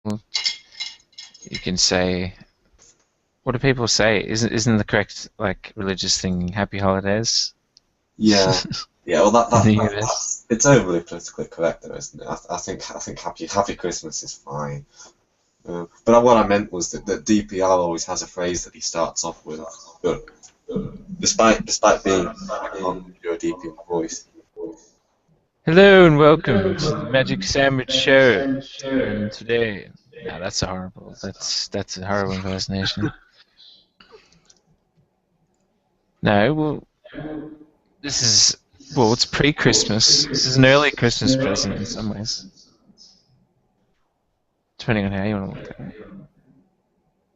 you can say, what do people say? Isn't the correct like religious thing Happy Holidays Yeah, yeah. Well, in the US? it's overly politically correct, though, isn't it? I think Happy Christmas is fine. But what I meant was that DPR always has a phrase that he starts off with. But despite being on your DPR voice. Hello and welcome to the Magic Sandwich Show. And today, no, that's a horrible. That's a horrible impersonation. No, well, this is it's pre-Christmas. This is an early Christmas present in some ways, depending on how you want to look at it.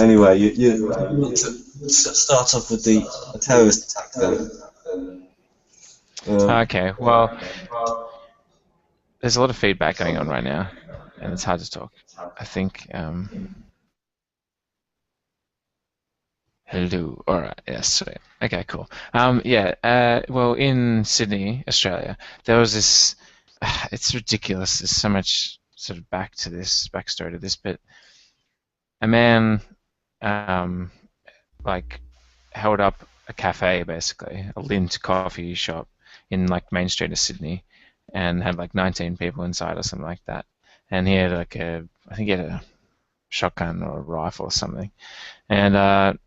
Anyway, you want to start off with the terrorist attack then? Um, Okay, well, there's a lot of feedback going on right now, and it's hard to talk. I think. Hello. All right. Yes. Sweet. Okay. Cool. Yeah. Well, in Sydney, Australia, there was this. It's ridiculous. There's so much sort of backstory to this, but a man, um, like, held up a cafe, basically, a Lindt coffee shop in like Main Street of Sydney, and had like 19 people inside or something like that. And he had like I think he had a shotgun or a rifle or something, and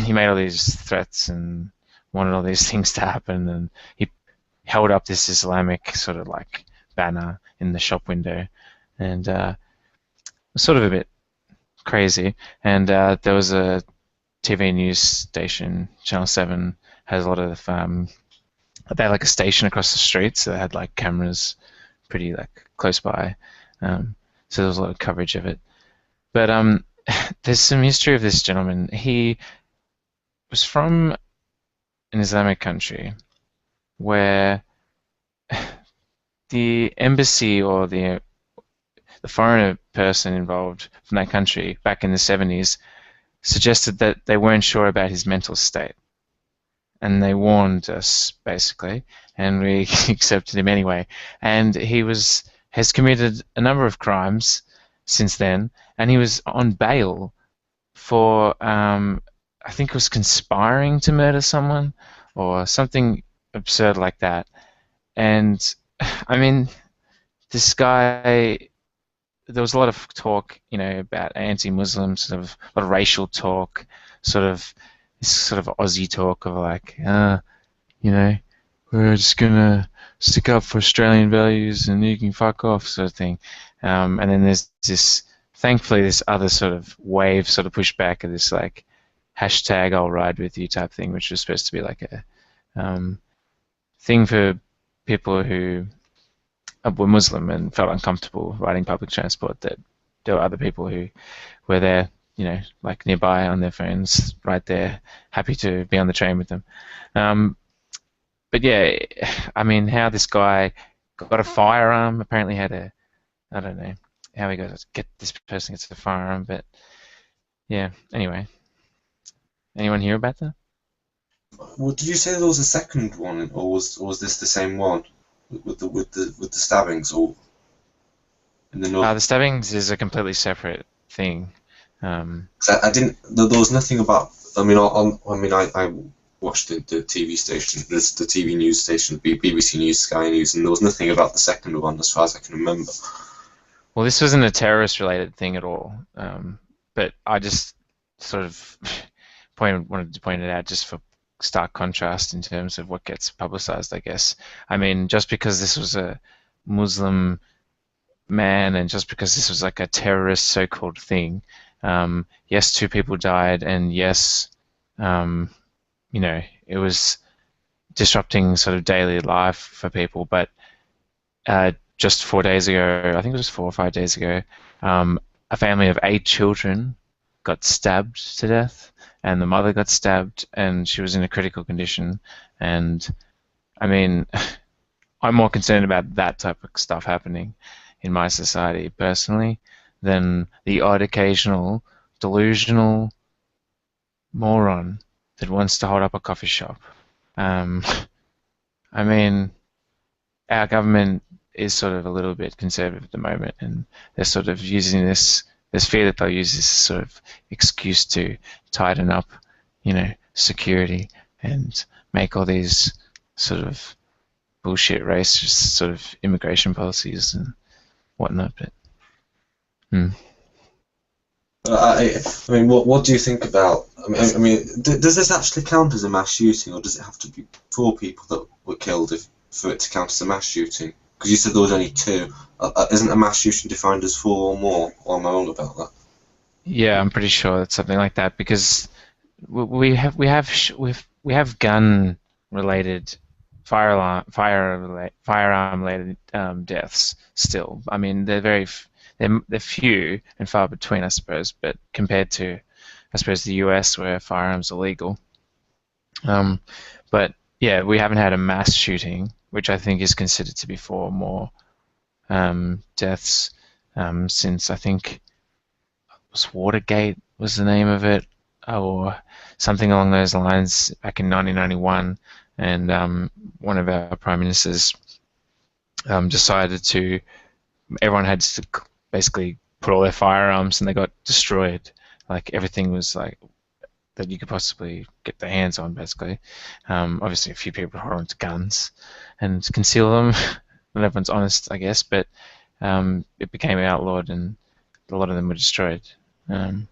he made all these threats and wanted all these things to happen, and he held up this Islamic sort of like banner in the shop window, and it was sort of a bit crazy. And there was a TV news station, Channel 7, has a lot of they had like a station across the street, so they had like cameras pretty like close by, so there was a lot of coverage of it. But there's some history of this gentleman. He was from an Islamic country where the embassy or the foreigner person involved from that country back in the 70s suggested that they weren't sure about his mental state, and they warned us basically, and we accepted him anyway. And he has committed a number of crimes since then, and he was on bail for I think it was conspiring to murder someone or something absurd like that. And I mean, this guy, there was a lot of talk, about anti-Muslim, sort of a lot of racial talk, sort of this sort of Aussie talk of like, you know, we're just gonna stick up for Australian values and you can fuck off, sort of thing. And then there's this, thankfully, this other sort of wave sort of pushback of this like hashtag I'll ride with you type thing, which was supposed to be like a thing for people who were Muslim and felt uncomfortable riding public transport, that there were other people who were there, like nearby on their phones, right there, happy to be on the train with them. Um, but yeah, I mean, how this guy got a firearm, apparently had I don't know how he got to get this person gets a firearm, but yeah, anyway. Anyone hear about that? well, did you say there was a second one, or was this the same one with the stabbings, or in the north? The stabbings is a completely separate thing. Um, 'Cause I didn't. There was nothing about. I mean, I watched the TV station, the TV news station, BBC News, Sky News, and there was nothing about the second one as far as I can remember. well, this wasn't a terrorist-related thing at all, but I just sort of wanted to point it out just for stark contrast in terms of what gets publicized, I guess. I mean, just because this was a Muslim man and just because this was like a terrorist so-called thing, yes, two people died, and yes, um, it was disrupting sort of daily life for people. But just 4 days ago, I think it was 4 or 5 days ago, a family of 8 children got stabbed to death, and the mother got stabbed, and she was in a critical condition. And I mean, I'm more concerned about that type of stuff happening in my society personally than the odd occasional delusional moron that wants to hold up a coffee shop. Um, I mean, our government is sort of a little bit conservative at the moment, and they're sort of using this there's fear that they'll use this sort of excuse to tighten up, security and make all these sort of bullshit racist sort of immigration policies and whatnot. But hmm. I mean, what do you think about? I mean, does this actually count as a mass shooting, or does it have to be 4 people that were killed for it to count as a mass shooting? Because you said there was only 2. Isn't a mass shooting defined as 4 or more? Or am I wrong about that? Yeah, I'm pretty sure it's something like that because we have gun related firearm related deaths still. I mean, they're few and far between, I suppose, but compared to, I suppose, the US where firearms are legal. Um, but yeah, we haven't had a mass shooting, which I think is considered to be 4 or more deaths since I think was Watergate was the name of it, or something along those lines back in 1991, and one of our prime ministers decided to. Everyone had to basically put all their firearms, and they got destroyed. Like everything was like that you could possibly get their hands on, basically. Obviously, a few people hold on to guns and conceal them, and everyone's honest, I guess. But it became outlawed, and a lot of them were destroyed. Um,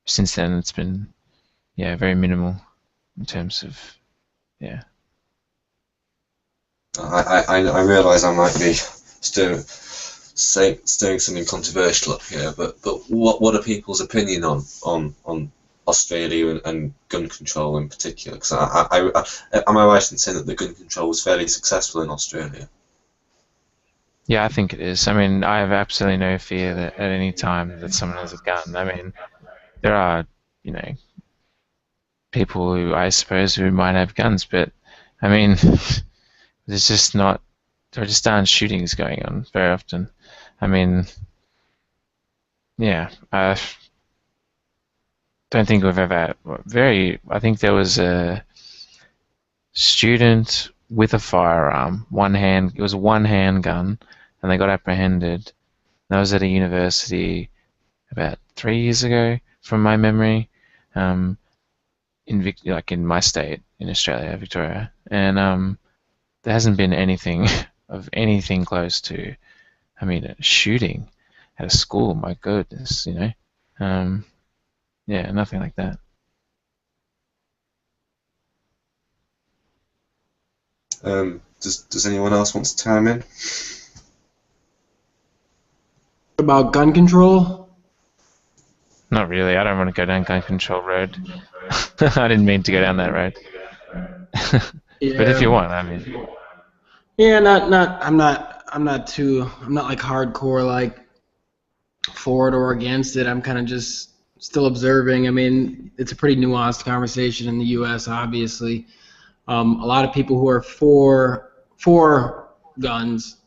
since then, it's been very minimal in terms of yeah. I realise I might be stirring something controversial up here, but what are people's opinion on Australia and gun control in particular? Because am I right in saying that the gun control was fairly successful in Australia? Yeah, I think it is. I mean, I have absolutely no fear that at any time that someone has a gun. I mean, there are, you know, people who I suppose who might have guns, but I mean, there's just not, there just aren't shootings going on very often. I mean, yeah, I don't think we've ever had I think there was a student with a firearm, it was a one handgun, and they got apprehended. That was at a university about 3 years ago, from my memory, um, like in my state in Australia, Victoria, and there hasn't been anything of anything close to, I mean, a shooting at a school. My goodness, um, yeah, nothing like that. Does anyone else want to chime in? About gun control? Not really. I don't want to go down gun control road. I didn't mean to go down that road. But if you Yeah. want, I mean, Yeah, not I'm not like hardcore like for it or against it. I'm kind of just still observing. I mean, it's a pretty nuanced conversation in the US, obviously. A lot of people who are for guns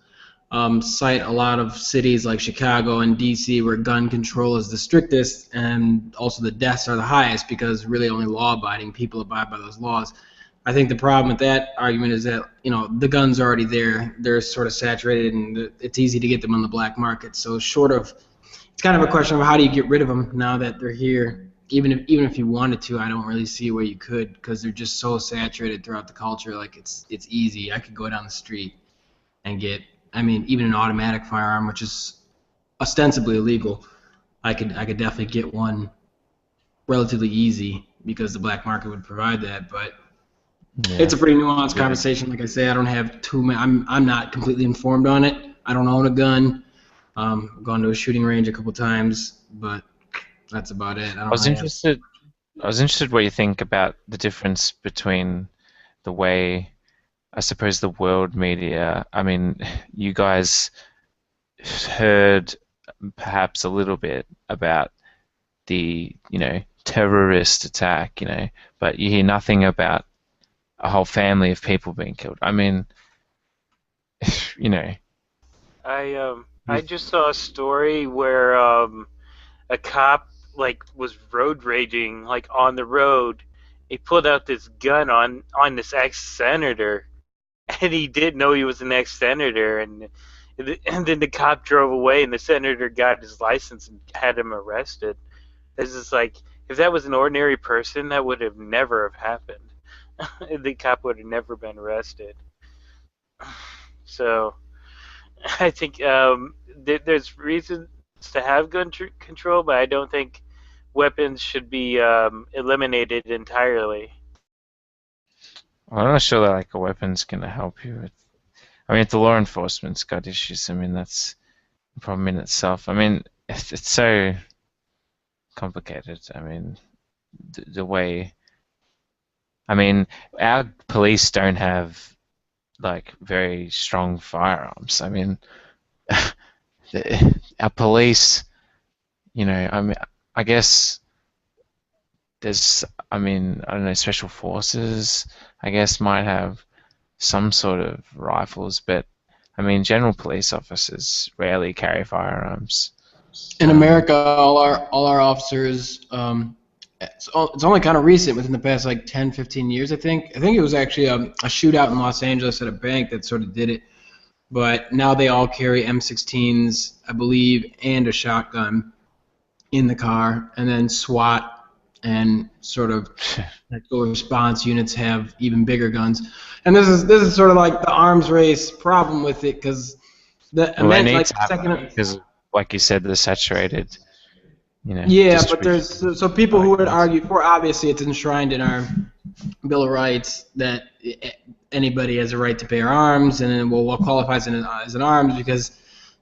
cite a lot of cities like Chicago and DC where gun control is the strictest and also the deaths are the highest because really only law-abiding people abide by those laws. I think the problem with that argument is that the guns are already there. They're sort of saturated and it's easy to get them on the black market. So it's kind of a question of how do you get rid of them now that they're here. Even if you wanted to, I don't really see where you could because they're just so saturated throughout the culture. Like it's easy. I could go down the street and get, I mean, even an automatic firearm, which is ostensibly illegal. I could definitely get one relatively easy because the black market would provide that. But it's yeah. a pretty nuanced Yeah. conversation. Like I say, I don't have too many. I'm not completely informed on it. I don't own a gun. I've gone to a shooting range a couple times, but that's about it. I I don't was really have. interested. I was interested what you think about the difference between the way, I suppose, the world media. I mean, you guys heard perhaps a little bit about the, terrorist attack, but you hear nothing about a whole family of people being killed. I mean, you know, I just saw a story where a cop like was road raging like on the road. He pulled out this gun on this ex senator, and he didn't know he was an ex senator, and And then the cop drove away, and the senator got his license and had him arrested. It's just like, if that was an ordinary person, that would have never have happened. The cop would have never been arrested. So I think there's reasons to have gun control, but I don't think weapons should be eliminated entirely. Well, I'm not sure that like a weapon's gonna help you. I mean, if the law enforcement's got issues, I mean that's a problem in itself. I mean, it's so complicated. I mean, the way. I mean, our police don't have like very strong firearms. I mean, our police, I mean, I guess there's, I mean, I don't know, special forces, I guess, might have some sort of rifles, but I mean, general police officers rarely carry firearms. In America, all our officers, it's only kind of recent, within the past like 10, 15 years, I think. I think it was actually a shootout in Los Angeles at a bank that sort of did it. But now they all carry M16s, I believe, and a shotgun in the car, and then SWAT and sort of tactical response units have even bigger guns. And this is sort of like the arms race problem with it, because Well, they need to have that because, like you said, they're saturated. Yeah, but there's so people who would argue for, obviously it's enshrined in our Bill of Rights that anybody has a right to bear arms, and then what qualifies as an arms, because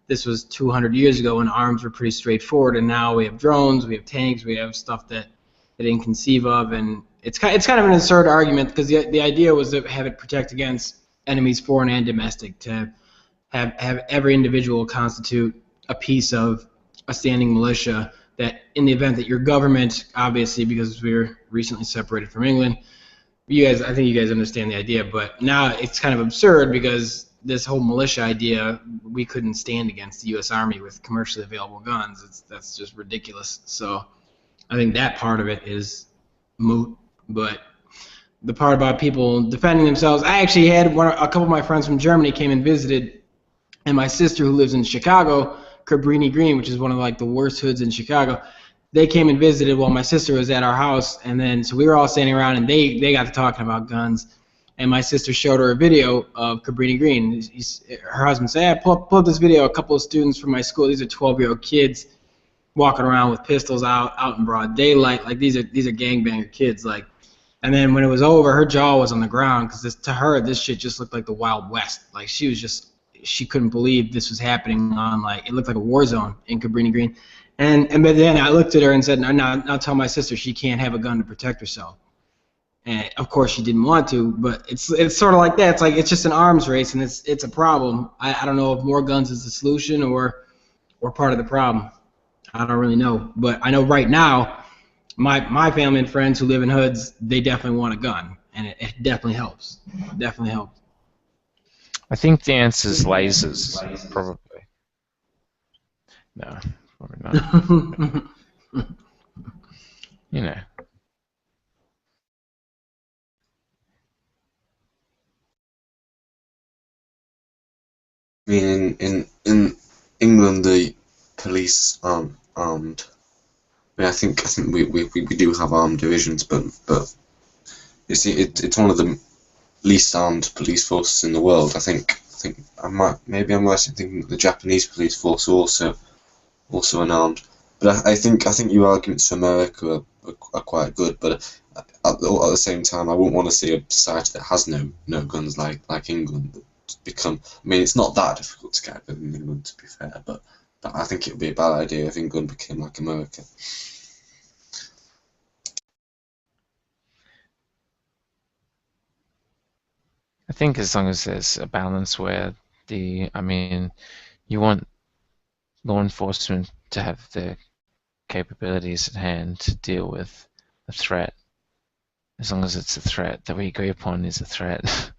this was 200 years ago when arms were pretty straightforward, and now we have drones, we have tanks, we have stuff that they didn't conceive of, and it's kind of an absurd argument, because the idea was to have it protect against enemies, foreign and domestic, to have every individual constitute a piece of a standing militia, that in the event that your government, obviously because we're recently separated from England, I think you guys understand the idea, but now it's kind of absurd because this whole militia idea, we couldn't stand against the U.S. Army with commercially available guns. That's just ridiculous. So I think that part of it is moot, but the part about people defending themselves, I actually had a couple of my friends from Germany came and visited, and my sister who lives in Chicago, Cabrini Green, which is one of like the worst hoods in Chicago, they came and visited while my sister was at our house, and then so we were all standing around, and they got to talking about guns, and my sister showed her a video of Cabrini Green. Her husband said, "Hey, pull up this video. A couple of students from my school. These are 12-year-old kids walking around with pistols out in broad daylight. Like these are gangbanger kids. Like." And then when it was over, her jaw was on the ground, because to her this shit just looked like the Wild West. Like she couldn't believe this was happening on, like, it looked like a war zone in Cabrini Green. But then I looked at her and said, now tell my sister she can't have a gun to protect herself. And of course she didn't want to, but it's sort of like that. It's like it's just an arms race, and it's a problem. I don't know if more guns is the solution or part of the problem. I don't really know, but I know right now my family and friends who live in hoods, they definitely want a gun, and it definitely helps. It definitely helps. I think the answer is lasers, probably. No, probably not. You know. I mean, in England, the police aren't armed. I mean, I think we do have armed divisions, but it's one of the least armed police forces in the world. I think I'm right in thinking that the Japanese police force are also unarmed. But I think your arguments for America are quite good. But at the same time, I wouldn't want to see a society that has no guns like England become. I mean, it's not that difficult to get in England, to be fair. But I think it would be a bad idea if England became like America. I think as long as there's a balance where you want law enforcement to have the capabilities at hand to deal with a threat, as long as it's a threat that we agree upon is a threat,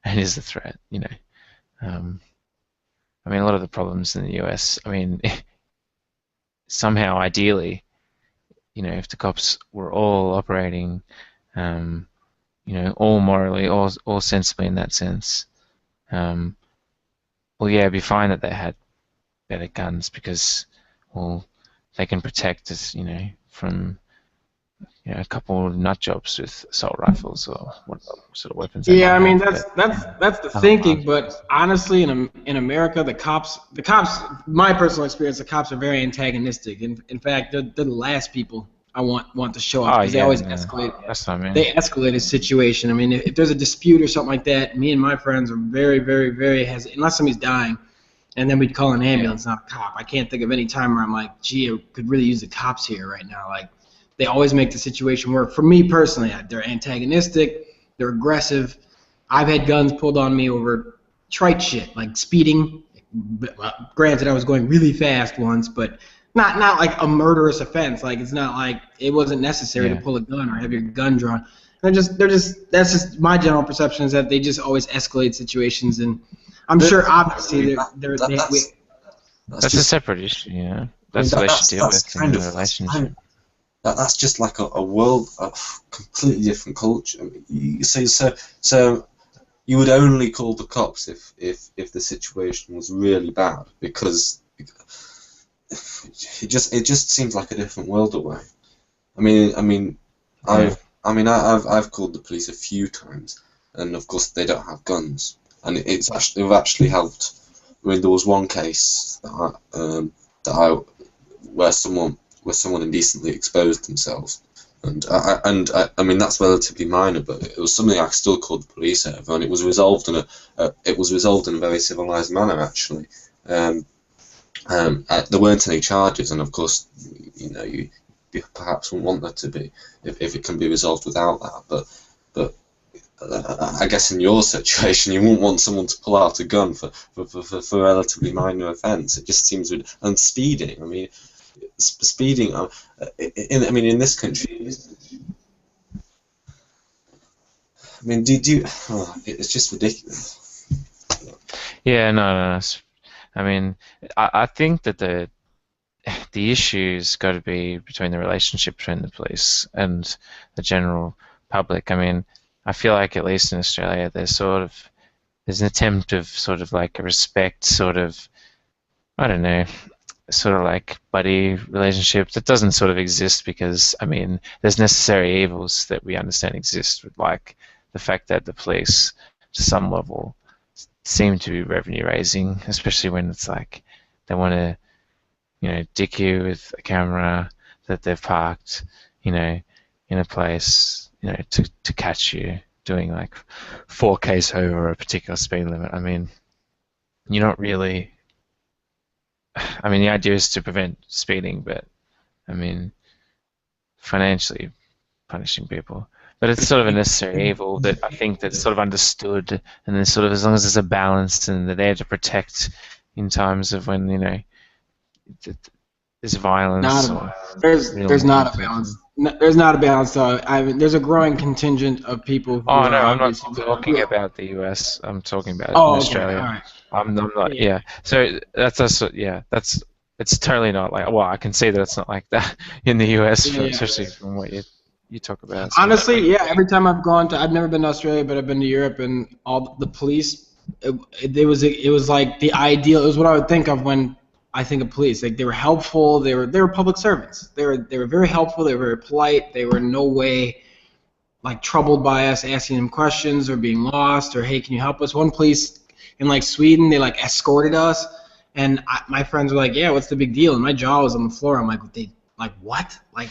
and is a threat, I mean, a lot of the problems in the US, I mean, somehow, ideally, if the cops were all operating, all morally, all sensibly in that sense, well, yeah, it'd be fine that they had better guns because, well, they can protect us, from a couple of nut jobs with assault rifles or what sort of weapons they Yeah, might I mean have. that's the Oh, thinking, but honestly, in America, the cops, my personal experience, the cops are very antagonistic. In fact, they're the last people I want to show up oh because they yeah, always no, escalate. that's what I mean. They escalate a situation. I mean, if there's a dispute or something like that, me and my friends are very, very, very hesitant. Unless somebody's dying, and then we'd call an ambulance, not a cop. I can't think of any time where I'm like, gee, I could really use the cops here right now. Like, they always make the situation work. For me personally, they're antagonistic, they're aggressive. I've had guns pulled on me over trite shit, like speeding. Granted, I was going really fast once, but not like a murderous offense. Like, it's not like it wasn't necessary to Yeah. pull a gun or have your gun drawn. That's just my general perception is that they just always escalate situations, and I'm sure obviously That's a separate issue, That's I what mean, they should deal that's with kind in of a relationship. that's just like a world, a completely different culture. I mean, so you would only call the cops if the situation was really bad, because it just seems like a different world away. Yeah. I've called the police a few times, and of course they don't have guns, and they've actually helped. I mean, there was one case where someone indecently exposed themselves, and I mean that's relatively minor, but it was something I still called the police over, and it was resolved in a very civilized manner actually. There weren't any charges, and of course, you perhaps wouldn't want there to be if it can be resolved without that. But I guess in your situation, you wouldn't want someone to pull out a gun for a relatively minor offence. It just seems and speeding. I mean, speeding. In this country. I mean, it's just ridiculous. Yeah, no. I mean, I think that the issue's got to be between the relationship between the police and the general public. I mean, I feel like at least in Australia, there's an attempt of sort of like a respect, sort of, I don't know, sort of like buddy relationship that doesn't sort of exist because, I mean, there's necessary evils that we understand exist, with like the fact that the police, to some level, seem to be revenue raising, especially when it's like they want to, dick you with a camera that they've parked, in a place, to catch you doing like 4Ks over a particular speed limit. I mean, you're not really. I mean, the idea is to prevent speeding, but I mean, financially punishing people. But it's sort of a necessary evil that I think that's sort of understood, and then sort of as long as there's a balance and they're there to protect in times of when there's violence. There's not a balance. No, there's not a balance. I mean, there's a growing contingent of people who Oh are no, I'm not obviously talking about the US. I'm talking about in Oh, okay, Australia. all right. I'm not. Yeah. Yeah. So that's it's totally not like. Well, I can see that it's not like that in the US, Yeah, yeah. especially from what you talk about. So. Honestly, yeah. Every time I've never been to Australia, but I've been to Europe, and all the police. It was like the ideal. It was what I would think of when I think of police. Like, they were helpful. They were public servants. They were very helpful. They were very polite. They were in no way like troubled by us asking them questions or being lost or, hey, can you help us? One police in like Sweden, they like escorted us, and my friends were like, yeah, what's the big deal? And my jaw was on the floor. I'm like, what? Like,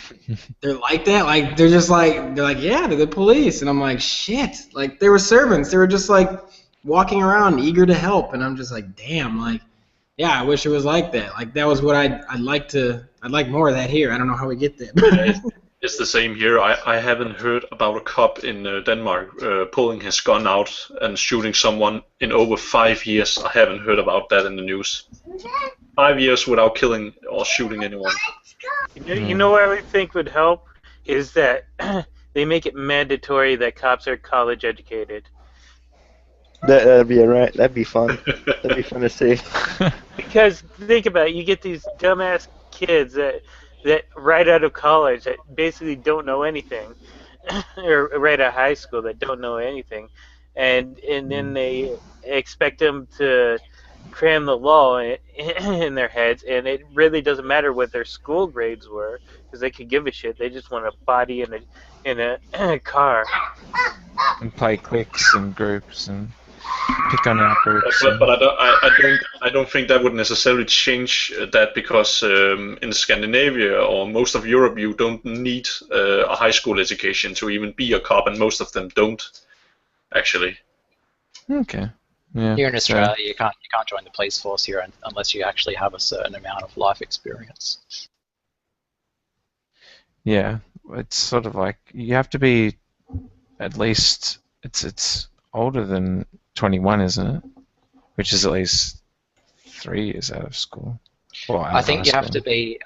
they're like that? Like, they're like, yeah, they're the police. And I'm like, shit. Like, they were servants. They were just like walking around eager to help. And I'm just like, damn, like, yeah, I wish it was like that. Like, that was what I'd like more of that here. I don't know how we get there. It's the same here. I haven't heard about a cop in Denmark pulling his gun out and shooting someone in over 5 years. I haven't heard about that in the news. 5 years without killing or shooting anyone. You know what I would think would help is that they make it mandatory that cops are college educated. That'd be alright. That'd be fun. That'd be fun to see. Because think about it, you get these dumbass kids that right out of college that basically don't know anything, or right out of high school that don't know anything, and then they expect them to cram the law in their heads, and it really doesn't matter what their school grades were because they could give a shit. They just want a body in a car. And play cliques and groups and pick on out groups. But I don't think that would necessarily change that because in Scandinavia or most of Europe you don't need a high school education to even be a cop, and most of them don't actually. Okay. Yeah. Here in so- Australia, you can't join the police force here unless you actually have a certain amount of life experience. Yeah, it's sort of like you have to be at least it's older than 21, isn't it? Which is at least 3 years out of school. Well, out I of think high you have school. to be.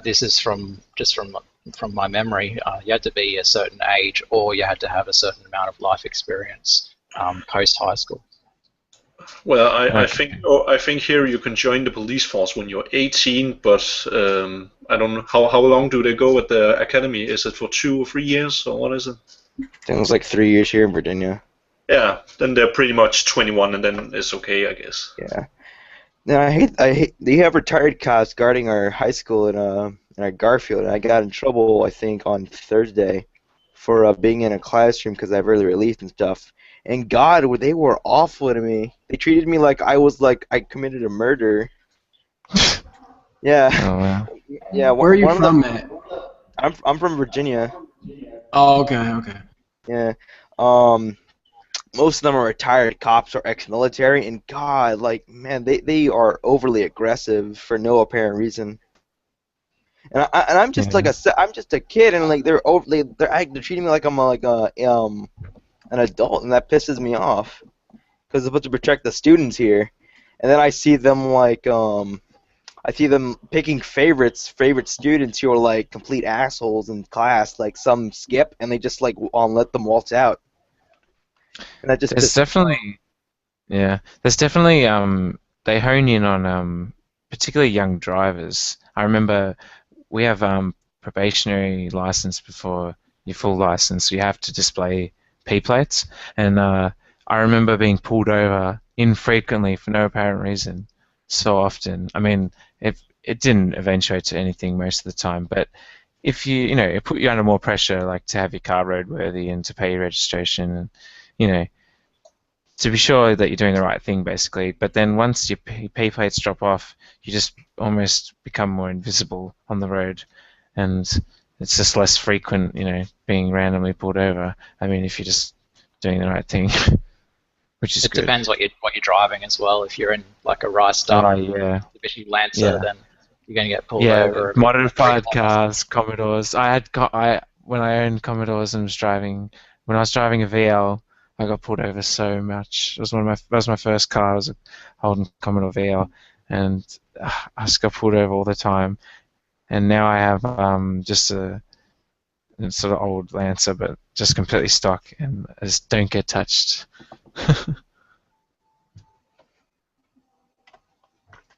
This is from my memory. You had to be a certain age, or you had to have a certain amount of life experience post high school. Well, I Okay. think here you can join the police force when you're 18, but I don't know how long do they go at the academy? Is it for 2 or 3 years, or what is it? I think it was like 3 years here in Virginia. Yeah, then they're pretty much 21, and then it's okay, I guess. Yeah. No, I hate. They have retired cops guarding our high school in our Garfield, and I got in trouble I think on Thursday for being in a classroom because I have early release and stuff. And God, they were awful to me. They treated me like I committed a murder. Yeah, Oh wow. yeah. Where are you one of from, them- Matt? I'm from Virginia. Oh, okay. Yeah. Most of them are retired cops or ex-military, and God, like, man, they are overly aggressive for no apparent reason. And I'm just Yeah. I'm just a kid, and like they're treating me like I'm an adult, and that pisses me off because they're supposed to protect the students here, and then I see them picking favorite students who are like complete assholes in class, like some skip, and they just like let them waltz out. And that just There's pisses me off. definitely there's definitely they hone in on particularly young drivers. I remember we have probationary license before your full license. You have to display P plates, and I remember being pulled over infrequently for no apparent reason so often. I mean, it didn't eventuate to anything most of the time, but if it put you under more pressure, like to have your car roadworthy and to pay your registration, and you know, to be sure that you're doing the right thing, basically. But then once your P plates drop off, you just almost become more invisible on the road, and it's just less frequent, being randomly pulled over. I mean, if you're just doing the right thing, which is It good. depends what you're driving as well. If you're in like a riced up Yeah. Mitsubishi Lancer, Yeah. then you're going to get pulled Yeah, over. modified cars, Commodores. When I owned Commodores and when I was driving a VL, I got pulled over so much. That was my first car. I was a Holden Commodore VL, and I just got pulled over all the time. And now I have just a sort of old Lancer, but just completely stock, and I just don't get touched.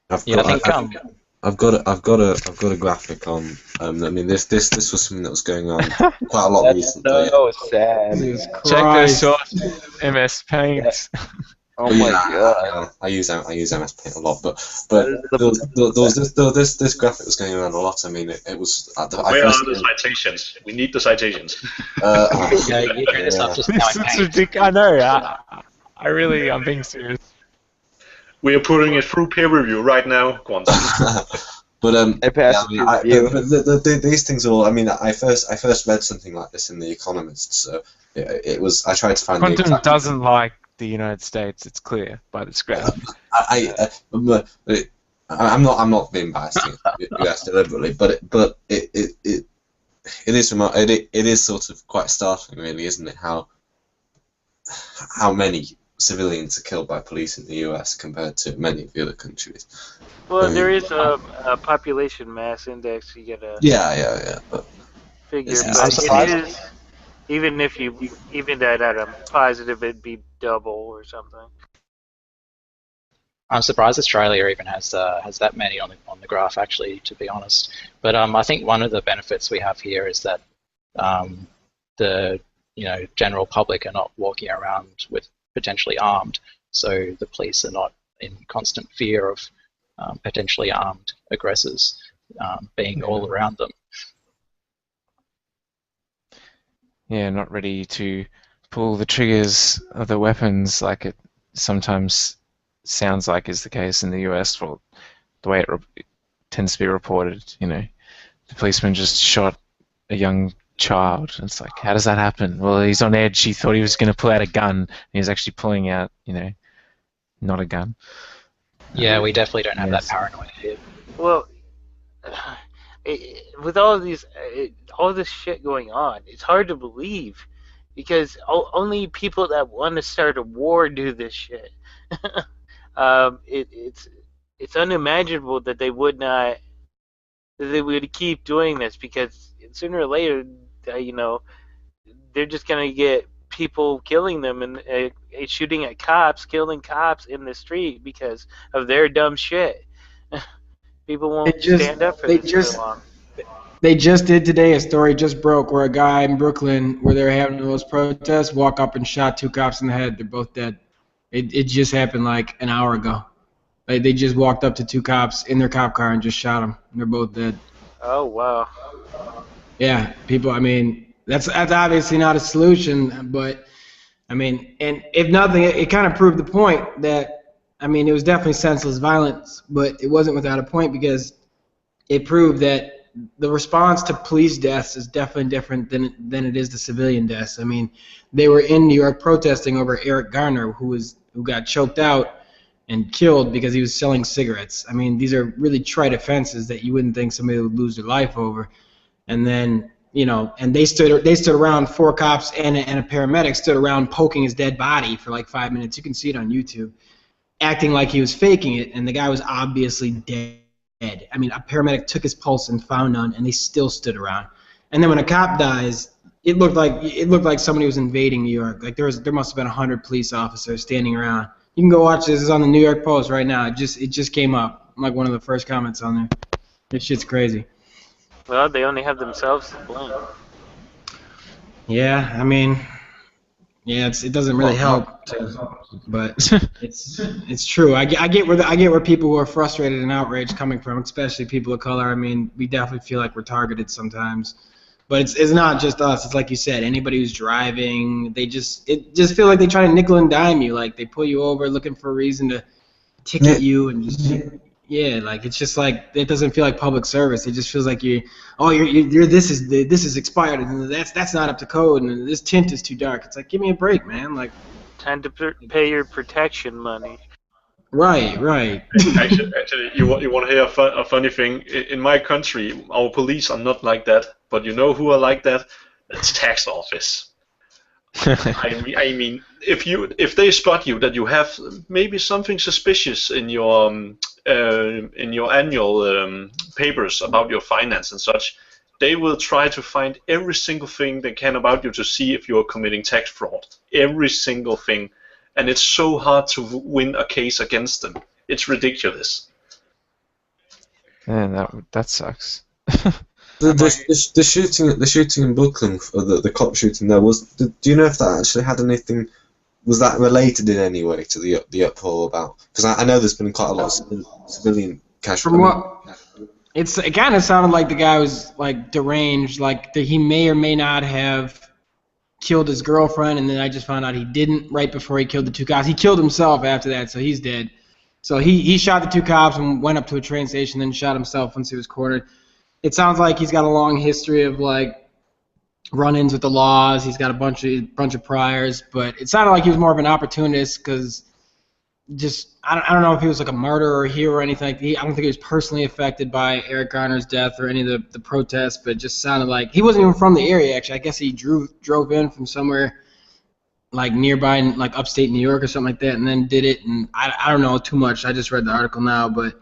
I've got a graphic on. I mean, this was something that was going on quite a lot recently. so sad. Jesus Check Christ. those MS Paint. Oh But my yeah, God. I use MS Paint a lot, but there was this graphic was going around a lot. I mean, it was. Where are the citations? We need the citations. Yeah, you do this stuff just now This in is paint. ridiculous. I know. I'm being serious. We are putting it through peer review right now. Go on. But I passed yeah, the review. but these things all. I mean, I first read something like this in The Economist, so it was. I tried to find the Quantum exact. doesn't like the United States. It's clear by this graph. I'm not being biased against the US deliberately, but it is sort of quite startling, really, isn't it? How many civilians are killed by police in the US compared to many of the other countries. Well, there is a population mass index you gotta Yeah. But figure, It's- but I'm it surprised. is even if you even that at a positive, it'd be double or something. I'm surprised Australia even has that many on the graph, actually, to be honest. But I think one of the benefits we have here is that the general public are not walking around with potentially armed, so the police are not in constant fear of potentially armed aggressors being all around them. Yeah, not ready to pull the triggers of the weapons like it sometimes sounds like is the case in the US. Well, the way it tends to be reported, the policeman just shot a young child. It's like, how does that happen? Well, he's on edge. He thought he was going to pull out a gun, and he was actually pulling out, not a gun. Yeah, we definitely don't have that Yes. paranoia here. Well, with all of all this shit going on, it's hard to believe because only people that want to start a war do this shit. It's unimaginable that they would not, that they would keep doing this because sooner or later, they're just gonna get people killing them and shooting at cops, killing cops in the street because of their dumb shit. People won't stand up for this for long. They just did today. A story just broke where a guy in Brooklyn, where they were having those protests, walk up and shot 2 cops in the head. They're both dead. It just happened like an hour ago. Like they just walked up to 2 cops in their cop car and just shot them. And they're both dead. Oh wow. Yeah, people. I mean, that's obviously not a solution, but I mean, and if nothing, it kind of proved the point that, I mean, it was definitely senseless violence, but it wasn't without a point because it proved that the response to police deaths is definitely different than it is to civilian deaths. I mean, they were in New York protesting over Eric Garner, who got choked out and killed because he was selling cigarettes. I mean, these are really trite offenses that you wouldn't think somebody would lose their life over. And then, and they stood around, 4 cops and a paramedic stood around poking his dead body for like 5 minutes. You can see it on YouTube, acting like he was faking it, and the guy was obviously dead. I mean, a paramedic took his pulse and found none, and they still stood around. And then when a cop dies, it looked like somebody was invading New York. Like there must have been 100 police officers standing around. You can go watch this. It's on the New York Post right now. It just came up. I'm like one of the first comments on there. This shit's crazy. Well, they only have themselves to blame. Yeah, I mean, yeah, it doesn't really help, but it's true. I get where people who are frustrated and outraged coming from, especially people of color. I mean, we definitely feel like we're targeted sometimes, but it's not just us. It's like you said, anybody who's driving, it just feel like they try to nickel and dime you, like they pull you over looking for a reason to ticket you and just. Yeah, like it's just like it doesn't feel like public service. It just feels like you're this is expired and that's not up to code and this tint is too dark. It's like, give me a break, man. Like time to pay your protection money. Right. Actually, you want to hear a funny thing? In my country, our police are not like that. But you know who are like that? It's tax office. I mean, if they spot you that you have maybe something suspicious in your annual papers about your finance and such, they will try to find every single thing they can about you to see if you are committing tax fraud. Every single thing, and it's so hard to win a case against them. It's ridiculous. Man, that sucks. The shooting in Brooklyn, the cop shooting there do you know if that actually had anything? Was that related in any way to the uproar about? Because I know there's been quite a lot of civilian casualties. From what it kind of sounded like the guy was like deranged, like that he may or may not have killed his girlfriend, and then I just found out he didn't right before he killed the 2 cops. He killed himself after that, so he's dead. So he shot the 2 cops and went up to a train station, then shot himself once he was cornered. It sounds like he's got a long history of like run-ins with the laws. He's got a bunch of priors, but it sounded like he was more of an opportunist because just I don't know if he was like a martyr or a hero or anything like that. I don't think he was personally affected by Eric Garner's death or any of the protests, but it just sounded like he wasn't even from the area. Actually, I guess he drove in from somewhere like nearby, like upstate New York or something like that, and then did it. And I don't know too much. I just read the article now, but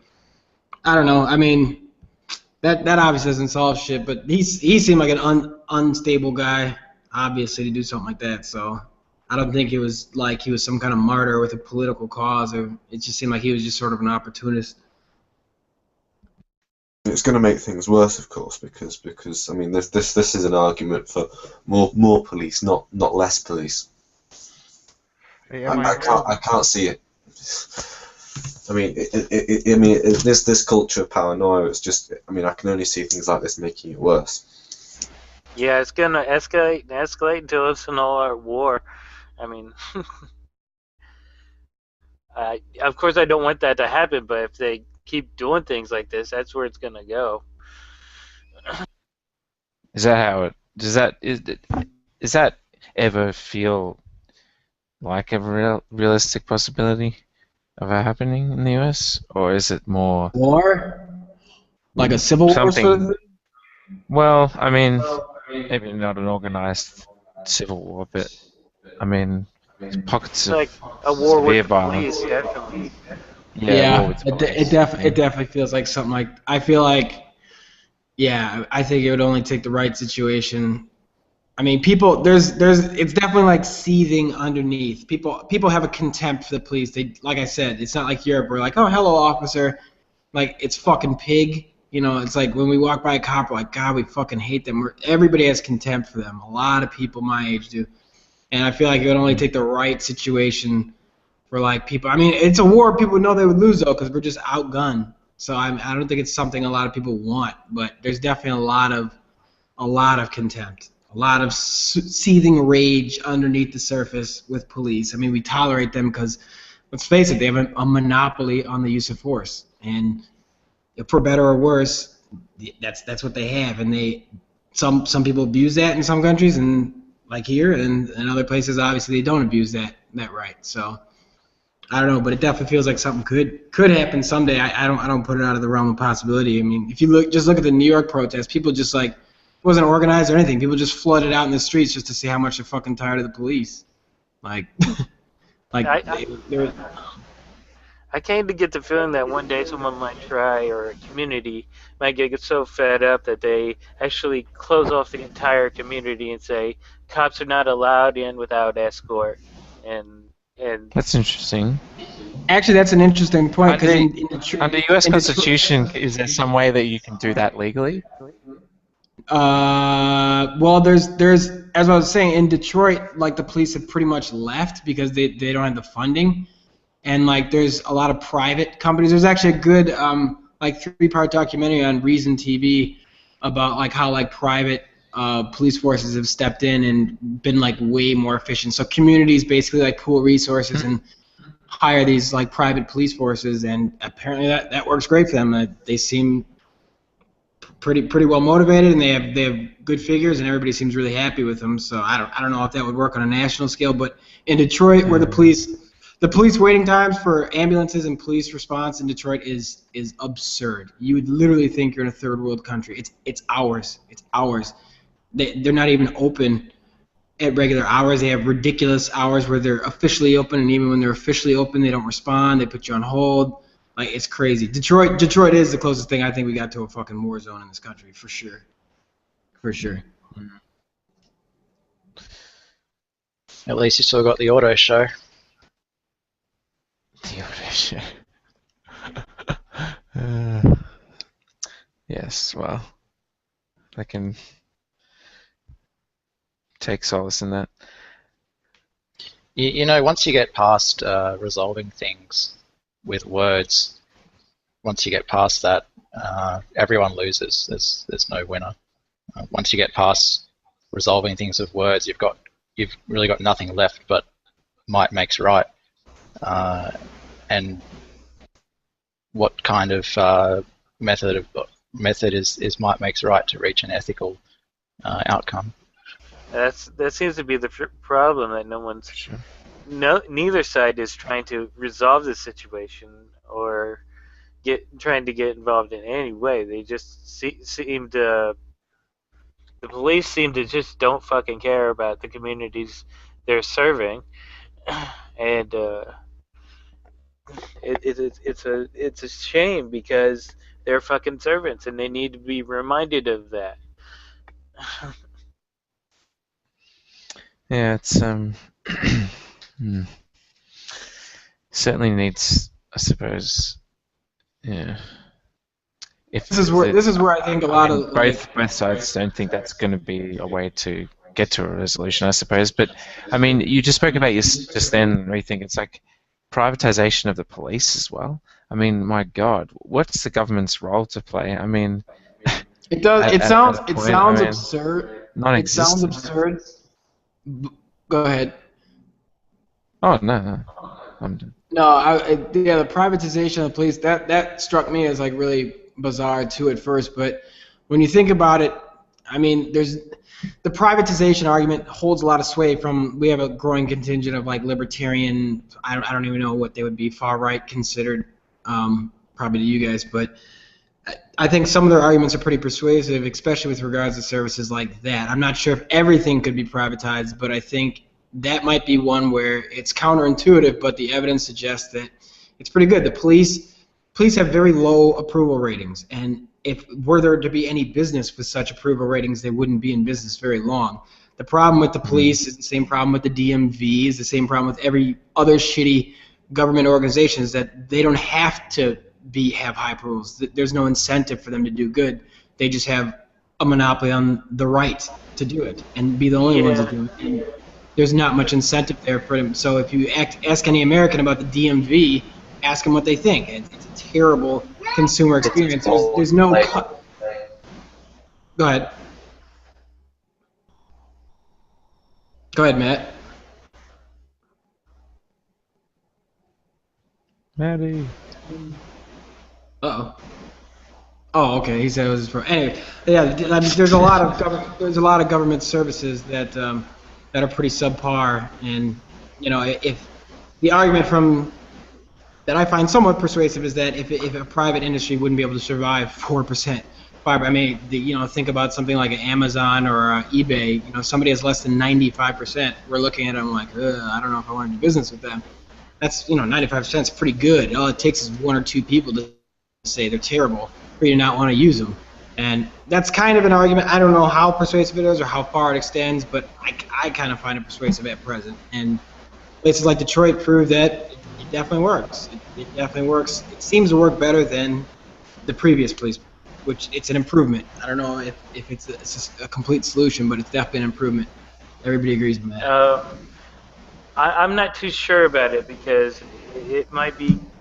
I don't know. I mean. That obviously doesn't solve shit, but he seemed like an unstable guy, obviously, to do something like that. So I don't think it was like he was some kind of martyr with a political cause, or it just seemed like he was just sort of an opportunist. It's going to make things worse, of course, because I mean this is an argument for more police, not less police. Hey, I can't see it. This culture of paranoia. It's just. I mean, I can only see things like this making it worse. Yeah, it's gonna escalate and escalate until it's an all-out war. I mean, of course, I don't want that to happen, but if they keep doing things like this, that's where it's gonna go. Is that how it? Does that ever feel like a realistic possibility of it happening in the US, or is it more War? Like a civil war sort of something? thing? Well, I mean, maybe not an organized civil war, but I mean, pockets of Like a war with severe the violence. police, definitely. Yeah, war with the police. It definitely feels like something like. I feel like, yeah, I think it would only take the right situation. I mean, people, it's definitely like seething underneath. People have a contempt for the police. They, like I said, it's not like Europe where like, oh, hello, officer. Like, it's fucking pig. You know, it's like when we walk by a cop, we're like, God, we fucking hate them. Everybody has contempt for them. A lot of people my age do. And I feel like it would only take the right situation for like people. I mean, it's a war. People know they would lose though because we're just outgunned. So I don't think it's something a lot of people want. But there's definitely a lot of contempt, a lot of seething rage underneath the surface with police. I mean, we tolerate them because, let's face it, they have a monopoly on the use of force, and for better or worse, that's what they have. And some people abuse that in some countries, and like here, and in other places, obviously they don't abuse that right. So I don't know, but it definitely feels like something could happen someday. I don't put it out of the realm of possibility. I mean, if you look at the New York protests, people just like, it wasn't organized or anything. People just flooded out in the streets just to see how much they're fucking tired of the police. Like, they were. I came to get the feeling that one day someone might try, or a community might get so fed up that they actually close off the entire community and say cops are not allowed in without escort, and That's interesting. Actually, that's an interesting point because Under U.S. Constitution, is there some way that you can do that legally? Well, there's as I was saying, in Detroit, like the police have pretty much left because they don't have the funding, and like there's a lot of private companies. There's actually a good like 3-part documentary on Reason TV about like how like private police forces have stepped in and been like way more efficient. So communities basically like pool resources and hire these like private police forces, and apparently that works great for them. They seem pretty well motivated, and they have good figures, and everybody seems really happy with them. So I don't know if that would work on a national scale, but in Detroit, where the police waiting times for ambulances and police response in Detroit is absurd. You would literally think you're in a third world country. It's hours. It's hours. They're not even open at regular hours. They have ridiculous hours where they're officially open, and even when they're officially open, they don't respond. They put you on hold. Like, it's crazy. Detroit is the closest thing I think we got to a fucking war zone in this country, for sure. For sure. At least you still got the auto show. The auto show. Yes, well, I can take solace in that. You know, once you get past resolving things with words, once you get past that, everyone loses. There's no winner. Once you get past resolving things with words, you've really got nothing left but might makes right. And what kind of method is might makes right to reach an ethical outcome? that seems to be the problem, that no one's neither side is trying to resolve the situation or trying to get involved in any way. They just seem to the police seem to just don't fucking care about the communities they're serving, and it's a shame because they're fucking servants and they need to be reminded of that. Yeah, it's certainly needs, I suppose. Yeah. This is where I think a lot of both sides don't think that's going to be a way to get to a resolution, I suppose. But I mean, you just spoke about just then. I think it's like privatization of the police as well. I mean, my God, what's the government's role to play? I mean, It does. It at sounds. a It point, I sounds mean, absurd. It sounds non-existent. absurd. Go ahead. Oh no, I'm done. No, yeah, the privatization of the police, that struck me as like really bizarre too at first, but when you think about it, I mean, there's the privatization argument holds a lot of sway from. We have a growing contingent of like libertarian. I don't even know what they would be, far right considered, probably to you guys, but I think some of their arguments are pretty persuasive, especially with regards to services like that. I'm not sure if everything could be privatized, but I think that might be one where it's counterintuitive, but the evidence suggests that it's pretty good. The police have very low approval ratings, and if were there to be any business with such approval ratings, they wouldn't be in business very long. The problem with the police is the same problem with the DMV, is the same problem with every other shitty government organization, is that they don't have to have high approvals. There's no incentive for them to do good. They just have a monopoly on the right to do it and be the only ones that do it. And there's not much incentive there for them. So if you ask any American about the DMV, ask them what they think. It's a terrible consumer experience. There's no Go ahead. Go ahead, Matt. Maddie. Uh-oh. Oh, okay. He said it was for anyway. Yeah, I mean, there's a lot of government services that are pretty subpar, and if the argument from that I find somewhat persuasive is that if a private industry wouldn't be able to survive 4% fiber, I mean, think about something like an Amazon or eBay. Somebody has less than 95%. We're looking at them like, I don't know if I want to do business with them. That's 95% is pretty good. All it takes is one or two people to say they're terrible for you to not want to use them. And that's kind of an argument. I don't know how persuasive it is or how far it extends, but I kind of find it persuasive at present. And places like Detroit prove that it definitely works. It definitely works. It seems to work better than the previous police, which it's an improvement. I don't know if it's a complete solution, but it's definitely an improvement. Everybody agrees with that. I'm not too sure about it because it might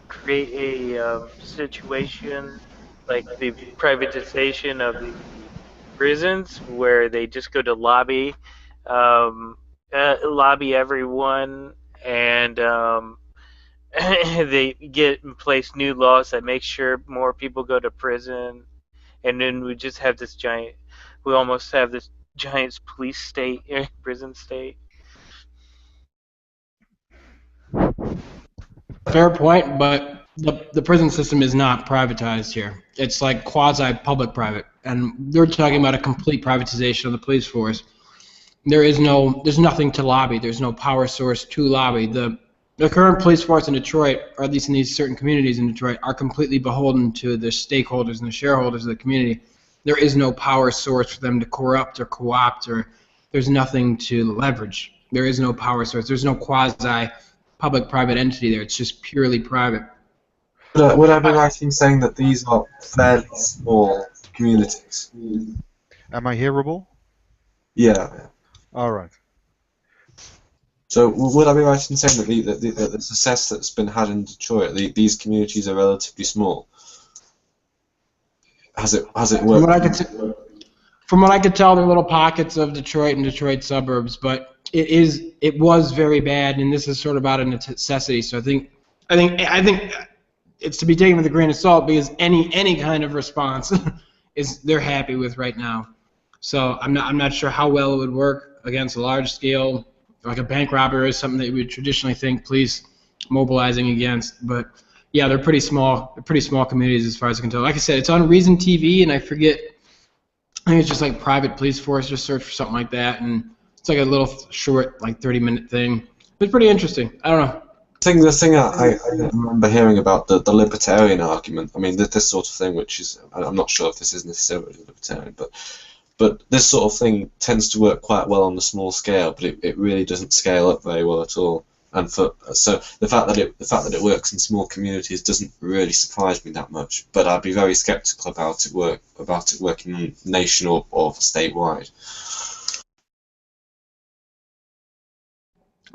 create a situation like the privatization of the prisons where they just go to lobby everyone, and they get in place new laws that make sure more people go to prison, and then we almost have this giant police state, prison state. Fair point, but the prison system is not privatized here. It's like quasi-public-private, and they're talking about a complete privatization of the police force. There's nothing to lobby. There's no power source to lobby. The current police force in Detroit, or at least in these certain communities in Detroit, are completely beholden to the stakeholders and the shareholders of the community. There is no power source for them to corrupt or co-opt, or there's nothing to leverage. There is no power source. There's no quasi-public-private entity there. It's just purely private. Would I be right in saying that these are fairly small communities? Am I hearable? Yeah. All right. So would I be right in saying that the success that's been had in Detroit, these communities are relatively small? Has it worked? From what I could tell, there are little pockets of Detroit and Detroit suburbs, but it was very bad, and this is sort of out of necessity. So I think it's to be taken with a grain of salt because any kind of response they're happy with right now. So I'm not sure how well it would work against a large scale, like a bank robbery is something that we would traditionally think police mobilizing against. But yeah, they're pretty small. They're pretty small communities as far as I can tell. Like I said, it's on Reason TV, and I think it's just like private police force. Just search for something like that, and it's like a little short, like 30-minute thing. It's pretty interesting. I don't know. The thing I remember hearing about the libertarian argument. I mean, this sort of thing, which is, I'm not sure if this is necessarily libertarian, but this sort of thing tends to work quite well on the small scale, but it really doesn't scale up very well at all. And so the fact that it works in small communities doesn't really surprise me that much. But I'd be very sceptical about it working nation or statewide.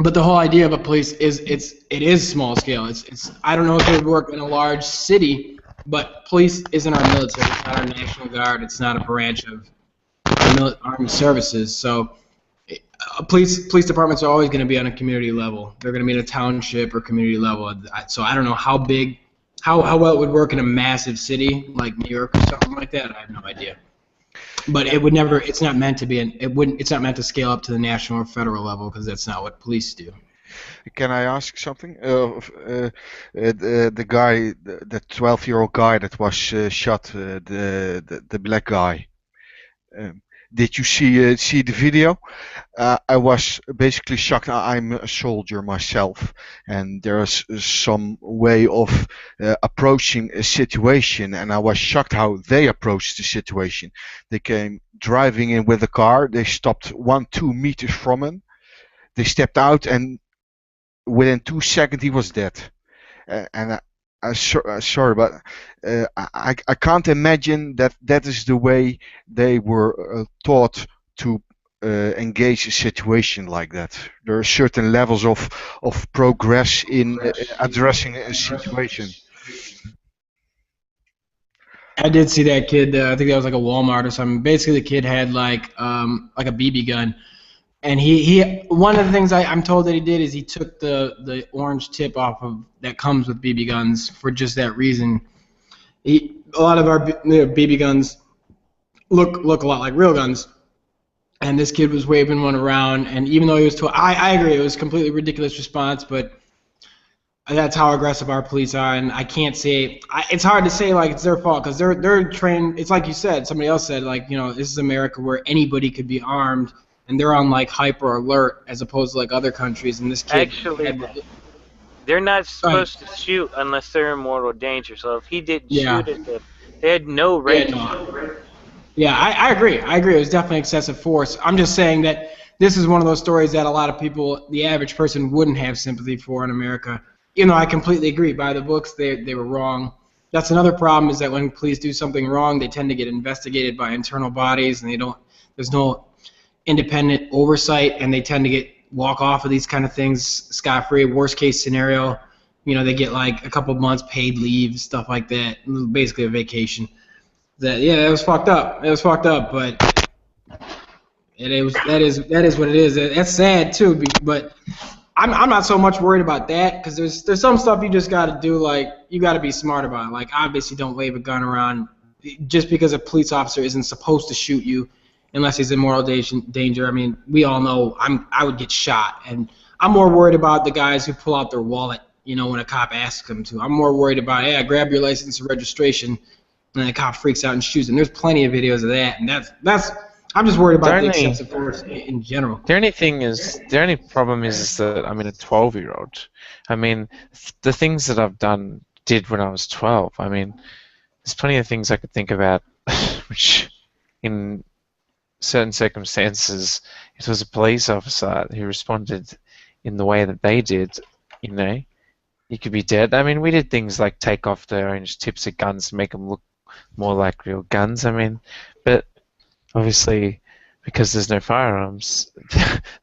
But the whole idea of a police is it is small scale. It's I don't know if it would work in a large city, but police isn't our military. It's not our National Guard. It's not a branch of our armed services. So police departments are always going to be on a community level. They're going to be in a township or community level. So I don't know how big, how well it would work in a massive city like New York or something like that. I have no idea. But it would never. It's not meant to be. It's not meant to scale up to the national or federal level because that's not what police do. Can I ask something? The guy, the 12-year-old guy that was shot, the black guy. Did you see the video? I was basically shocked. I'm a soldier myself, and there's some way of approaching a situation, and I was shocked how they approached the situation. They came driving in with a car. They stopped 1-2 meters from him. They stepped out, and within 2 seconds he was dead. And sorry, but I can't imagine that is the way they were taught to engage a situation like that. There are certain levels of progress in addressing a situation. I did see that kid. I think that was like a Walmart or something. Basically, the kid had like a BB gun, and he one of the things I'm told that he did is he took the orange tip off of that comes with BB guns for just that reason. A lot of our BB guns look a lot like real guns, and this kid was waving one around. And even though he was told, I agree, it was a completely ridiculous response, but that's how aggressive our police are, and I can't say it's hard to say like it's their fault because they're trained. It's like you said, somebody else said, like, this is America where anybody could be armed, and they're on like hyper alert as opposed to like other countries. And this kid Actually, they're not supposed to shoot unless they're in mortal danger. So if he didn't shoot at them, they had no right to shoot. Yeah, I agree. It was definitely excessive force. I'm just saying that this is one of those stories that a lot of people, the average person, wouldn't have sympathy for in America. I completely agree. By the books, they were wrong. That's another problem, is that when police do something wrong, they tend to get investigated by internal bodies, and there's no independent oversight, and they tend to walk off of these kind of things scot-free. Worst case scenario, they get like a couple of months paid leave, stuff like that, basically a vacation. It was fucked up. It was fucked up, but that is what it is. That's sad too, but I'm not so much worried about that because there's some stuff you just got to do, like you got to be smart about it. Like, obviously don't wave a gun around just because a police officer isn't supposed to shoot you unless he's in mortal danger. I mean, we all know I would get shot, and I'm more worried about the guys who pull out their wallet, when a cop asks them to. I'm more worried about, hey, grab your license and registration, and the cop freaks out and shoots. And there's plenty of videos of that, and that's I'm just worried about the excessive force in general. The only problem is that I'm a 12-year-old. I mean, the things that I've did when I was 12. I mean, there's plenty of things I could think about, which, in certain circumstances, if it was a police officer who responded in the way that they did, you could be dead. I mean, we did things like take off the orange tips of guns to make them look more like real guns. I mean, but obviously, because there's no firearms,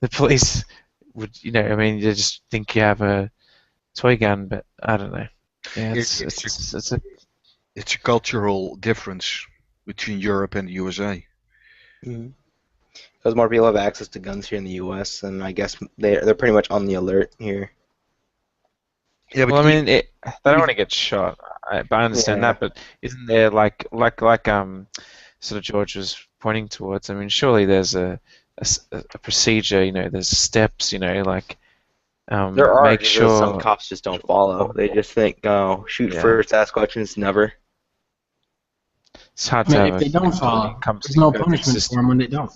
the police would, they just think you have a toy gun, but I don't know. Yeah, it's a cultural difference between Europe and the USA. Mm-hmm. Because more people have access to guns here in the U.S., and I guess they're pretty much on the alert here. Yeah, but they don't want to get shot. I understand that, but isn't there like sort of George was pointing towards? I mean, surely there's a procedure. There's steps. There are. Make sure some cops just don't follow. They just think, shoot first, ask questions, never. It's hard to if they don't follow, there's no punishment for them when they don't.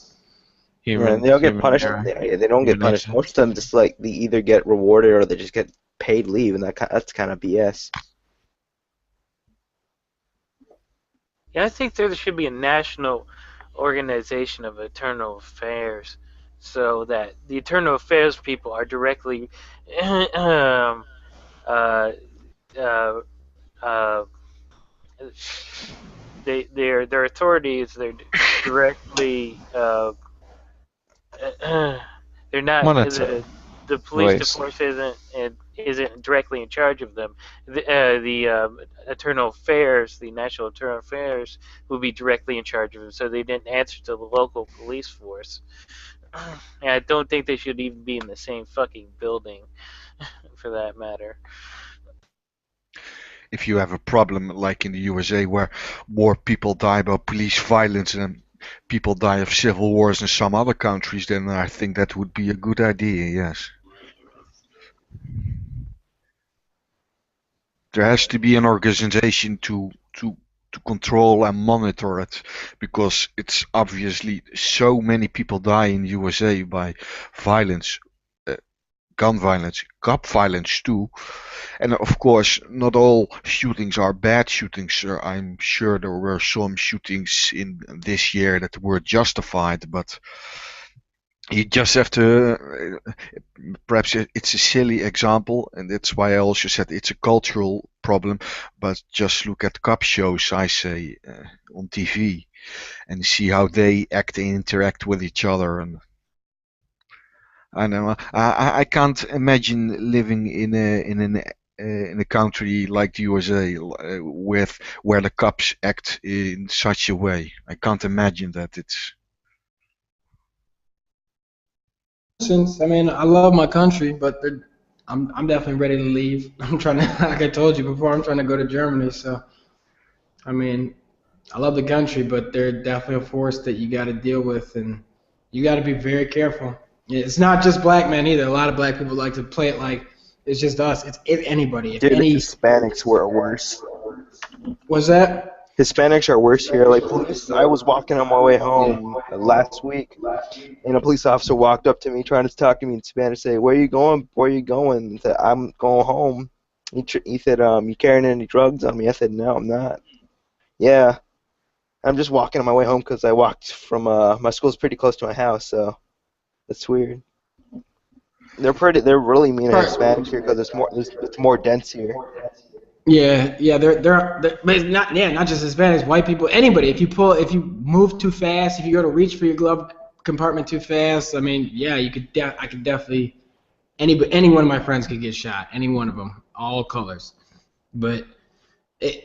They don't get punished. They don't get punished. Most of them just they either get rewarded or they just get paid leave, and that's kind of BS. Yeah, I think there should be a national organization of internal affairs, so that the internal affairs people are directly their authorities. They're directly they're not monitor. the police Police. force isn't directly in charge of them. The Internal Affairs, the National Internal Affairs, will be directly in charge of them, so they didn't answer to the local police force. And I don't think they should even be in the same fucking building, for that matter. If you have a problem like in the USA where more people die by police violence than people die of civil wars in some other countries, then I think that would be a good idea, yes. There has to be an organization to control and monitor it, because it's obviously so many people die in the USA by violence, gun violence, cop violence too. And of course, not all shootings are bad shootings. I'm sure there were some shootings in this year that were justified, but you just have to. Perhaps it's a silly example, and that's why I also said it's a cultural problem. But just look at cop shows, I say, on TV, and see how they act and interact with each other. And I know I can't imagine living in a country like the USA with where the cops act in such a way. I can't imagine that. It's Since I mean, I love my country, but I'm definitely ready to leave. I'm trying to, like I told you before, I'm trying to go to Germany. So I mean, I love the country, but they're definitely a force that you got to deal with, and you got to be very careful. It's not just black men either. A lot of black people like to play it like it's just us. It's anybody. If Dude, any, Hispanics were worse. was that? Hispanics are worse here. Like police, I was walking on my way home last week, and a police officer walked up to me trying to talk to me in Spanish. Say, "Where are you going? Where are you going?" I said, "I'm going home." He said, "You carrying any drugs on me?" I said, "No, I'm not." Yeah, I'm just walking on my way home because I walked from my school's pretty close to my house, so that's weird. They're really mean at Hispanics here because it's more dense here. Yeah, but it's not not just Hispanics, white people, anybody. If you move too fast, if you go to reach for your glove compartment too fast, I mean, yeah, I could definitely, any one of my friends could get shot, any one of them, all colors. But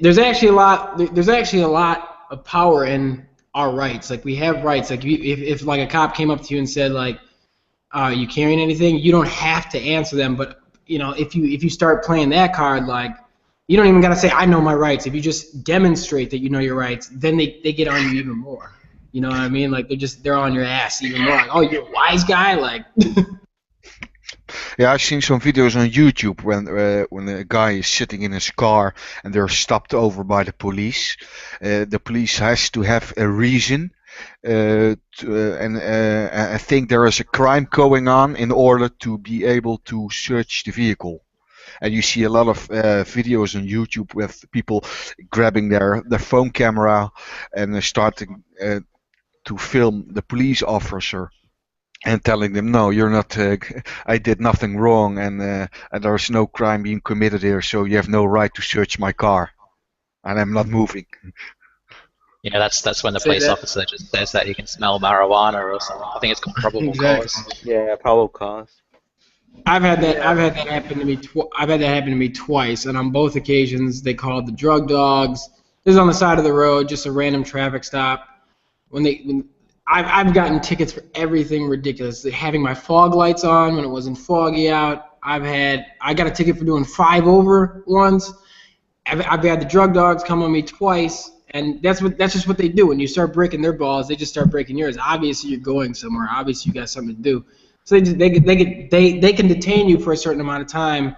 there's actually a lot of power in our rights. Like we have rights. Like if like a cop came up to you and said like, you carrying anything? You don't have to answer them, but you know, if you start playing that card, like you don't even gotta say I know my rights. If you just demonstrate that you know your rights, then they get on you even more. You know what I mean? Like they're on your ass even more. Like, oh, you're a wise guy. Like, Yeah, I've seen some videos on YouTube when a guy is sitting in his car and they're stopped over by the police. The police has to have a reason, and I think there is a crime going on in order to be able to search the vehicle. And you see a lot of videos on YouTube with people grabbing their phone camera and starting to film the police officer and telling them, no, you're not, I did nothing wrong, and there's no crime being committed here, so you have no right to search my car, and I'm not moving. Yeah, that's when the Say police that. officer just says that he can smell marijuana or something. I think it's called probable Exactly. cause. Yeah, probable cause. I've had that happen to me. I've had that happen to me twice, and on both occasions they called the drug dogs. This is on the side of the road, just a random traffic stop. I've gotten tickets for everything ridiculous. Having my fog lights on when it wasn't foggy out. I got a ticket for doing 5 over once. I've had the drug dogs come on me twice, and that's just what they do. When you start breaking their balls, they just start breaking yours. Obviously, you're going somewhere. Obviously, you got something to do. So they can detain you for a certain amount of time.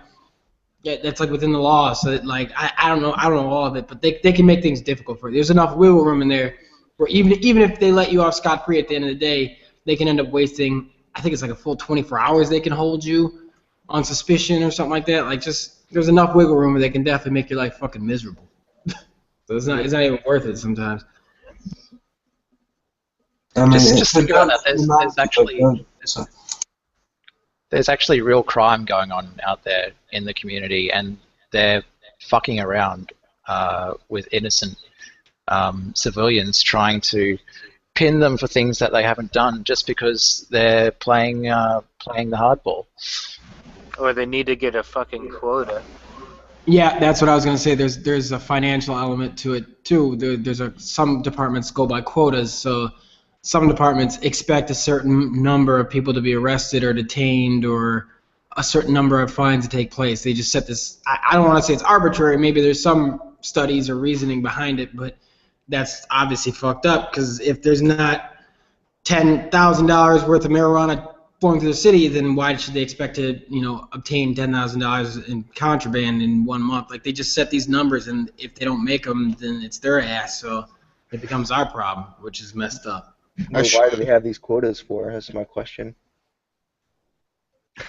Yeah, that's like within the law. So that, like I don't know all of it, but they can make things difficult for you. There's enough wiggle room in there where even if they let you off scot-free at the end of the day, they can end up wasting. I think it's like a full 24 hours they can hold you on suspicion or something like that. Like just there's enough wiggle room where they can definitely make your life fucking miserable. So it's not even worth it sometimes. I mean, Just think about that. There's actually real crime going on out there in the community, and they're fucking around with innocent civilians trying to pin them for things that they haven't done just because they're playing the hardball. Or they need to get a fucking quota. Yeah, that's what I was gonna say. There's a financial element to it too. Some departments go by quotas, so some departments expect a certain number of people to be arrested or detained, or a certain number of fines to take place. They just set this. I don't want to say it's arbitrary. Maybe there's some studies or reasoning behind it, but that's obviously fucked up. Because if there's not $10,000 worth of marijuana flowing through the city, then why should they expect to, obtain $10,000 in contraband in 1 month? Like, they just set these numbers, and if they don't make them, then it's their ass. So it becomes our problem, which is messed up. Well, why do they have these quotas for? That's my question.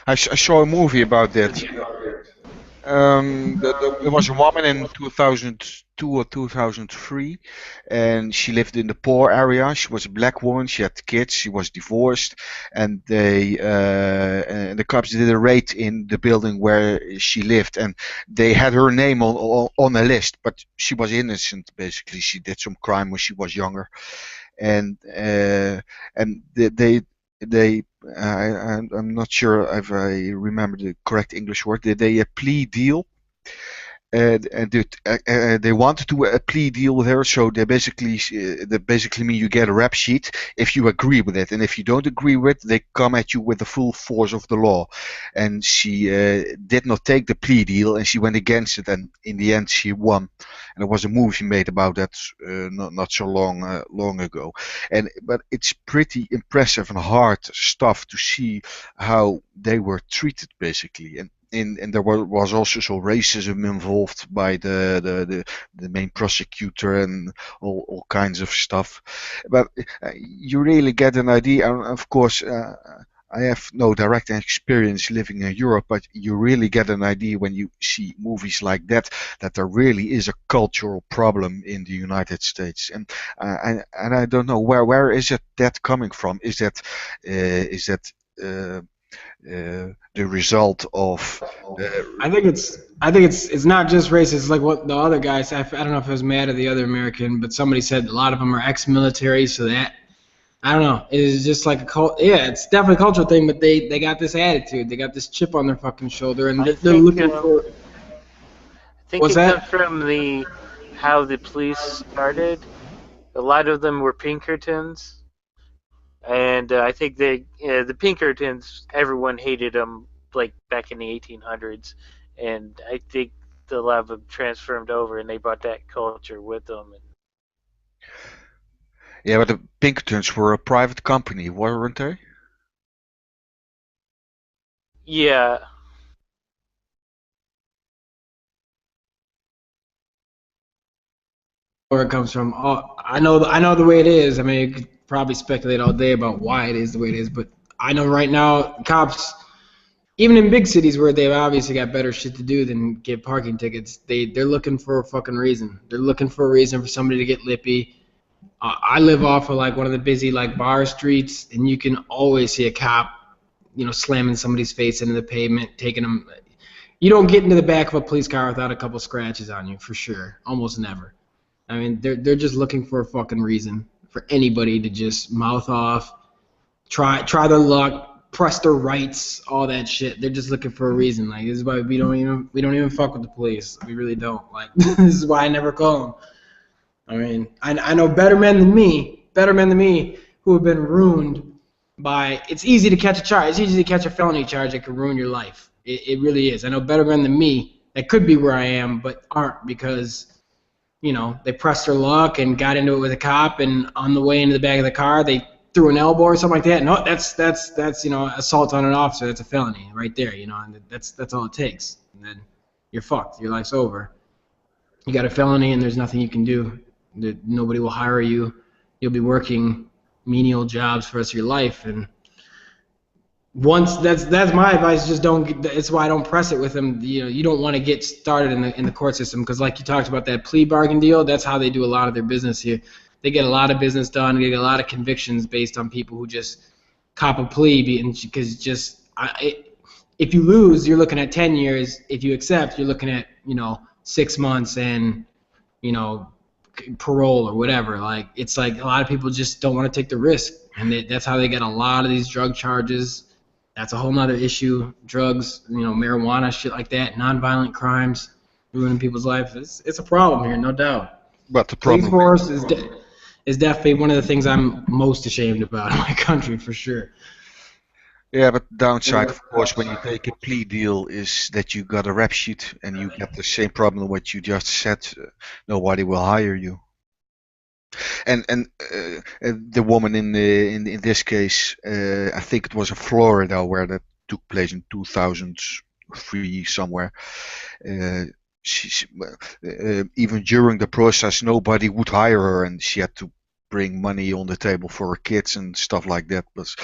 I saw a movie about that. There was a woman in 2002 or 2003, and she lived in the poor area. She was a black woman. She had kids. She was divorced, and the cops did a raid in the building where she lived, and they had her name on a list, but she was innocent. Basically, she did some crime when she was younger, and I'm not sure if I remember the correct English word. They a plea deal, and they wanted to do a plea deal with her. So they basically mean you get a rap sheet if you agree with it, and if you don't agree with it, they come at you with the full force of the law. And she did not take the plea deal, and she went against it, and in the end she won. And there was a movie made about that not so long ago. But it's pretty impressive and hard stuff to see how they were treated, basically. And there was also some racism involved by the main prosecutor and all kinds of stuff. But you really get an idea. And of course, I have no direct experience living in Europe, but you really get an idea when you see movies like that there really is a cultural problem in the United States. And I don't know where is that coming from? Is that the result of? I think it's not just racist. It's like what the other guy said. I don't know if it was Matt or the other American, but somebody said a lot of them are ex-military, so that, I don't know. It's just like a cult. Yeah, it's definitely a cultural thing, but they got this attitude. They got this chip on their fucking shoulder, and they're looking for. I think What's it that? comes from how the police started. A lot of them were Pinkertons. And I think the Pinkertons, everyone hated them, like back in the 1800s, and I think a lot of them transformed over, and they brought that culture with them. Yeah, but the Pinkertons were a private company, weren't they? Yeah. Where it comes from. Oh, I know the way it is. I mean, you could probably speculate all day about why it is the way it is, but I know right now cops, even in big cities where they've obviously got better shit to do than get parking tickets, they're looking for a fucking reason. They're looking for a reason for somebody to get lippy. I live off of like one of the busy like bar streets, and you can always see a cop, slamming somebody's face into the pavement, taking them. You don't get into the back of a police car without a couple scratches on you, for sure. Almost never. I mean, they're just looking for a fucking reason for anybody to just mouth off, try their luck, press their rights, all that shit. They're just looking for a reason. Like, this is why we don't even fuck with the police. We really don't. Like, this is why I never call them. I mean, I know better men than me, who have been ruined by. It's easy to catch a charge. It's easy to catch a felony charge that could ruin your life. It really is. I know better men than me that could be where I am, but aren't because. They pressed their luck and got into it with a cop, and on the way into the back of the car, they threw an elbow or something like that. No, that's assault on an officer. That's a felony right there. And that's all it takes. And then you're fucked. Your life's over. You got a felony, and there's nothing you can do. Nobody will hire you. You'll be working menial jobs for the rest of your life. And once that's my advice. Just don't. That's why I don't press it with them. You don't want to get started in the court system because, like you talked about that plea bargain deal, that's how they do a lot of their business here. They get a lot of business done. They get a lot of convictions based on people who just cop a plea because if you lose, you're looking at 10 years. If you accept, you're looking at 6 months and parole or whatever. Like it's like a lot of people just don't want to take the risk, and that's how they get a lot of these drug charges. That's a whole nother issue. Drugs, marijuana, shit like that, nonviolent crimes, ruining people's lives. It's a problem here, no doubt. But the Police problem, force is definitely one of the things I'm most ashamed about in my country, for sure. yeah, but the downside, of course, when you take a plea deal is that you got a rap sheet and you get the same problem what you just said. Nobody will hire you. And the woman in this case, I think it was in Florida where that took place in 2003 somewhere. Uh, even during the process, nobody would hire her, and she had to bring money on the table for her kids and stuff like that. But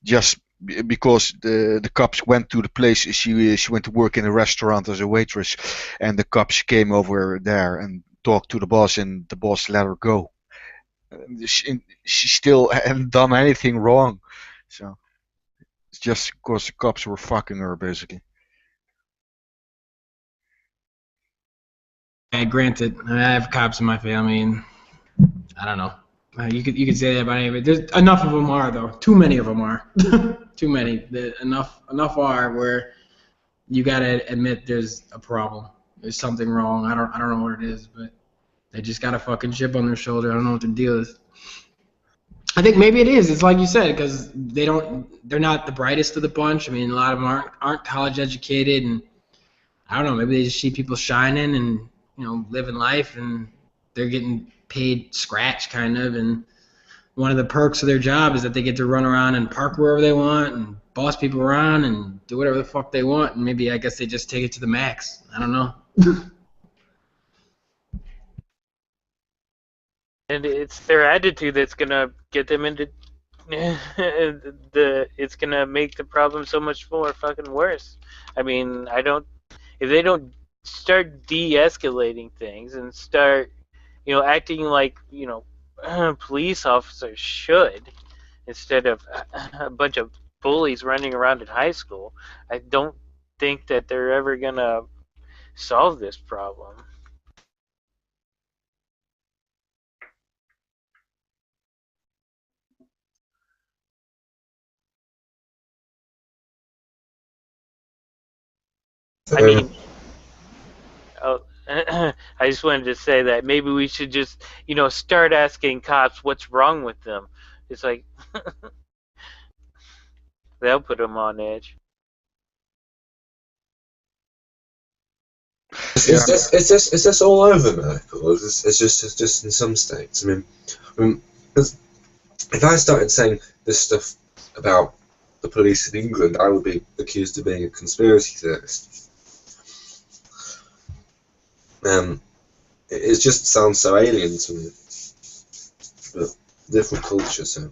just because the cops went to the place, she went to work in a restaurant as a waitress, and the cops came over there and talked to the boss, and the boss let her go. She still hadn't done anything wrong, so it's just because the cops were fucking her, basically. Granted, I have cops in my family, and I don't know. You could say that about anybody. There's enough of them are though. Too many of them are. Too many. Enough are where you gotta admit there's a problem. There's something wrong. I don't know what it is, but they just got a fucking chip on their shoulder. I don't know what the deal is. I think maybe it is. It's like you said, because they're not the brightest of the bunch. I mean, a lot of them aren't college educated, and I don't know. Maybe they just see people shining and living life, and they're getting paid scratch kind of. And one of the perks of their job is that they get to run around and park wherever they want and boss people around and do whatever the fuck they want. And maybe I guess they just take it to the max. I don't know. And it's their attitude that's gonna get them into it's gonna make the problem so much more fucking worse. I mean, if they don't start de-escalating things and start, acting like, police officers should, instead of a bunch of bullies running around in high school, I don't think that they're ever gonna solve this problem. I mean, oh, I just wanted to say that maybe we should just, start asking cops what's wrong with them. It's like that'll put them on edge. Is this all over America, or is this it's just in some states? I mean, 'cause if I started saying this stuff about the police in England, I would be accused of being a conspiracy theorist. It just sounds so alien to me. But different culture. So,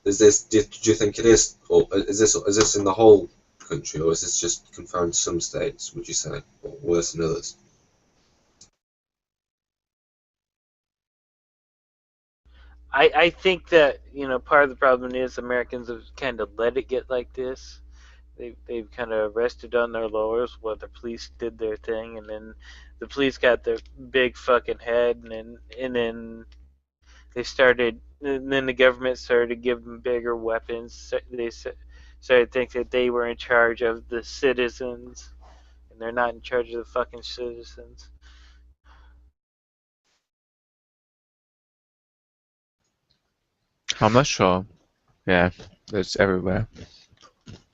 is this? Do you think it is, or is this in the whole country, or is this just confined to some states? Would you say, or worse than others? I think that part of the problem is Americans have kind of let it get like this. They've kind of rested on their laurels while the police did their thing, and then the police got their big fucking head, and then they started, and then the government started to give them bigger weapons. They started to think that they were in charge of the citizens, and they're not in charge of the fucking citizens. I'm not sure. Yeah, it's everywhere.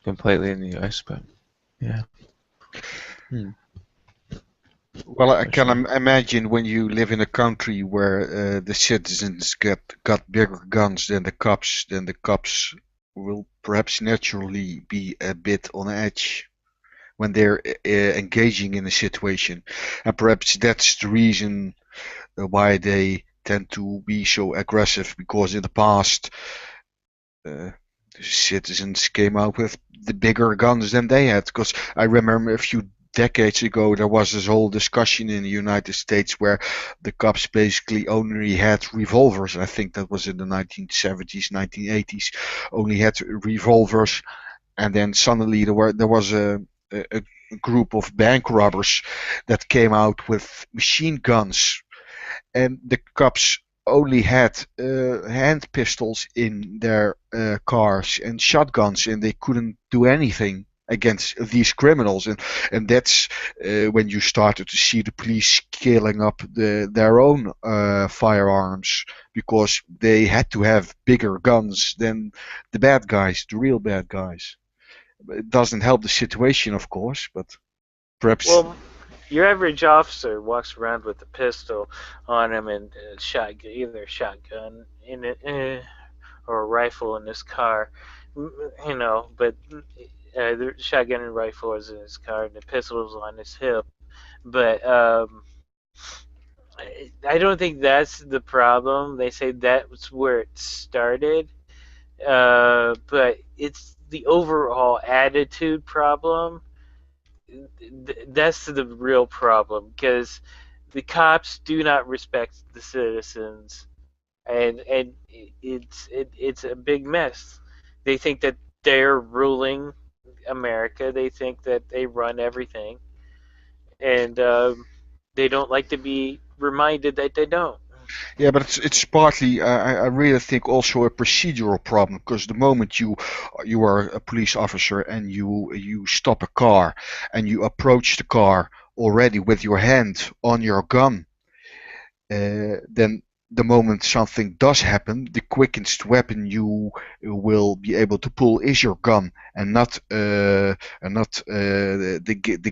Completely in the US, but yeah. Well, I can imagine when you live in a country where the citizens got bigger guns than the cops, then the cops will perhaps naturally be a bit on edge when they're engaging in a situation, and perhaps that's the reason why they tend to be so aggressive, because in the past the citizens came out with the bigger guns than they had. Because I remember a few decades ago there was this whole discussion in the United States where the cops basically only had revolvers. I think that was in the 1970s, 1980s, only had revolvers, and then suddenly there was a group of bank robbers that came out with machine guns, and the cops only had hand pistols in their cars and shotguns, and they couldn't do anything against these criminals. And that's when you started to see the police scaling up their own firearms, because they had to have bigger guns than the bad guys, the real bad guys. It doesn't help the situation, of course, but perhaps. Well, your average officer walks around with a pistol on him and a shotgun, either a shotgun in it or a rifle in his car, But the shotgun and rifle is in his car, and the pistol is on his hip. But I don't think that's the problem. They say that's where it started, but it's the overall attitude problem. That's the real problem, because the cops do not respect the citizens, and it's a big mess. They think that they're ruling America. They think that they run everything, and they don't like to be reminded that they don't. Yeah, but it's partly, I really think, also a procedural problem, because the moment you are a police officer and you stop a car and you approach the car already with your hand on your gun, then the moment something does happen, the quickest weapon you will be able to pull is your gun, and not the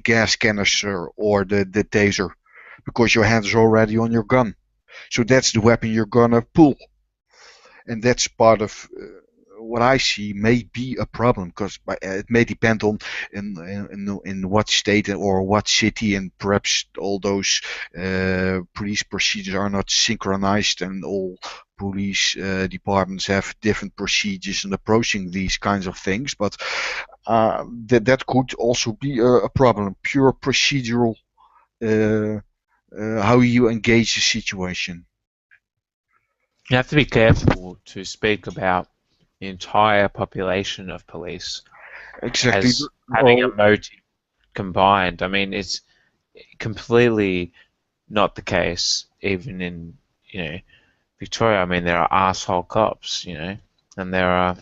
gas canister or the taser, because your hand is already on your gun. So that's the weapon you're gonna pull, and that's part of what I see may be a problem, because it may depend on in what state or what city, and perhaps all those police procedures are not synchronized, and all police departments have different procedures in approaching these kinds of things. But that could also be a problem, pure procedural. How you engage the situation. You have to be careful to speak about the entire population of police Exactly. as having a motive combined. I mean, it's completely not the case, even in, Victoria. I mean, there are asshole cops, and there are,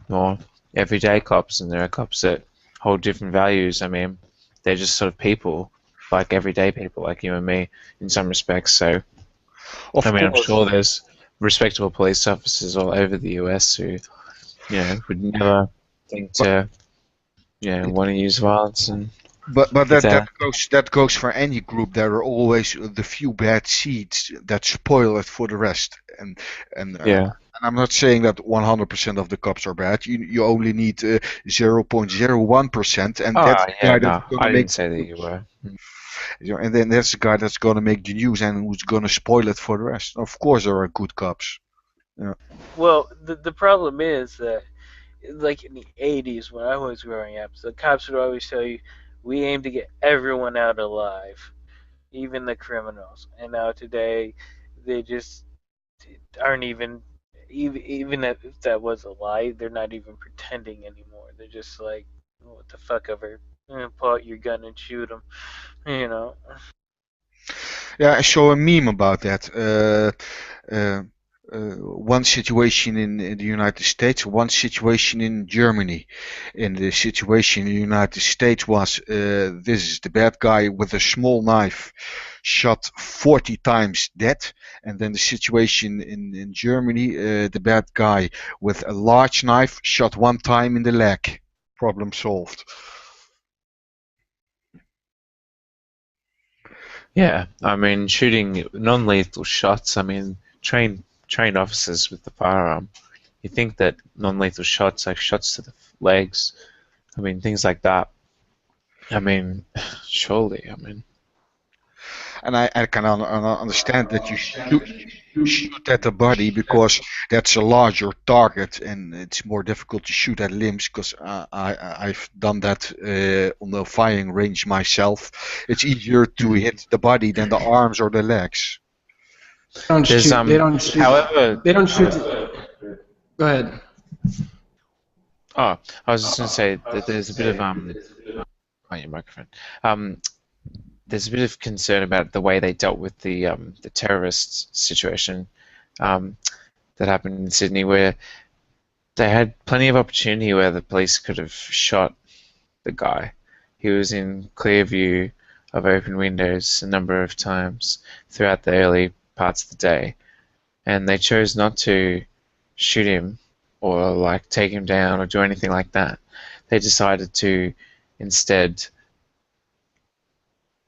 more everyday cops, and there are cops that hold different values. I mean, they're just sort of people, like everyday people, like you and me, in some respects. So, I'm sure there's respectable police officers all over the US who, would never think to, want to use violence. And but that goes for any group. There are always the few bad seeds that spoil it for the rest. And I'm not saying that 100% of the cops are bad. You only need 0.01%, and that's the guy that's going to I make. didn't say that you were. And then that's the guy that's going to make the news and who's going to spoil it for the rest. Of course, there are good cops. Yeah. Well, the problem is that, like in the 80s when I was growing up, the cops would always tell you, we aim to get everyone out alive, even the criminals. And now today, they just aren't even if that was a lie, they're not even pretending anymore. They're just like, what the fuck ever, pull out your gun and shoot them, Yeah, I saw a meme about that. One situation in the United States, one situation in Germany. And the situation in the United States was, this is the bad guy with a small knife, shot 40 times dead. And then the situation in Germany, the bad guy with a large knife, shot one time in the leg. Problem solved. Yeah, I mean, shooting non-lethal shots. I mean, trained officers with the firearm. You think that non-lethal shots, like shots to the legs, I mean, things like that. I mean, surely, I mean. And I can understand that you shoot at the body, because that's a larger target and it's more difficult to shoot at limbs, because I've done that on the firing range myself. It's easier to hit the body than the arms or the legs. They don't shoot. However, they don't shoot. Go ahead. Oh, I was just going to say that there's a bit of on your microphone. there's a bit of concern about the way they dealt with the terrorist situation um, that happened in Sydney, where they had plenty of opportunity where the police could have shot the guy. He was in clear view of open windows a number of times throughout the early parts of the day, and they chose not to shoot him or like take him down or do anything like that. They decided to instead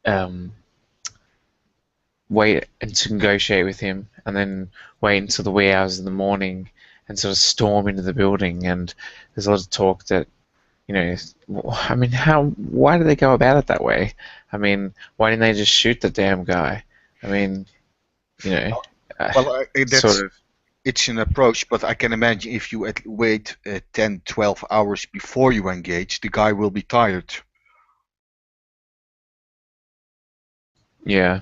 um, wait and to negotiate with him, and then wait until the wee hours of the morning and sort of storm into the building. And there's a lot of talk that, you know, I mean, why did they go about it that way? I mean, why didn't they just shoot the damn guy? I mean, you know, Well, that's sort of. it's an approach, but I can imagine if you wait 10, 12 hours before you engage, the guy will be tired. Yeah.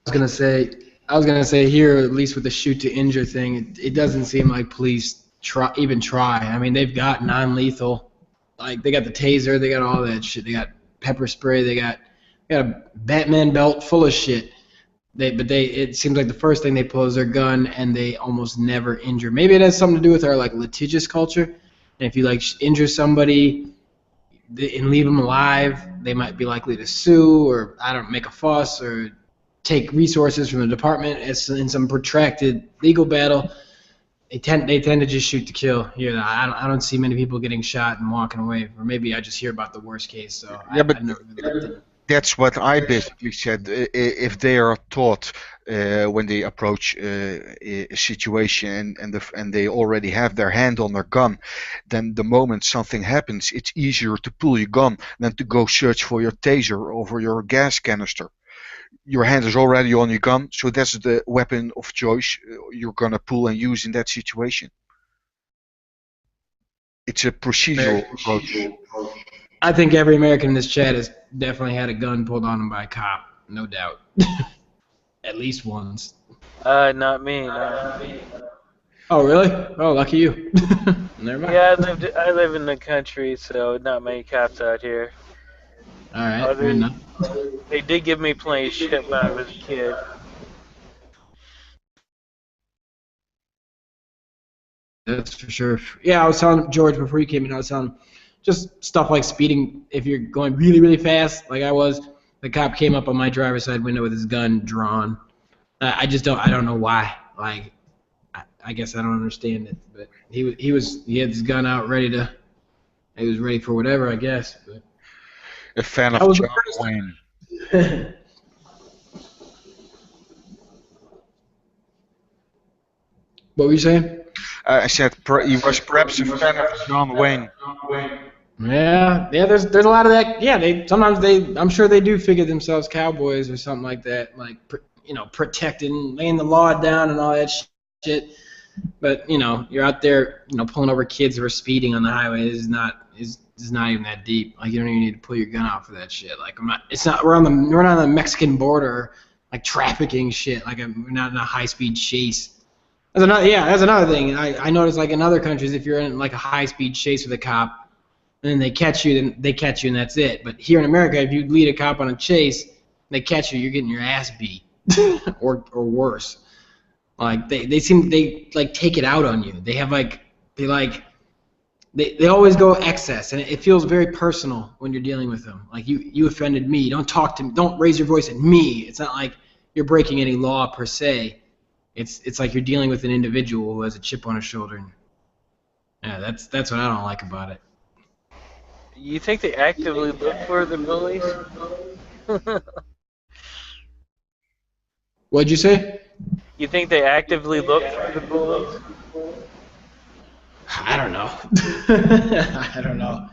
I was gonna say here, at least with the shoot to injure thing, it doesn't seem like police even try. I mean, they've got non-lethal, like they got the taser, they got all that shit, they got pepper spray, they got a Batman belt full of shit. It seems like the first thing they pull is their gun, and they almost never injure. Maybe it has something to do with our like litigious culture. And if you like injure somebody and leave them alive, they might be likely to sue or make a fuss or take resources from the department. It's in some protracted legal battle. They tend to just shoot to kill. Here, I don't see many people getting shot and walking away. Or maybe I just hear about the worst case. So Yeah, but I've never been that's what I basically said. If they are taught when they approach a situation and they already have their hand on their gun, then the moment something happens, it's easier to pull your gun than to go search for your taser or for your gas canister. Your hand is already on your gun, so that's the weapon of choice you're gonna pull and use in that situation. It's a procedural approach. I think every American in this chat has definitely had a gun pulled on him by a cop, no doubt. At least once. Not me. No. Oh, really? Oh, lucky you. Never mind. Yeah, I live in the country, so not many cops out here. All right, fair enough. They did give me plenty of shit when I was a kid. That's for sure. Yeah, I was telling George before you came in, I was telling him just stuff like speeding. If you're going really, really fast, like I was, the cop came up on my driver's side window with his gun drawn. I don't know why. Like, I guess I don't understand it. But he had his gun out he was ready for whatever, I guess. But A fan that of was John the Wayne. first. What were you saying? I said he was perhaps a fan of John Wayne. Yeah. There's a lot of that. Yeah, I'm sure they do figure themselves cowboys or something like that, like protecting, laying the law down and all that shit. But you're out there, pulling over kids who are speeding on the highway. Is not even that deep. Like you don't even need to pull your gun out for that shit. Like we're not on the Mexican border, like trafficking shit. Like we're not in a high speed chase. That's another thing. I noticed, like in other countries, if you're in like a high-speed chase with a cop, and then they catch you, and that's it. But here in America, if you lead a cop on a chase, they catch you, you're getting your ass beat, or worse. Like they take it out on you. They have they always go excess, and it feels very personal when you're dealing with them. Like you offended me. Don't talk to me. Don't raise your voice at me. It's not like you're breaking any law per se. It's like you're dealing with an individual who has a chip on his shoulder. Yeah, that's what I don't like about it. You think they actively look for the bullies? What'd you say? You think they actively look for the bullies? I don't know. I don't know.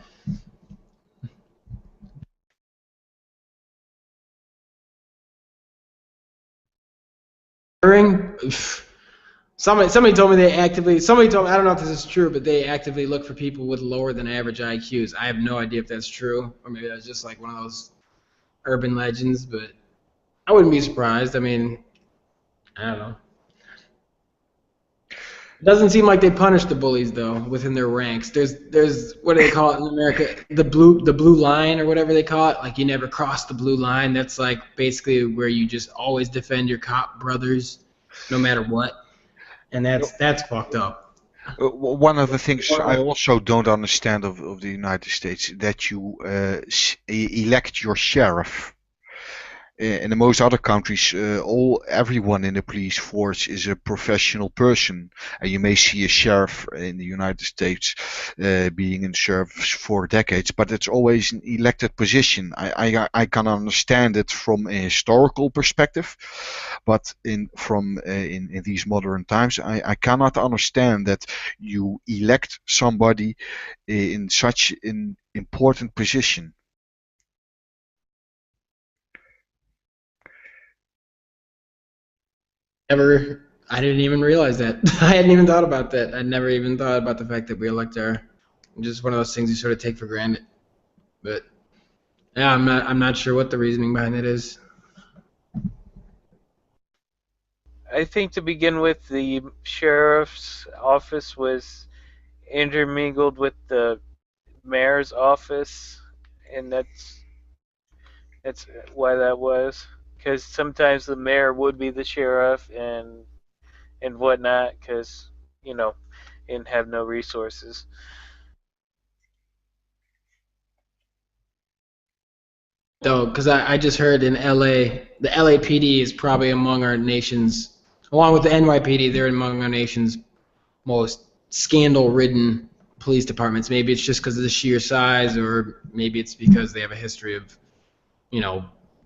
Somebody told me somebody told me, I don't know if this is true, but they actively look for people with lower than average IQs. I have no idea if that's true, or maybe that's just like one of those urban legends, but I wouldn't be surprised. I mean, I don't know. It doesn't seem like they punish the bullies though within their ranks. There's what do they call it in America? The blue line or whatever they call it. Like you never cross the blue line. That's like basically where you just always defend your cop brothers, no matter what. And that's fucked up. One of the things I also don't understand of the United States that you elect your sheriff. In most other countries, everyone in the police force is a professional person, and you may see a sheriff in the United States being in service for decades, but it's always an elected position. I can understand it from a historical perspective, but in these modern times, I cannot understand that you elect somebody in such an important position. I didn't even realize that. I hadn't even thought about that. I never even thought about the fact that we elect our. Just one of those things you sort of take for granted. But yeah, I'm not sure what the reasoning behind it is. I think to begin with, the sheriff's office was intermingled with the mayor's office, and that's why that was. Because sometimes the mayor would be the sheriff and whatnot, because didn't have no resources. Though, because I just heard in LA, the LAPD is probably among our nation's, along with the NYPD, they're among our nation's most scandal-ridden police departments. Maybe it's just because of the sheer size, or maybe it's because they have a history of,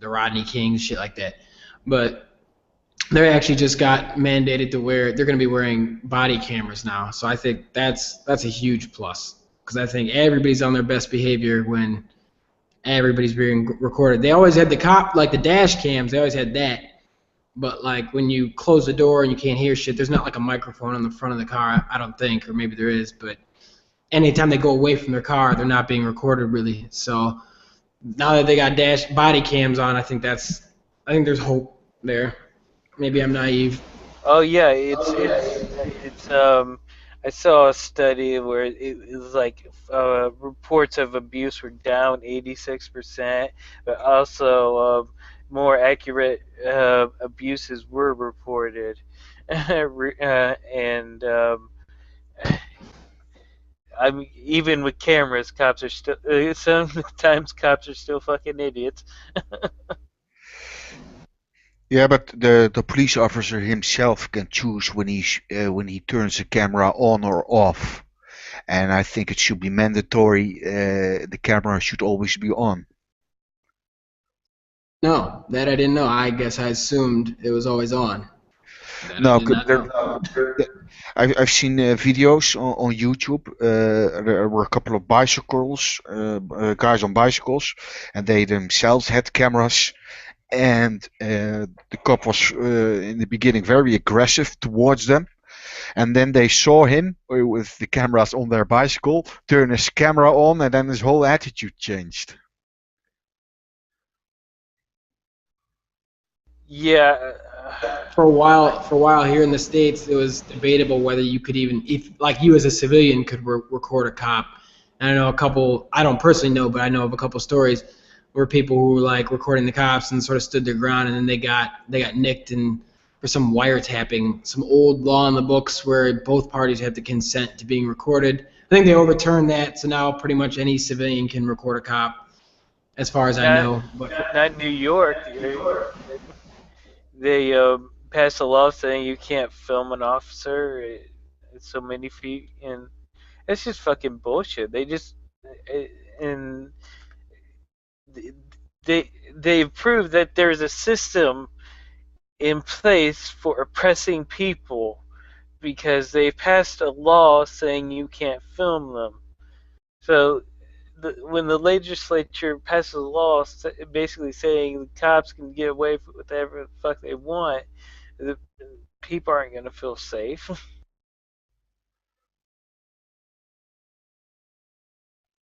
the Rodney Kings, shit like that. But they actually just got mandated to they're going to be wearing body cameras now. So I think that's a huge plus, because I think everybody's on their best behavior when everybody's being recorded. They always had the the dash cams, they always had that. But like when you close the door and you can't hear shit, there's not like a microphone on the front of the car, I don't think, or maybe there is, but anytime they go away from their car, they're not being recorded really. So now that they got body cams on, I think there's hope there. Maybe I'm naive. Oh yeah, it's I saw a study where it was like reports of abuse were down 86%, but also more accurate abuses were reported, and I mean, even with cameras, cops are still sometimes cops are still fucking idiots. Yeah, but the police officer himself can choose when he turns the camera on or off, and I think it should be mandatory. The camera should always be on. No, that I didn't know. I guess I assumed it was always on. No, I've seen videos on YouTube. There were a couple of guys on bicycles, and they themselves had cameras. And the cop was in the beginning very aggressive towards them, and then they saw him with the cameras on their bicycle turn his camera on, and then his whole attitude changed. Yeah. For a while here in the States, it was debatable whether you could even, if like you as a civilian could record a cop. And I know a couple, I don't personally know, but I know of a couple stories where people who were like recording the cops and sort of stood their ground, and then they got nicked and for some wiretapping, some old law in the books where both parties had to consent to being recorded. I think they overturned that, so now pretty much any civilian can record a cop, as far as I know. But not New York. They passed a law saying you can't film an officer at so many feet, and it's just fucking bullshit. They just and they've proved that there's a system in place for oppressing people because they passed a law saying you can't film them. So when the legislature passes a law basically saying the cops can get away with whatever the fuck they want, the people aren't going to feel safe.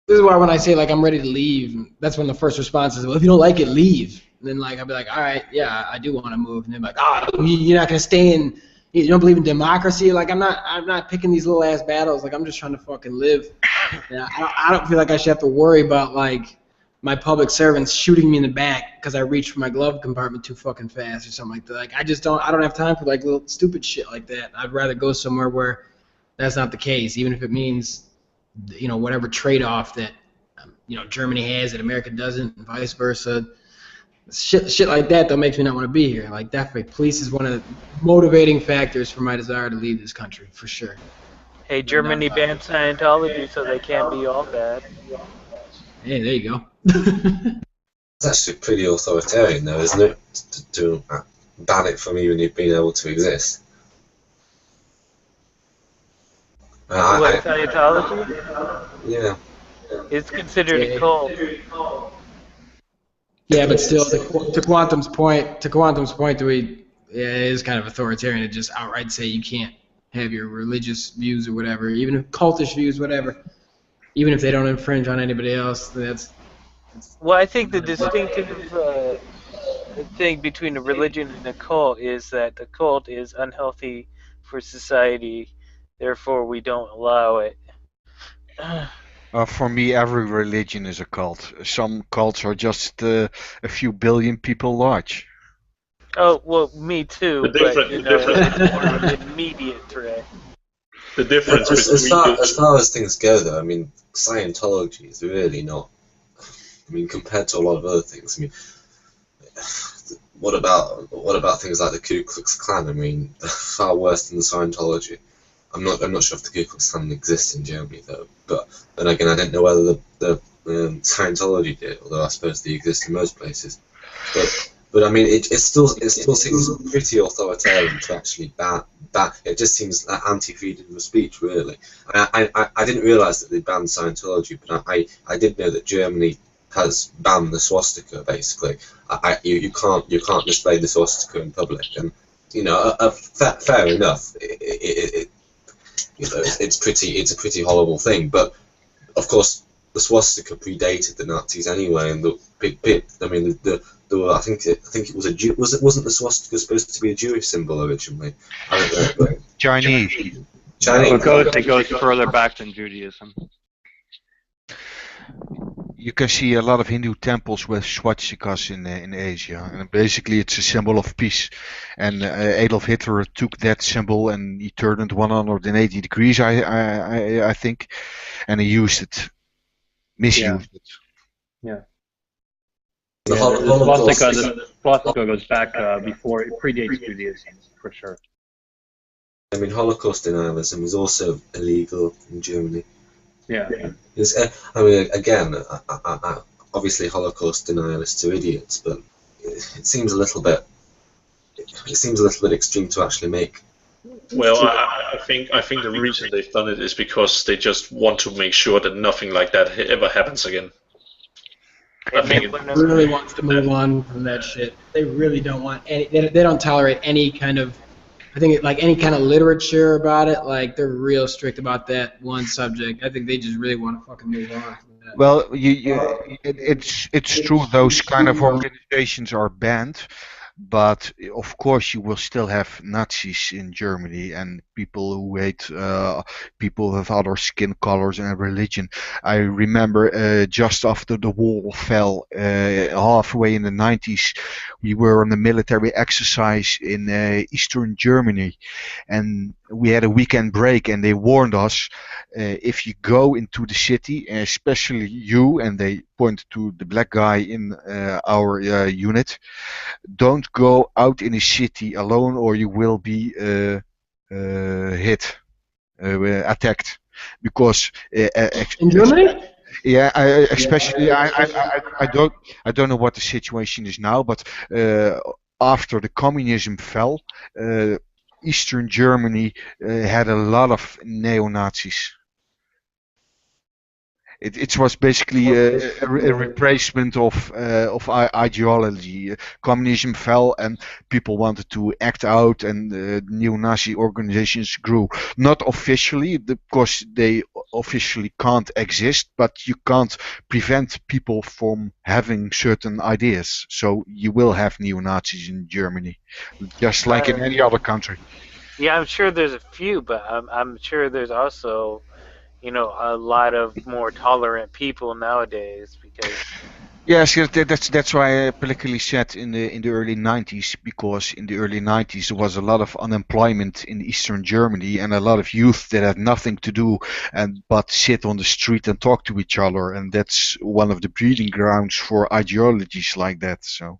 this is why when I say like I'm ready to leave, that's when the first response is, well, if you don't like it, leave. And then like I'll be like, all right, yeah, I do want to move. And they're like, oh, you're not gonna stay in you don't believe in democracy. Like I'm not picking these little ass battles. Like I'm just trying to fucking live. And I don't feel like I should have to worry about like my public servants shooting me in the back because I reached for my glove compartment too fucking fast or something like that. Like I don't have time for like little stupid shit like that. I'd rather go somewhere where that's not the case, even if it means, whatever trade-off that, Germany has that America doesn't, and vice versa. Shit like that though makes me not want to be here. Like definitely, police is one of the motivating factors for my desire to leave this country for sure. Hey, Germany banned Scientology, so they can't be all bad. Hey, there you go. It's actually pretty authoritarian, though, isn't it? To ban it from even being able to exist. What, Scientology? Yeah. It's considered a cult. Yeah, but still, to Quantum's point, it is kind of authoritarian to just outright say you can't have your religious views or whatever, even if cultish views, whatever, even if they don't infringe on anybody else. Well, I think the distinctive thing between a religion and a cult is that the cult is unhealthy for society, therefore we don't allow it. For me, every religion is a cult. Some cults are just a few billion people large. Oh, well, me too, but it's more of an immediate threat. The difference as far as things go, though, I mean, Scientology is really not. I mean, compared to a lot of other things, I mean, what about things like the Ku Klux Klan? I mean, far worse than the Scientology. I'm not sure if the Ku Klux Klan exists in Germany though, but then again, I didn't know whether the Scientology did, although I suppose they exist in most places. But I mean, it still seems pretty authoritarian to actually ban. It just seems like anti-freedom of speech, really. I didn't realise that they banned Scientology, but I did know that Germany has banned the swastika. Basically, you can't display the swastika in public, and fair enough. It's a pretty horrible thing, but of course the swastika predated the Nazis anyway, and the big bit. I mean, I think it was wasn't the swastika supposed to be a Jewish symbol originally? I don't know, but Chinese. It goes further back than Judaism. You can see a lot of Hindu temples with swastikas in Asia, and basically it's a symbol of peace. And Adolf Hitler took that symbol and he turned it 180 degrees, I think, and he misused it. Yeah. The swastika goes back before it predates Judaism, for sure. I mean, Holocaust denialism is also illegal in Germany. Yeah. I mean, again, obviously Holocaust denialists are idiots, but it seems a little bit extreme to actually make. Well, I think the reason they've done it is because they just want to make sure that nothing like that ever happens again. I think it really wants to move on from that shit. They really don't want any. They don't tolerate any kind of. I think like any kind of literature about it. Like they're real strict about that one subject. I think they just really want to fucking move on from that. Well, it's true. Those kind of organizations are banned. But of course, you will still have Nazis in Germany and people who hate people of other skin colors and religion. I remember just after the wall fell, halfway in the 90s, we were on a military exercise in Eastern Germany, and we had a weekend break, and they warned us if you go into the city, especially you, and they pointed to the black guy in our unit, don't go out in the city alone or you will be attacked. Because in Germany? Yeah, especially I don't know what the situation is now, but after the communism fell, Eastern Germany had a lot of neo-Nazis. It was basically a replacement of ideology. Communism fell, and people wanted to act out, and neo-Nazi organizations grew. Not officially, because they officially can't exist, but you can't prevent people from having certain ideas. So you will have neo-Nazis in Germany, just like in any other country. Yeah, I'm sure there's a few, but I'm sure there's also, a lot of more tolerant people nowadays because Yes, yes, that's why I politically said in the early 90s, because in the early 90s there was a lot of unemployment in Eastern Germany and a lot of youth that had nothing to do and but sit on the street and talk to each other, and that's one of the breeding grounds for ideologies like that. So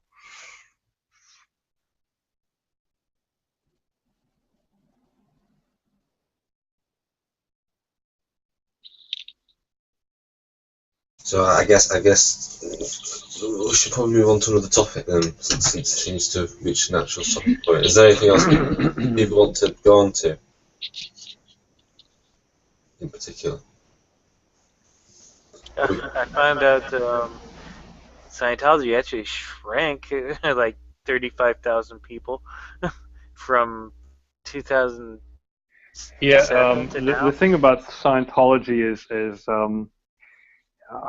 So I guess we should probably move on to another topic then, since it seems to have reached a natural stopping point. Is there anything else people want to go on to in particular? I found out Scientology actually shrank like 35,000 people from 2007 Yeah, to the now. thing about Scientology is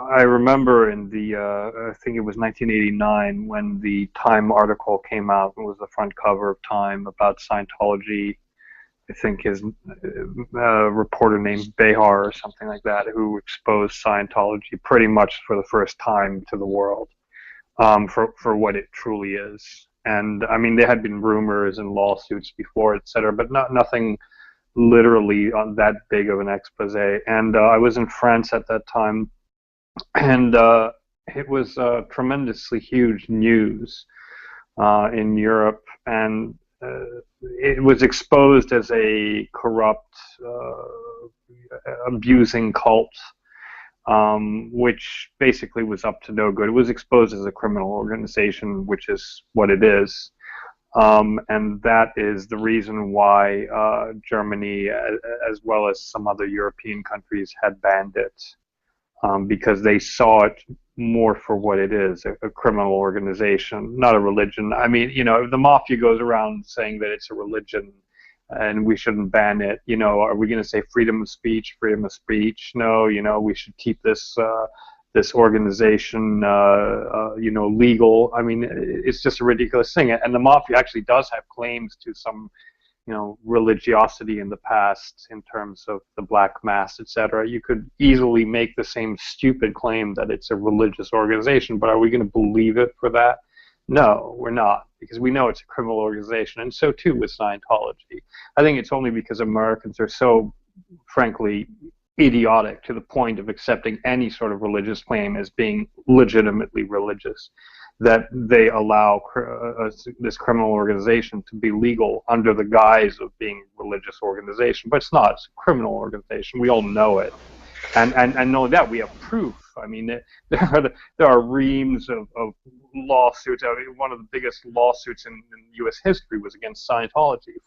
I remember in the I think it was 1989 when the Time article came out. It was the front cover of Time about Scientology. I think his reporter named Behar or something like that, who exposed Scientology pretty much for the first time to the world, for what it truly is. And I mean, there had been rumors and lawsuits before, etc., but nothing literally on that big of an expose. And I was in France at that time, and it was tremendously huge news in Europe, and it was exposed as a corrupt, abusing cult, which basically was up to no good. It was exposed as a criminal organization, which is what it is. And that is the reason why Germany, as well as some other European countries, had banned it, because they saw it more for what it is, a criminal organization, not a religion. I mean, if the mafia goes around saying that it's a religion and we shouldn't ban it, are we going to say freedom of speech, freedom of speech? No, we should keep this organization, legal. I mean, it's just a ridiculous thing. And the mafia actually does have claims to some, religiosity in the past in terms of the Black Mass, etc. You could easily make the same stupid claim that it's a religious organization, but are we going to believe it for that? No, we're not, because we know it's a criminal organization, and so too with Scientology. I think it's only because Americans are so, frankly, idiotic to the point of accepting any sort of religious claim as being legitimately religious, that they allow this criminal organization to be legal under the guise of being a religious organization. But it's not. It's a criminal organization. We all know it. And not only that, we have proof. I mean, there are reams of lawsuits. I mean, one of the biggest lawsuits in U.S. history was against Scientology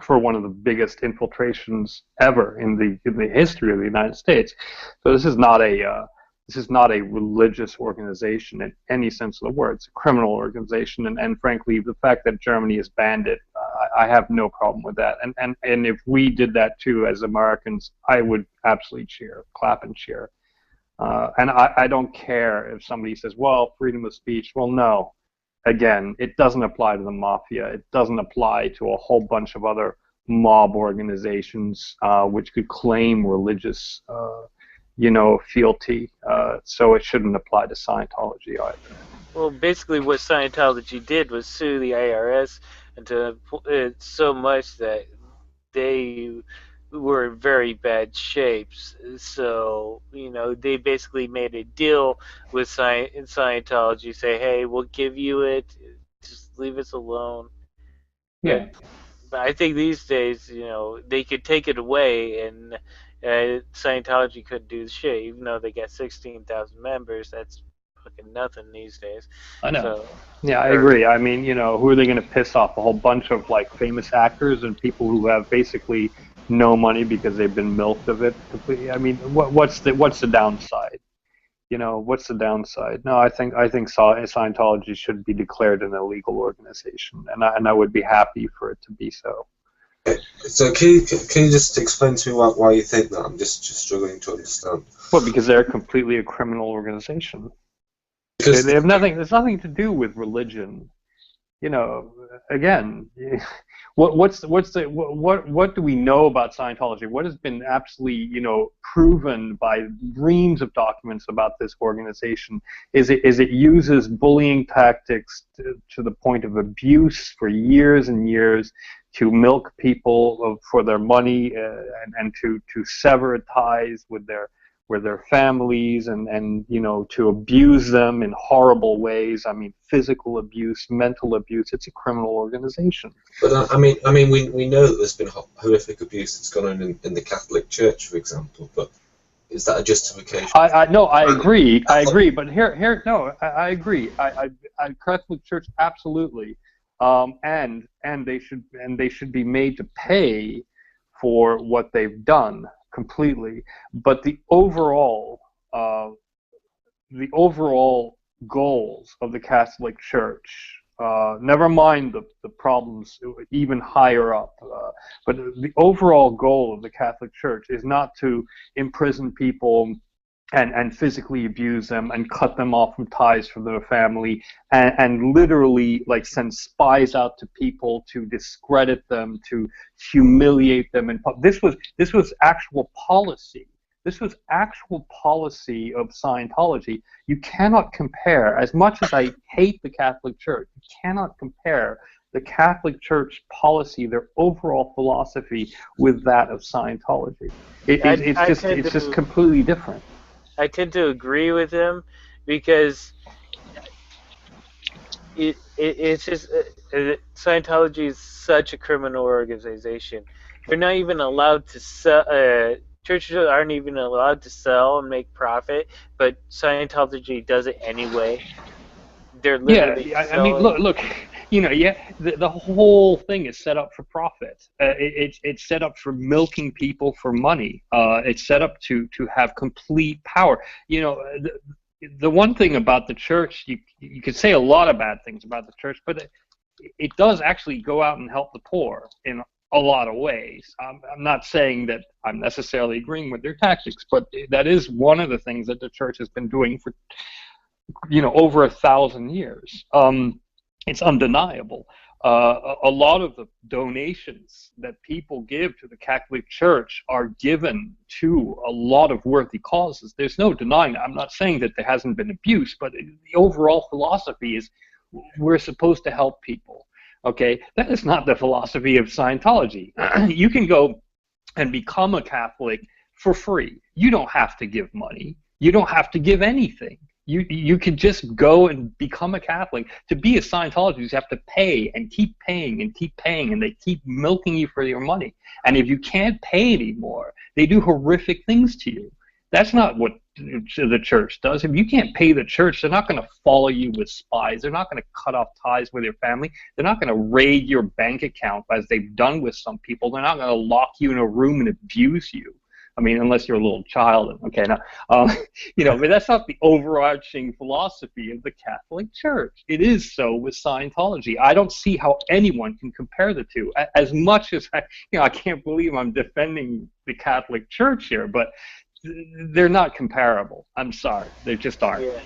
for one of the biggest infiltrations ever in the history of the United States. So this is not a religious organization in any sense of the word. It's a criminal organization, and frankly, the fact that Germany has banned it, I have no problem with that. And if we did that too as Americans, I would absolutely cheer, clap and cheer. And I don't care if somebody says, well, freedom of speech. Well, no. Again, it doesn't apply to the mafia. It doesn't apply to a whole bunch of other mob organizations which could claim religious fealty, so it shouldn't apply to Scientology either. Well, basically, what Scientology did was sue the IRS into so much that they were in very bad shapes. So, they basically made a deal with Scientology, say, hey, we'll give you it, just leave us alone. Yeah. But I think these days, they could take it away, and Scientology couldn't do shit, even though they got 16,000 members. That's fucking nothing these days. I know. So, Yeah, I agree. I mean, who are they going to piss off? A whole bunch of famous actors and people who have basically no money because they've been milked of it completely. I mean, what's the downside? What's the downside? No, I think Scientology should be declared an illegal organization, and I would be happy for it to be so. So can you just explain to me why you think that? I'm just struggling to understand. Well, because they're completely a criminal organization. Because They have nothing. There's nothing to do with religion. again, what do we know about Scientology? What has been absolutely, proven by reams of documents about this organization is it uses bullying tactics to the point of abuse for years and years, to milk people for their money, and to sever ties with their families, and to abuse them in horrible ways. I mean, physical abuse, mental abuse. It's a criminal organization. But we know that there's been horrific abuse that's gone on in the Catholic Church, for example. But is that a justification? I agree. But I agree. I Catholic Church, absolutely, and they should be made to pay for what they've done completely. But the overall goals of the Catholic Church, never mind the problems even higher up, but the overall goal of the Catholic Church is not to imprison people and physically abuse them and cut them off from ties from their family, and literally like send spies out to people to discredit them, to humiliate them. And this was actual policy. This was actual policy of Scientology. You cannot compare, as much as I hate the Catholic Church, you cannot compare the Catholic Church policy, their overall philosophy, with that of Scientology. It's just completely different. I tend to agree with him, because it's just Scientology is such a criminal organization. They're not even allowed to sell. Churches aren't even allowed to sell and make profit, but Scientology does it anyway. They're literally I mean, look. The whole thing is set up for profit. It's set up for milking people for money. It's set up to have complete power. The one thing about the church, you could say a lot of bad things about the church, but it does actually go out and help the poor in a lot of ways. I'm not saying that I'm necessarily agreeing with their tactics, but that is one of the things that the church has been doing for over 1,000 years. It's undeniable. A lot of the donations that people give to the Catholic Church are given to a lot of worthy causes. There's no denying that. I'm not saying that there hasn't been abuse, but the overall philosophy is we're supposed to help people. Okay, that is not the philosophy of Scientology. You can go and become a Catholic for free. You don't have to give money. You don't have to give anything. You could just go and become a Catholic. To be a Scientologist, you have to pay and keep paying and keep paying, and they keep milking you for your money. And if you can't pay anymore, they do horrific things to you. That's not what the church does. If you can't pay the church, they're not going to follow you with spies. They're not going to cut off ties with your family. They're not going to raid your bank account, as they've done with some people. They're not going to lock you in a room and abuse you. I mean, unless you're a little child. Okay, now, but that's not the overarching philosophy of the Catholic Church. It is so with Scientology. I don't see how anyone can compare the two. As much as I can't believe I'm defending the Catholic Church here, but they're not comparable. I'm sorry, they just aren't. Yeah.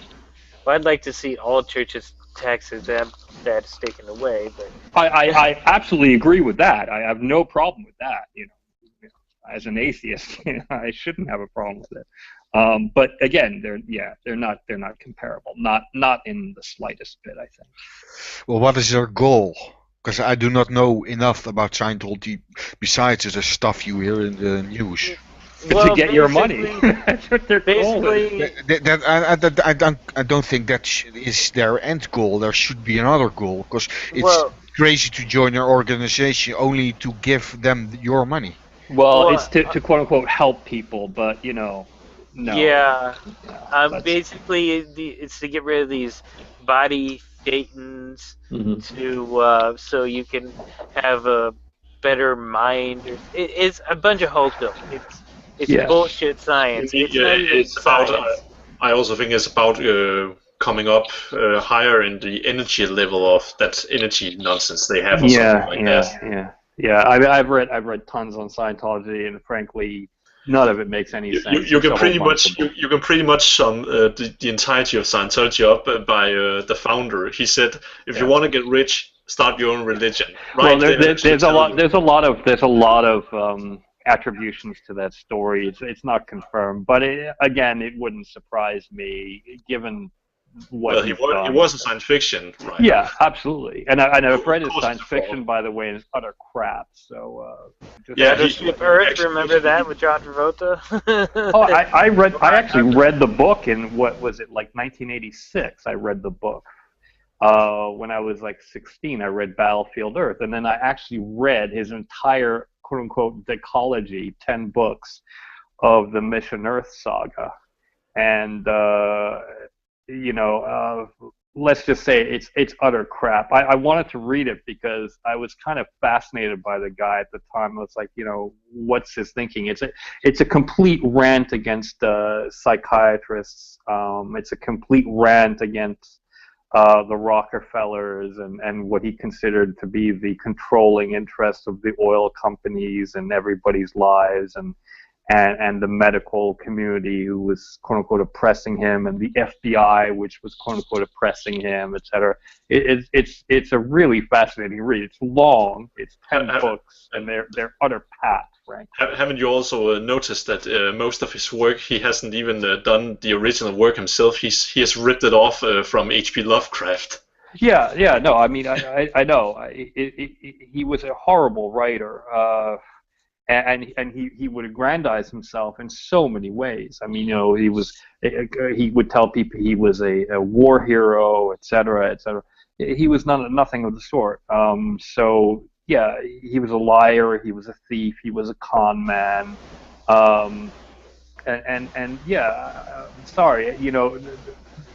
Well, I'd like to see all churches tax exempt that's taken away, but I absolutely agree with that. I have no problem with that. As an atheist, I shouldn't have a problem with it. But again, they're not comparable. Not in the slightest bit, I think. Well, what is their goal? Because I do not know enough about Scientology besides the stuff you hear in the news. To get your money. That's what their goal is. I don't think that is their end goal. There should be another goal, because it's crazy to join an organization only to give them your money. Well, it's to quote unquote help people, but no. Yeah, basically it's to get rid of these body thetans, to so you can have a better mind. It's a bunch of hokum. It's bullshit science. It's about. I also think it's about coming up higher in the energy level of that energy nonsense they have, or something like that. Yeah, I've read tons on Scientology, and frankly, none of it makes any sense. You can pretty much sum the entirety of Scientology up by the founder. He said, if you want to get rich, start your own religion. Well, Right there, it should there's a tell lot. you. There's a lot of attributions to that story. It's not confirmed, but again, it wouldn't surprise me given what Well, he's he done. was a science fiction writer. Yeah, absolutely. And I've read his Of course science it's a fraud. fiction, by the way, and it's utter crap. So just Yeah, Battleship Earth, actually- remember that with John Travolta? Oh, I actually read the book in, what was it, like 1986. I read the book. When I was like 16, I read Battlefield Earth, and then I actually read his entire quote-unquote decology, 10 books of the Mission Earth saga. And, let's just say it's utter crap. I wanted to read it because I was kind of fascinated by the guy at the time. I was like, what's his thinking? It's a complete rant against psychiatrists. It's a complete rant against the Rockefellers and what he considered to be the controlling interests of the oil companies and everybody's lives and the medical community who was quote unquote oppressing him, and the FBI which was quote unquote oppressing him, etc. It's a really fascinating read. It's long. It's 10 books, and they're utter pat, frankly. Haven't you also noticed that most of his work, he hasn't even done the original work himself? He has ripped it off from H.P. Lovecraft. Yeah, no, I mean, I know. He was a horrible writer, and he would aggrandize himself in so many ways. I mean, he would tell people he was a war hero, etc., etc. He was nothing of the sort. So yeah, he was a liar. He was a thief. He was a con man. And yeah, sorry,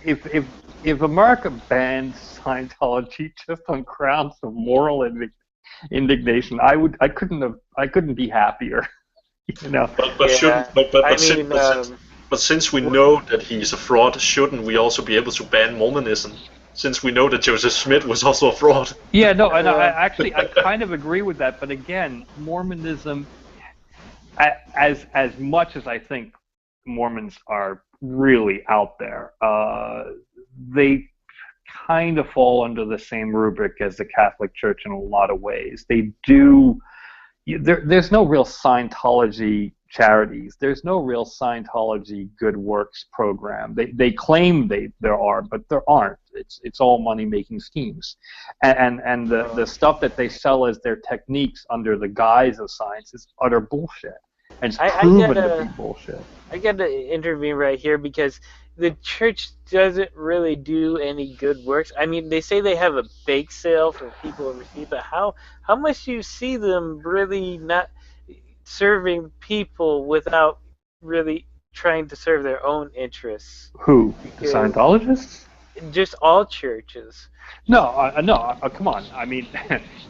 if America banned Scientology just on grounds of moral indignation, I couldn't be happier. But since we know that he's a fraud, shouldn't we also be able to ban Mormonism? Since we know that Joseph Smith was also a fraud. Yeah, no, I kind of agree with that. But again, Mormonism, as much as I think Mormons are really out there, they kind of fall under the same rubric as the Catholic Church in a lot of ways. They do. There's no real Scientology charities. There's no real Scientology good works program. They claim there are, but there aren't. It's all money making schemes, and the stuff that they sell as their techniques under the guise of science is utter bullshit. And it's proven to be bullshit. I got to intervene right here because the church doesn't really do any good works. I mean, they say they have a bake sale for people overseas, but how much do you see them really not serving people without really trying to serve their own interests? Who? The Scientologists? Just all churches. No, come on. I mean,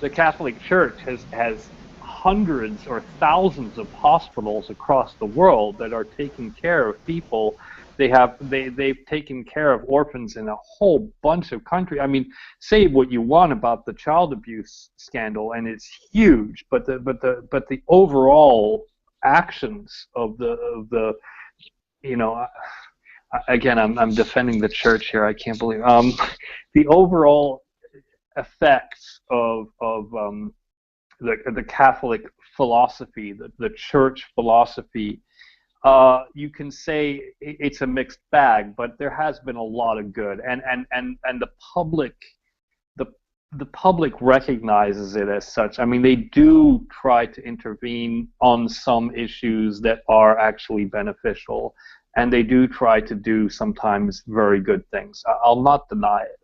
the Catholic Church has hundreds or thousands of hospitals across the world that are taking care of people. They've taken care of orphans in a whole bunch of countries. I mean, say what you want about the child abuse scandal, and it's huge, but the overall actions of the again, I'm defending the church here. I can't believe the overall effects of the Catholic philosophy, the church philosophy. You can say it's a mixed bag, but there has been a lot of good, and the public recognizes it as such. I mean, they do try to intervene on some issues that are actually beneficial, and they do try to do sometimes very good things. I'll not deny it.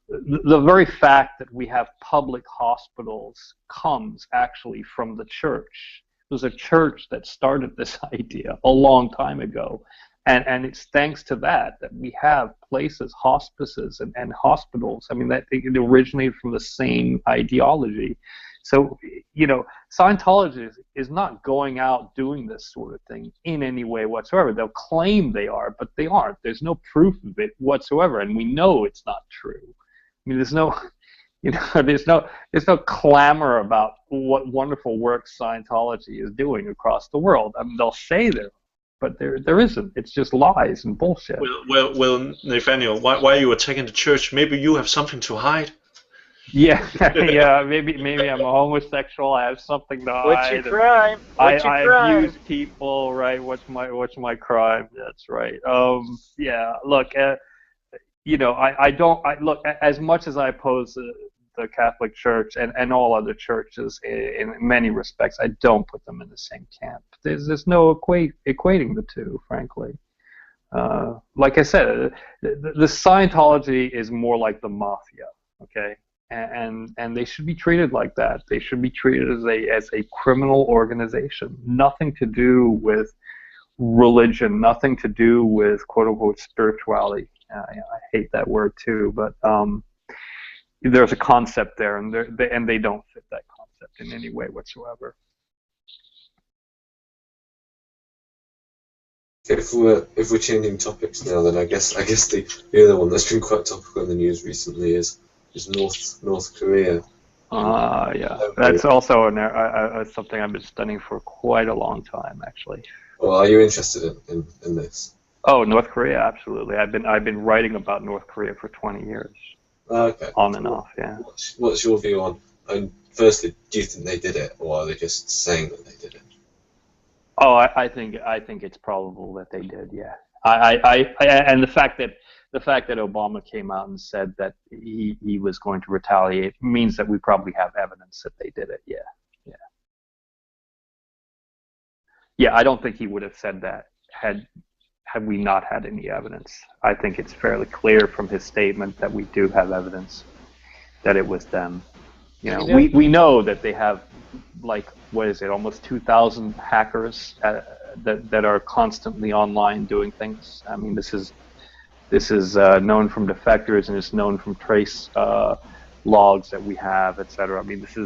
The very fact that we have public hospitals comes actually from the church. It was a church that started this idea a long time ago, and it's thanks to that we have places, hospices, and hospitals. I mean, that it originated from the same ideology. So, Scientology is not going out doing this sort of thing in any way whatsoever. They'll claim they are, but they aren't. There's no proof of it whatsoever, and we know it's not true. I mean, there's no clamor about what wonderful work Scientology is doing across the world. I mean, they'll say they're, but there isn't. It's just lies and bullshit. Well, Nathaniel, why are you attacking the church? Maybe you have something to hide. Yeah, yeah. Maybe I'm a homosexual. I have something to What's your hide. crime? What's your I crime? abuse people, right? What's my crime? That's right. Yeah. Look, I don't. Look, as much as I oppose the Catholic Church and all other churches in many respects, I don't put them in the same camp. There's no equating the two, frankly. Like I said, the Scientology is more like the mafia, okay? And they should be treated like that. They should be treated as a criminal organization. Nothing to do with religion, nothing to do with quote unquote spirituality. I hate that word too, but there's a concept there, and they don't fit that concept in any way whatsoever. If we're changing topics now, then I guess the other one that's been quite topical in the news recently is North Korea. Yeah, that's also something I've been studying for quite a long time, actually. Well, are you interested in this? Oh, North Korea, absolutely. I've been writing about North Korea for 20 years. Okay. On and off, yeah. What's your view on? And firstly, do you think they did it, or are they just saying that they did it? Oh, I think it's probable that they did. Yeah. And the fact that Obama came out and said that he was going to retaliate means that we probably have evidence that they did it. Yeah. Yeah. Yeah. I don't think he would have said that had we not had any evidence. I think it's fairly clear from his statement that we do have evidence that it was them. We know that they have, like, what is it, almost 2,000 hackers that are constantly online doing things. I mean, this is known from defectors, and it's known from trace logs that we have, etc. I mean, this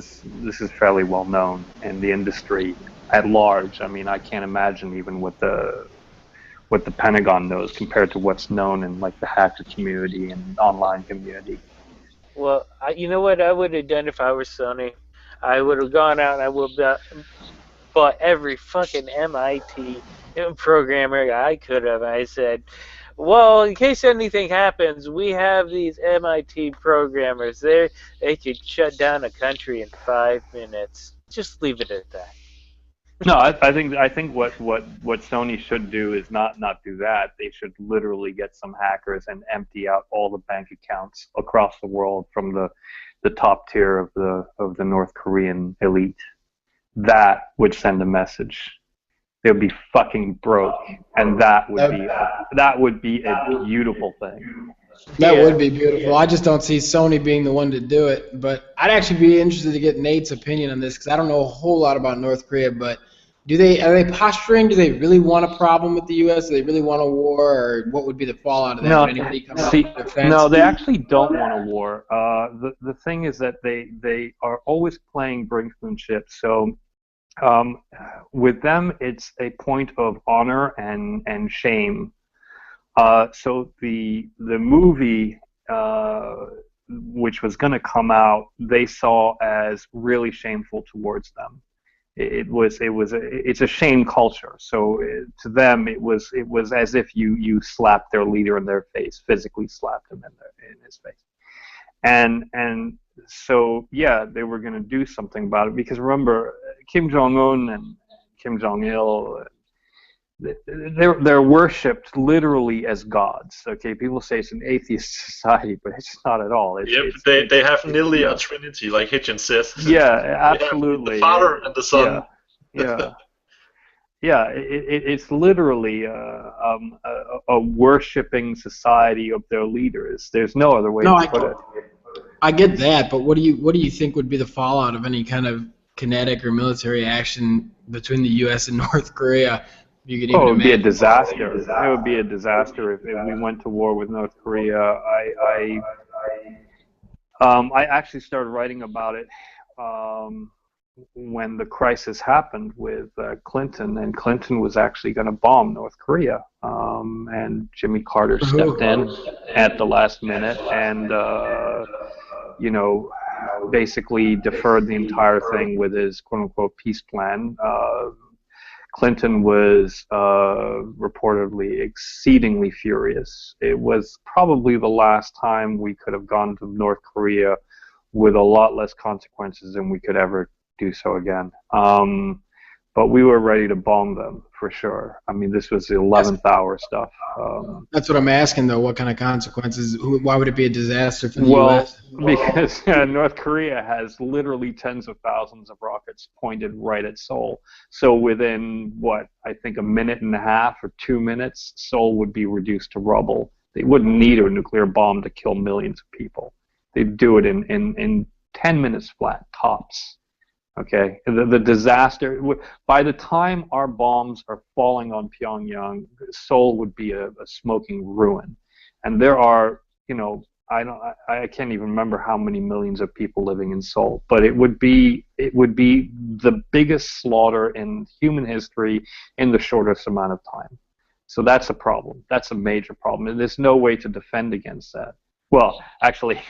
is fairly well known in the industry at large. I mean, I can't imagine even what the Pentagon knows compared to what's known in, like, the hacker community and online community. Well, you know what I would have done if I were Sony? I would have gone out and I would have bought every fucking MIT programmer I could have. I said, well, in case anything happens, we have these MIT programmers. They could shut down a country in 5 minutes. Just leave it at that. No, I think what Sony should do is not do that. They should literally get some hackers and empty out all the bank accounts across the world from the top tier of the North Korean elite. That would send a message. They would be fucking broke, and that would be a beautiful thing. That would be beautiful. I just don't see Sony being the one to do it. But I'd actually be interested to get Nate's opinion on this, because I don't know a whole lot about North Korea. But are they posturing? Do they really want a problem with the U.S.? Do they really want a war, or what would be the fallout of that? No, they actually don't want a war. The thing is that they are always playing brinksmanship. So with them, it's a point of honor and shame. So the movie, which was going to come out, they saw as really shameful towards them. It's a shame culture. So to them, it was as if you slapped their leader in their face, physically slapped him in his face, and so yeah, they were going to do something about it, because remember, Kim Jong-un and Kim Jong-il, they're worshipped literally as gods. Okay, people say it's an atheist society, but it's not at all. They have nearly a trinity, like Hitchens says. Yeah, absolutely. The Father and the Son. Yeah. Yeah, it's literally a worshipping society of their leaders. There's no other way to put it. I get that, but what do you think would be the fallout of any kind of kinetic or military action between the U.S. and North Korea? It would be a disaster. It would be a disaster if we went to war with North Korea. I actually started writing about it when the crisis happened with Clinton, and Clinton was actually going to bomb North Korea, and Jimmy Carter stepped in at the last minute and basically deferred the entire thing with his quote-unquote peace plan. Clinton was reportedly exceedingly furious. It was probably the last time we could have gone to North Korea with a lot less consequences than we could ever do so again. But we were ready to bomb them for sure. I mean, this was the 11th hour stuff. That's what I'm asking, though. What kind of consequences? Why would it be a disaster for the Well, U.S.? because North Korea has literally tens of thousands of rockets pointed right at Seoul. So within, what, I think a minute and a half or 2 minutes, Seoul would be reduced to rubble. They wouldn't need a nuclear bomb to kill millions of people. They'd do it in 10 minutes flat, tops. Okay, the disaster, by the time our bombs are falling on Pyongyang, Seoul would be a smoking ruin. And there are, I can't even remember how many millions of people living in Seoul, but it would be the biggest slaughter in human history in the shortest amount of time. So that's a problem. That's a major problem. And there's no way to defend against that. Well, actually,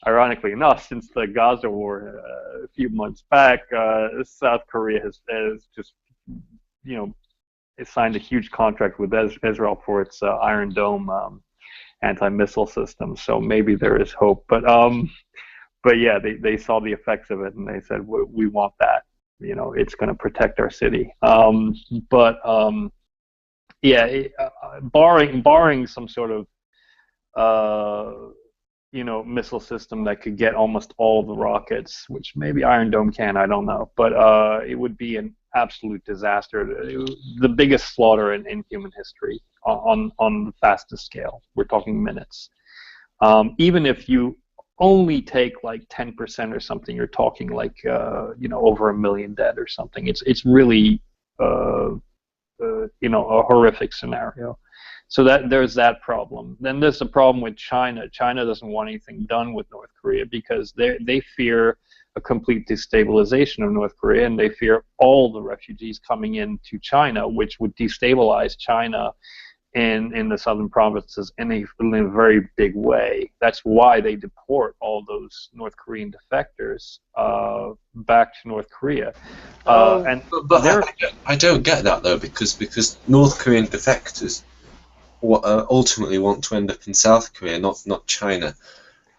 ironically enough, since the Gaza war a few months back, South Korea has just, signed a huge contract with Israel for its Iron Dome anti-missile system. So maybe there is hope. But yeah, they saw the effects of it and they said, we want that. It's going to protect our city. Yeah, barring some sort of missile system that could get almost all the rockets, which maybe Iron Dome can, I don't know. But it would be an absolute disaster, the biggest slaughter in human history on the fastest scale. We're talking minutes. Even if you only take like 10% or something, you're talking like over 1 million dead or something. It's really a horrific scenario. So that there's that problem. Then there's the problem with China. China doesn't want anything done with North Korea because they fear a complete destabilization of North Korea, and they fear all the refugees coming into China, which would destabilize China in the southern provinces in a very big way. That's why they deport all those North Korean defectors back to North Korea. But I don't get that though, because North Korean defectors ultimately want to end up in South Korea, not China.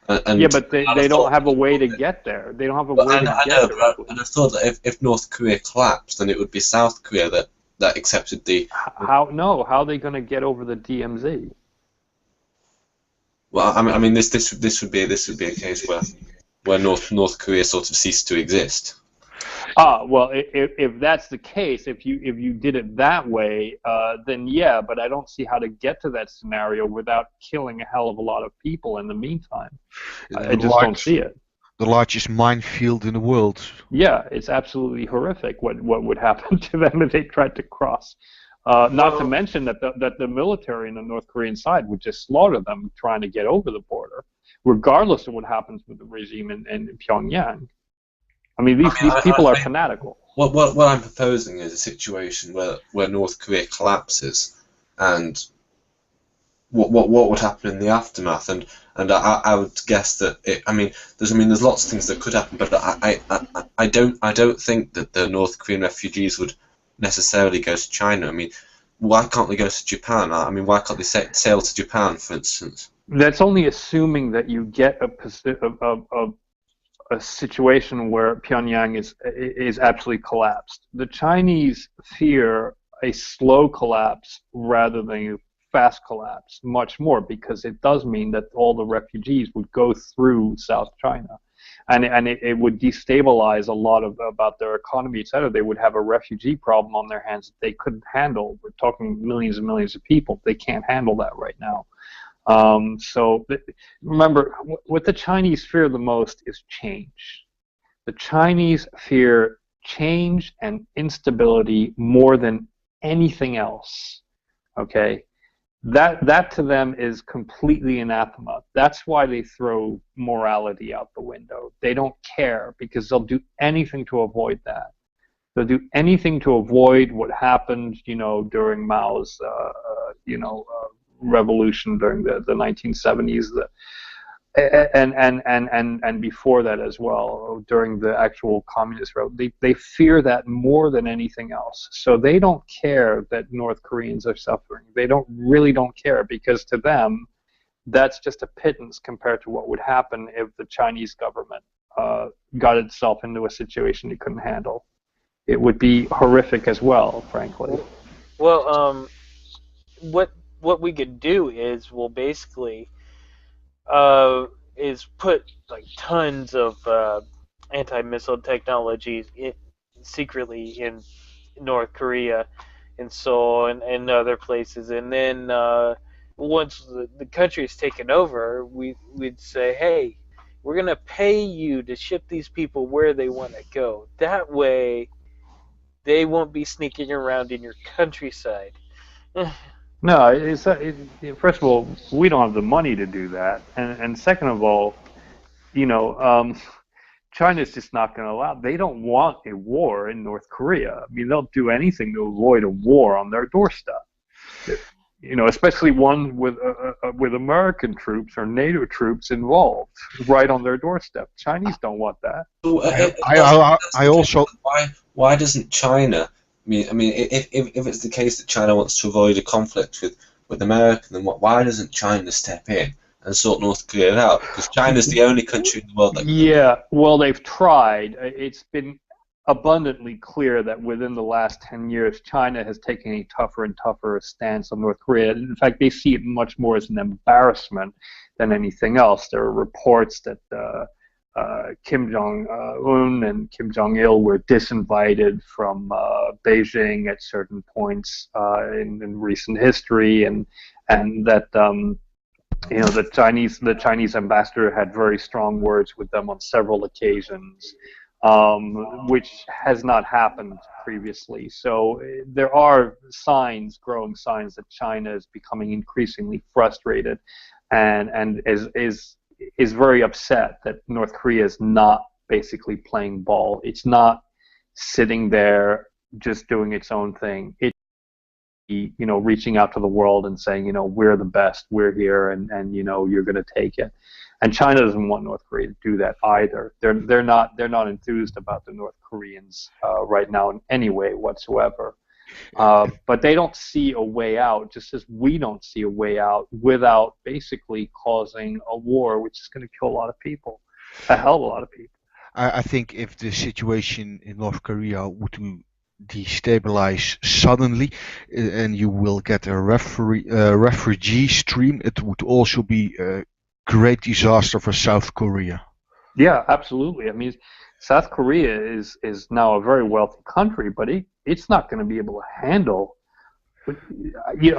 Yeah, but they don't have a way to get there. They don't have a way to get there. And I thought that if North Korea collapsed, then it would be South Korea that accepted the. How are they going to get over the DMZ? Well, I mean, this would be a case where North Korea sort of ceased to exist. Well, if that's the case, if you did it that way, then yeah, but I don't see how to get to that scenario without killing a hell of a lot of people in the meantime. I just don't see it. The largest minefield in the world. Yeah, it's absolutely horrific what would happen to them if they tried to cross. Not to mention that the military on the North Korean side would just slaughter them trying to get over the border, regardless of what happens with the regime in Pyongyang. I mean, these people are fanatical. What I'm proposing is a situation where North Korea collapses, and what would happen in the aftermath, and I would guess that there's lots of things that could happen, but I don't think that the North Korean refugees would necessarily go to China. I mean, why can't they go to Japan? I mean, why can't they sail to Japan, for instance? That's only assuming that you get a situation where Pyongyang is absolutely collapsed. The Chinese fear a slow collapse rather than a fast collapse much more, because it does mean that all the refugees would go through South China, and it would destabilize a lot about their economy, etc. They would have a refugee problem on their hands that they couldn't handle. We're talking millions and millions of people. They can't handle that right now. So remember, what the Chinese fear the most is change. The Chinese fear change and instability more than anything else. Okay, that to them is completely anathema. That's why they throw morality out the window. They don't care, because they'll do anything to avoid that. They'll do anything to avoid what happened, during Mao's, revolution during the 1970s. and before that as well, during the actual communist road, they fear that more than anything else. So they don't care that North Koreans are suffering. They really don't care, because to them, that's just a pittance compared to what would happen if the Chinese government got itself into a situation it couldn't handle. It would be horrific as well, frankly. Well, what we could do is we'll basically is put like tons of anti-missile technologies secretly in North Korea and Seoul and other places, and then once the country is taken over, we'd say, hey, we're gonna pay you to ship these people where they want to go. That way, they won't be sneaking around in your countryside. No, first of all, we don't have the money to do that, and second of all, China's just not going to allow. They don't want a war in North Korea. I mean, they'll do anything to avoid a war on their doorstep. Especially one with American troops or NATO troops involved right on their doorstep. Chinese don't want that. I also. Why doesn't China? I mean, if it's the case that China wants to avoid a conflict with America, then why doesn't China step in and sort North Korea out? Because China's the only country in the world that. Yeah, well, they've tried. It's been abundantly clear that within the last 10 years, China has taken a tougher and tougher stance on North Korea. In fact, they see it much more as an embarrassment than anything else. There are reports that Kim Jong-un and Kim Jong-il were disinvited from Beijing at certain points in recent history, and that the Chinese ambassador had very strong words with them on several occasions, which has not happened previously. So there are growing signs that China is becoming increasingly frustrated, and is very upset that North Korea is not basically playing ball. It's not sitting there just doing its own thing. It's reaching out to the world and saying, we're the best, we're here, and you're going to take it. And China doesn't want North Korea to do that either. They're not enthused about the North Koreans right now in any way whatsoever. But they don't see a way out, just as we don't see a way out, without basically causing a war, which is going to kill a lot of people, a hell of a lot of people. I think if the situation in North Korea would destabilize suddenly, and you will get a refugee stream, it would also be a great disaster for South Korea. Yeah, absolutely. I mean, South Korea is now a very wealthy country, but it's not going to be able to handle, the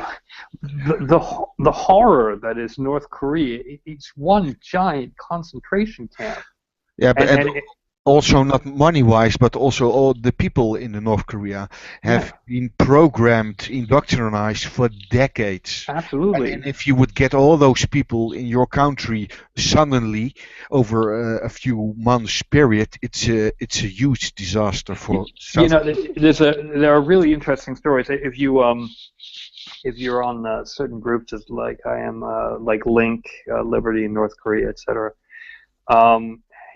horror that is North Korea. It's one giant concentration camp. Yeah, but also not money-wise, but also all the people in the North Korea have been programmed, indoctrinized for decades. Absolutely. And if you would get all those people in your country suddenly over a few months period, it's a huge disaster for. There are really interesting stories. If you're on certain groups, as like I am, like Link, Liberty in North Korea, etc.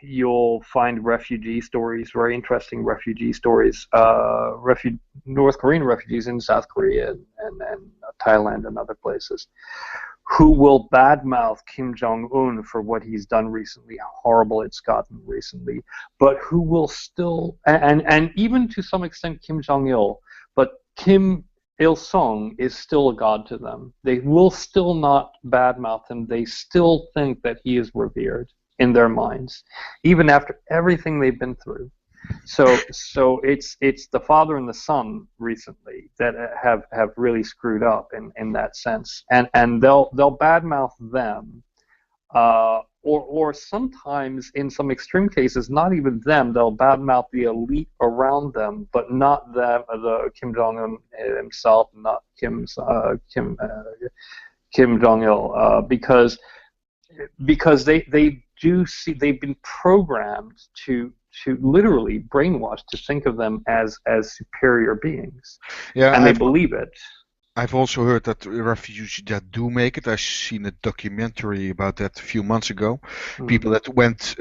You'll find refugee stories, very interesting refugee stories, North Korean refugees in South Korea and Thailand and other places, who will badmouth Kim Jong-un for what he's done recently, how horrible it's gotten recently, but who will still, and even to some extent Kim Jong-il, but Kim Il-sung is still a god to them. They will still not badmouth him. They still think that he is revered in their minds, even after everything they've been through. So it's the father and the son recently that have really screwed up in that sense, and they'll badmouth them, or sometimes in some extreme cases not even them. They'll badmouth the elite around them, but not them, the Kim Jong-un himself, not Kim Jong-il, because they do see, they've been programmed to literally brainwashed to think of them as superior beings, and they believe it. I've also heard that refugees that do make it. I've seen a documentary about that a few months ago. People that went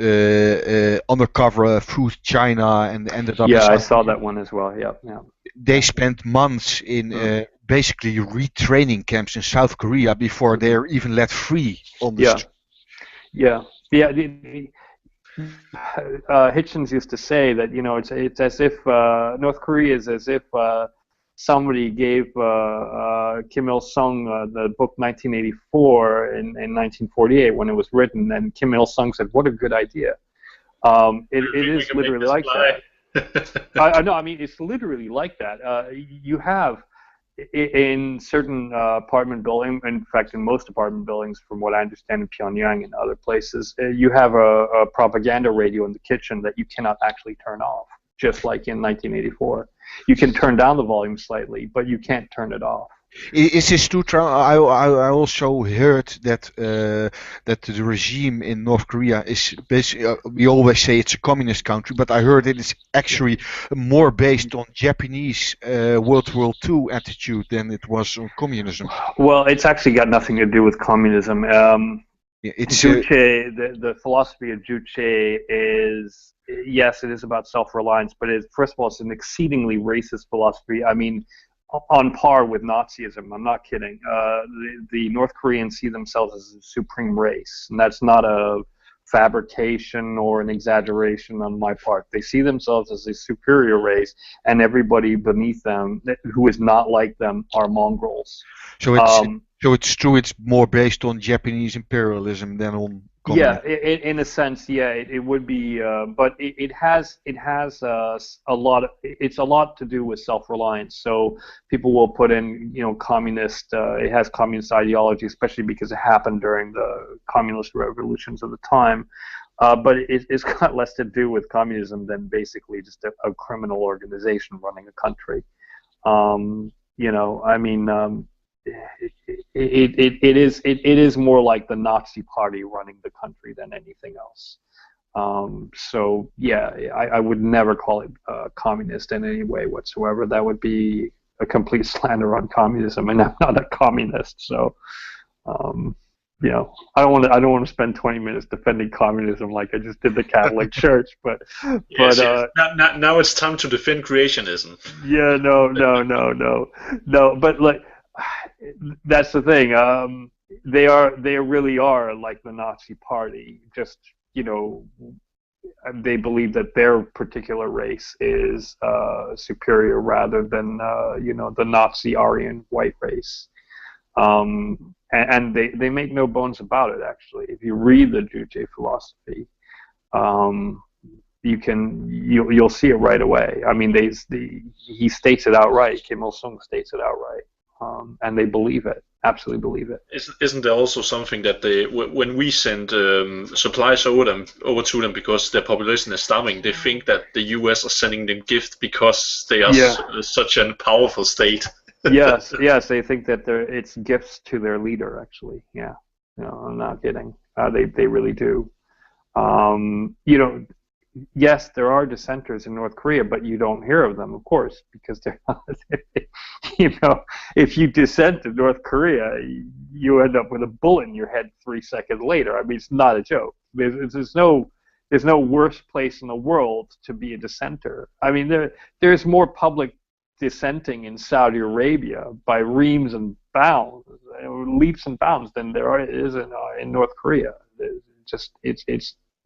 undercover through China and ended up in Yeah, I South saw Korea. that one as well. Yep. Yeah. They spent months in basically retraining camps in South Korea before they're even let free on the Yeah. street. Yeah. Yeah. Hitchens used to say that it's as if North Korea is as if somebody gave Kim Il Sung the book 1984 in 1948 when it was written, and Kim Il Sung said, "What a good idea." It We is can make literally this like fly. that. I know. I mean, it's literally like that. You have in certain apartment buildings, in fact, in most apartment buildings, from what I understand in Pyongyang and other places, you have a propaganda radio in the kitchen that you cannot actually turn off, just like in 1984. You can turn down the volume slightly, but you can't turn it off. Is this true? I also heard that that the regime in North Korea is basically. We always say it's a communist country, but I heard it is actually more based on Japanese World War II attitude than it was on communism. Well, it's actually got nothing to do with communism. It's Juche, the philosophy of Juche is, yes, it is about self-reliance, but first of all, it's an exceedingly racist philosophy. I mean, on par with Nazism. I'm not kidding. The North Koreans see themselves as a supreme race, and that's not a fabrication or an exaggeration on my part. They see themselves as a superior race, and everybody beneath them who is not like them are mongrels. so it's true. It's more based on Japanese imperialism than on communism. Yeah, in a sense, yeah, it would be, but it has a lot. It's a lot to do with self-reliance. So people will put in, communist. It has communist ideology, especially because it happened during the communist revolutions of the time. But it's got less to do with communism than basically just a criminal organization running a country. I mean. It is more like the Nazi Party running the country than anything else. So yeah, I would never call it communist in any way whatsoever. That would be a complete slander on communism, and I'm not a communist. So I don't want to spend 20 minutes defending communism like I just did the Catholic Church. But Yes, yes. Now it's time to defend creationism. Yeah, no. But like. That's the thing. They really are like the Nazi Party. Just they believe that their particular race is superior rather than the Nazi Aryan white race. And they make no bones about it. Actually, if you read the Juche philosophy, you'll see it right away. I mean, he states it outright. Kim Il Sung states it outright. And they believe it, absolutely believe it. Isn't there also something that when we send supplies over to them because their population is starving, they think that the U.S. are sending them gifts because they are such a powerful state? yes, they think that it's gifts to their leader. Actually, yeah, I'm not kidding. They really do. Yes, there are dissenters in North Korea, but you don't hear of them, of course, because they're not. If you dissent to North Korea, you end up with a bullet in your head 3 seconds later. I mean, it's not a joke. There's no worse place in the world to be a dissenter. I mean, there's more public dissenting in Saudi Arabia by reams and bounds, leaps and bounds, than there is in North Korea. It's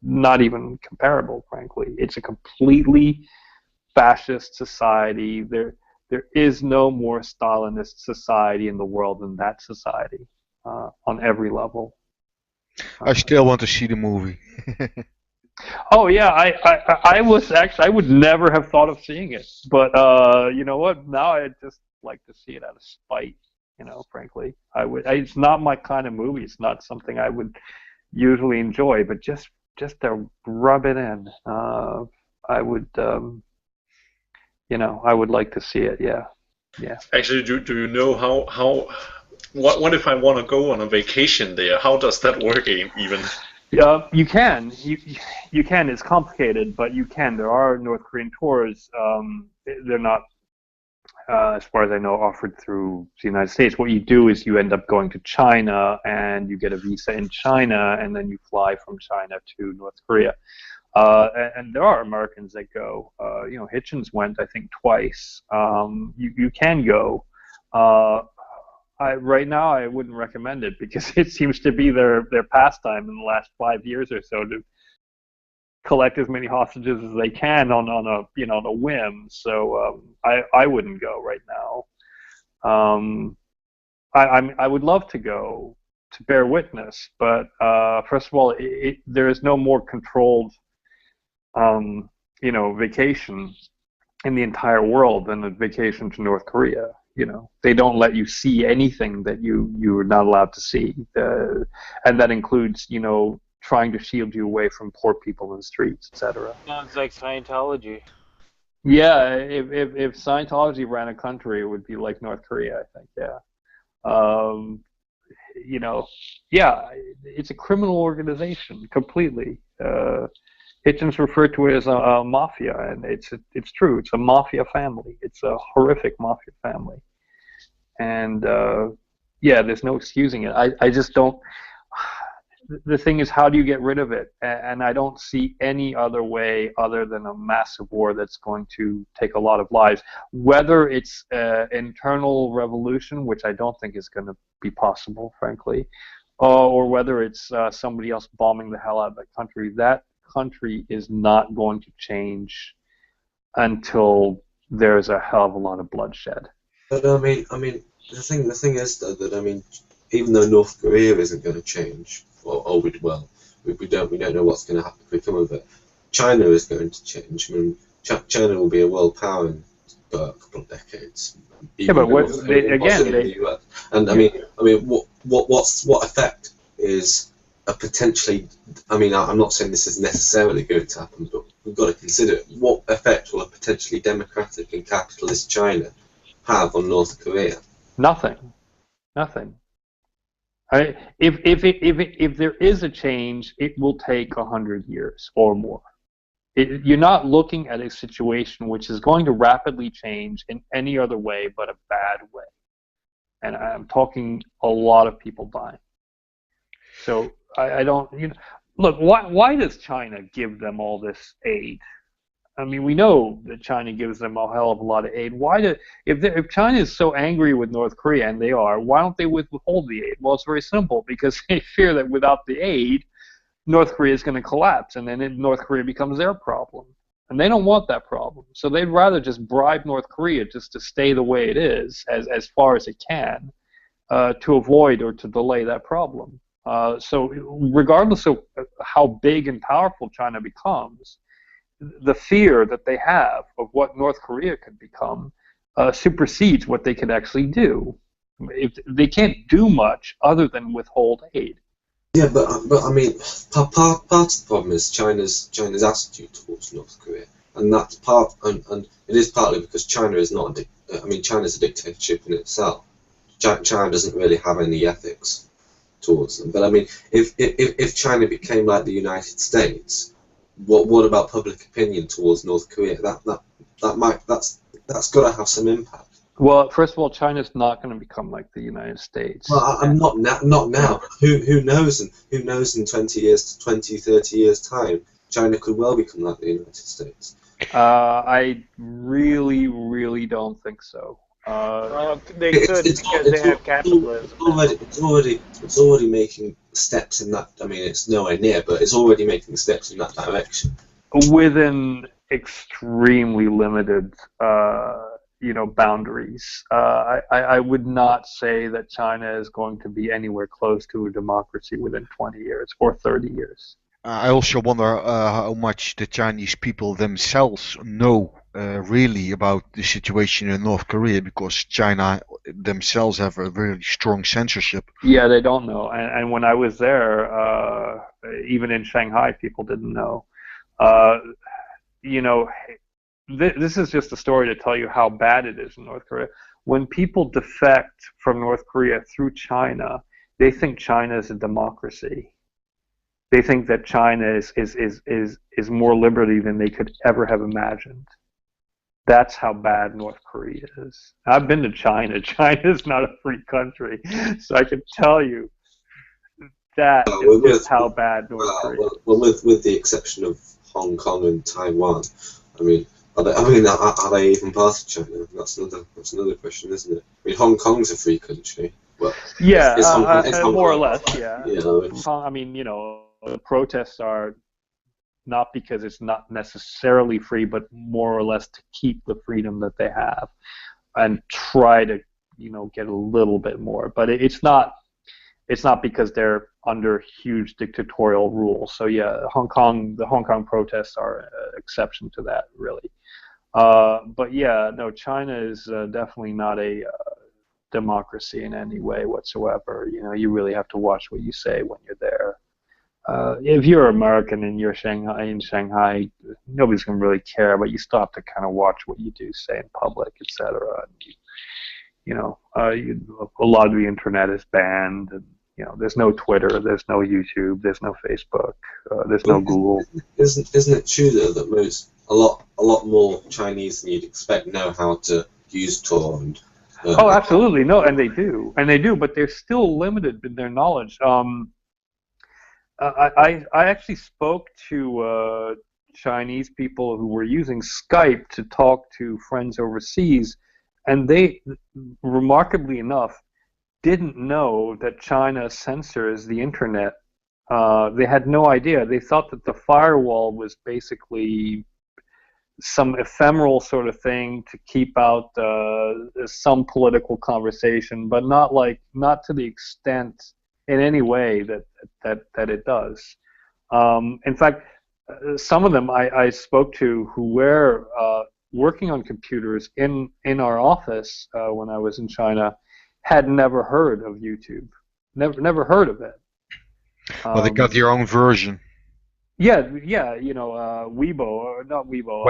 not even comparable, frankly. It's a completely fascist society. There is no more Stalinist society in the world than that society, on every level. I still want to see the movie. Oh yeah, I would never have thought of seeing it, but you know what? Now I'd just like to see it out of spite. Frankly, it's not my kind of movie. It's not something I would usually enjoy, but just to rub it in, I would, I would like to see it. Yeah. Actually, do you know how what if I want to go on a vacation there? How does that work even? Yeah, you can. You can. It's complicated, but you can. There are North Korean tours. They're not as far as I know, offered through the United States. What you do is you end up going to China, and you get a visa in China, and then you fly from China to North Korea. And there are Americans that go. Hitchens went, I think, twice. You can go. Right now, I wouldn't recommend it because it seems to be their pastime in the last 5 years or so to collect as many hostages as they can on a whim. So I wouldn't go right now. I would love to go to bear witness, but first of all, there is no more controlled vacation in the entire world than a vacation to North Korea. They don't let you see anything that you're not allowed to see, and that includes trying to shield you away from poor people in the streets, etc. Sounds like Scientology. Yeah, if Scientology ran a country, it would be like North Korea, I think. Yeah. Yeah, it's a criminal organization completely. Hitchens referred to it as a mafia, and it's true. It's a mafia family. It's a horrific mafia family, and yeah, there's no excusing it. I just don't. The thing is, how do you get rid of it? And I don't see any other way other than a massive war that's going to take a lot of lives. Whether it's internal revolution, which I don't think is going to be possible, frankly, or whether it's somebody else bombing the hell out of that country is not going to change until there's a hell of a lot of bloodshed. But I mean, the thing is though that even though North Korea isn't going to change, we don't know what's going to happen to become of it. China is going to change. China will be a world power in a couple of decades. Yeah, but the US. And what effect is a potentially? I'm not saying this is necessarily going to happen, but we've got to consider what effect will a potentially democratic and capitalist China have on North Korea? Nothing. If there is a change, it will take 100 years or more. You're not looking at a situation which is going to rapidly change in any other way but a bad way. And I'm talking a lot of people dying. So I don't, look, why does China give them all this aid? We know that China gives them a hell of a lot of aid. If China is so angry with North Korea, and they are, why don't they withhold the aid? Well, it's very simple, because they fear that without the aid, North Korea is going to collapse, and then North Korea becomes their problem. And they don't want that problem. So they'd rather just bribe North Korea just to stay the way it is, as far as it can, to avoid or to delay that problem. So regardless of how big and powerful China becomes, the fear that they have of what North Korea could become supersedes what they could actually do. They can't do much other than withhold aid. Yeah, but part of the problem is China's attitude towards North Korea, and that's and it is partly because China is not China's a dictatorship in itself. China doesn't really have any ethics towards them. But if China became like the United States, what about public opinion towards North Korea? That's got to have some impact. Well, first of all, China's not going to become like the United States. Well, I'm not now. Who knows? And who knows in 20 years, 20, 30 years time, China could well become like the United States. I really, really don't think so. They could because they have capitalism. It's already making steps in that. It's nowhere near, but it's already making steps in that direction. Within extremely limited, boundaries. I would not say that China is going to be anywhere close to a democracy within 20 years or 30 years. I also wonder how much the Chinese people themselves know really about the situation in North Korea, because China themselves have a very strong censorship. Yeah, they don't know. And when I was there, even in Shanghai, people didn't know. This is just a story to tell you how bad it is in North Korea. When people defect from North Korea through China, they think China is a democracy. They think that China is more liberty than they could ever have imagined. That's how bad North Korea is. I've been to China. China is not a free country, so I can tell you that is just how bad North Korea is. Well, with the exception of Hong Kong and Taiwan, I mean, are they even part of China? That's another question, isn't it? I mean, Hong Kong's a free country. Well, yeah, is Hong Kong, more or less, yeah. You know, I mean, you know, the protests are not because it's not necessarily free, but more or less to keep the freedom that they have and try to, you know, get a little bit more. But it's not because they're under huge dictatorial rule. So yeah, the Hong Kong protests are an exception to that, really. But yeah, no, China is definitely not a democracy in any way whatsoever. You know, you really have to watch what you say when you're there. If you're American and you're in Shanghai, nobody's gonna really care, but you still have to kind of watch what you do say in public, etc. You know, a lot of the internet is banned, and you know, there's no Twitter, there's no YouTube, there's no Facebook, there's no Google. Isn't it true though that a lot more Chinese than you'd expect know how to use Tor and oh, absolutely, no, and they do, but they're still limited in their knowledge. I actually spoke to Chinese people who were using Skype to talk to friends overseas, and they, remarkably enough, didn't know that China censors the internet. They had no idea. They thought that the firewall was basically some ephemeral sort of thing to keep out some political conversation, but not to the extent in any way that it does. In fact, some of them I spoke to who were working on computers in our office when I was in China had never heard of YouTube, never heard of it. Well, they got your own version. Yeah, you know, Weibo, or not Weibo.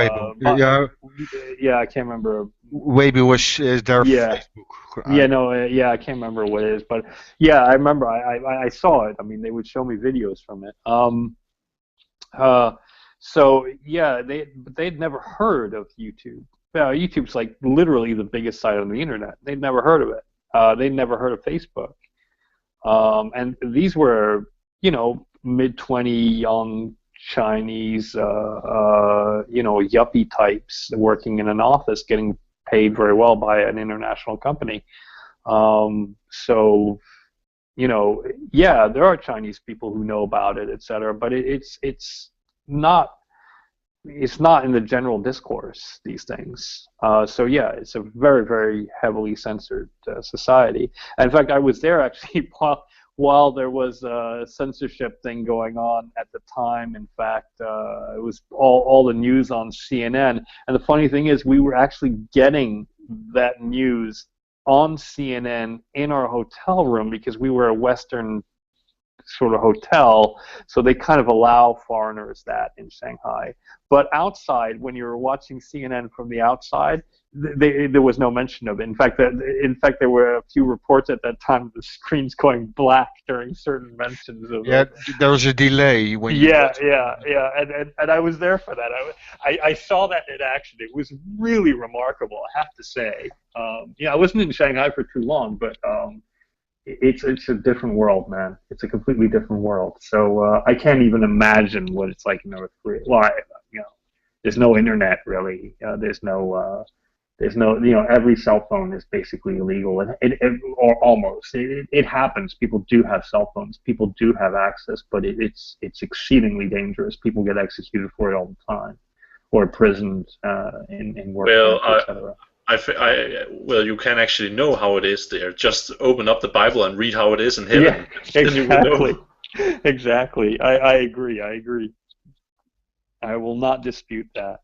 Yeah, I can't remember. Weibo is their Facebook. Yeah, no, I can't remember what it is, but yeah, I remember. I saw it. I mean, they would show me videos from it. So yeah, they'd never heard of YouTube. YouTube's like literally the biggest site on the internet. They'd never heard of it. They'd never heard of Facebook. And these were, you know, mid-20 young Chinese, you know, yuppie types working in an office, getting paid very well by an international company. So, you know, yeah, there are Chinese people who know about it, etc. But it's not in the general discourse, these things. So yeah, it's a very, very heavily censored society. And in fact, I was there actually while there was a censorship thing going on at the time. In fact, it was all the news on CNN. And the funny thing is, we were actually getting that news on CNN in our hotel room because we were a Western sort of hotel, so they kind of allow foreigners that in Shanghai. But outside, when you were watching CNN from the outside, there was no mention of it. In fact, there were a few reports at that time of the screens going black during certain mentions of it. There was a delay when you and I was there for that. I saw that in action. It was really remarkable, I have to say. I wasn't in Shanghai for too long, but it's a different world, man. It's a completely different world. So I can't even imagine what it's like in North Korea. Well, there's no internet really. There's no, every cell phone is basically illegal, or almost. It happens. People do have cell phones. People do have access, but it's exceedingly dangerous. People get executed for it all the time, or imprisoned in work camps, etc. Well, you can actually know how it is there. Just open up the Bible and read how it is in heaven. Yeah, exactly. Exactly. I agree. I will not dispute that.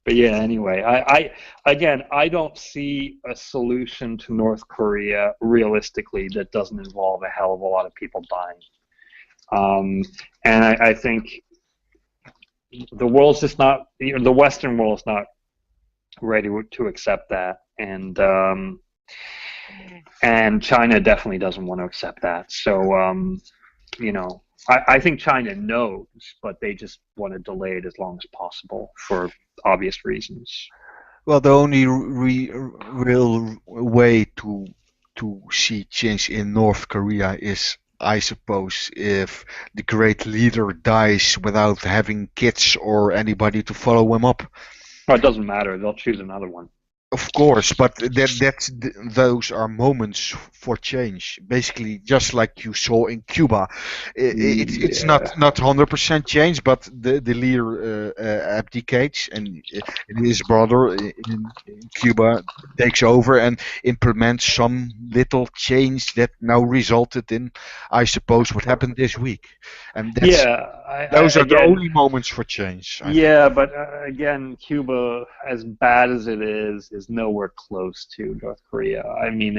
But yeah, anyway, I don't see a solution to North Korea realistically that doesn't involve a hell of a lot of people dying. And I think the world's just not, the Western world's not ready to accept that, and China definitely doesn't want to accept that. So I think China knows, but they just want to delay it as long as possible for obvious reasons. Well, the only real way to see change in North Korea is, I suppose, if the great leader dies without having kids or anybody to follow him up. Well, it doesn't matter. They'll choose another one. Of course, but those are moments for change. Basically, just like you saw in Cuba, it's not 100% change, but the leader abdicates, and his brother in Cuba takes over and implements some little change that now resulted in, I suppose, what happened this week. And those are the only moments for change. Yeah, but again, Cuba, as bad as it is nowhere close to North Korea. I mean,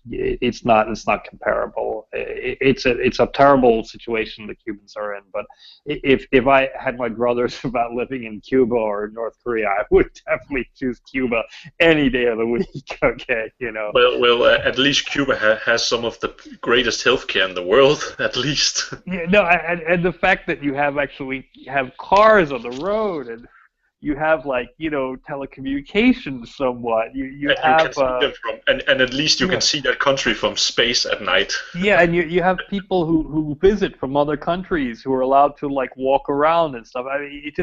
it's not comparable. It's a terrible situation the Cubans are in. But if I had my druthers about living in Cuba or North Korea, I would definitely choose Cuba any day of the week. Okay, you know. Well, at least Cuba has some of the greatest healthcare in the world, at least. Yeah, no, and the fact that you have cars on the road, and you have, like, you know, telecommunications somewhat. You have and at least you can see that country from space at night. Yeah, and you have people who visit from other countries who are allowed to, like, walk around and stuff. I mean,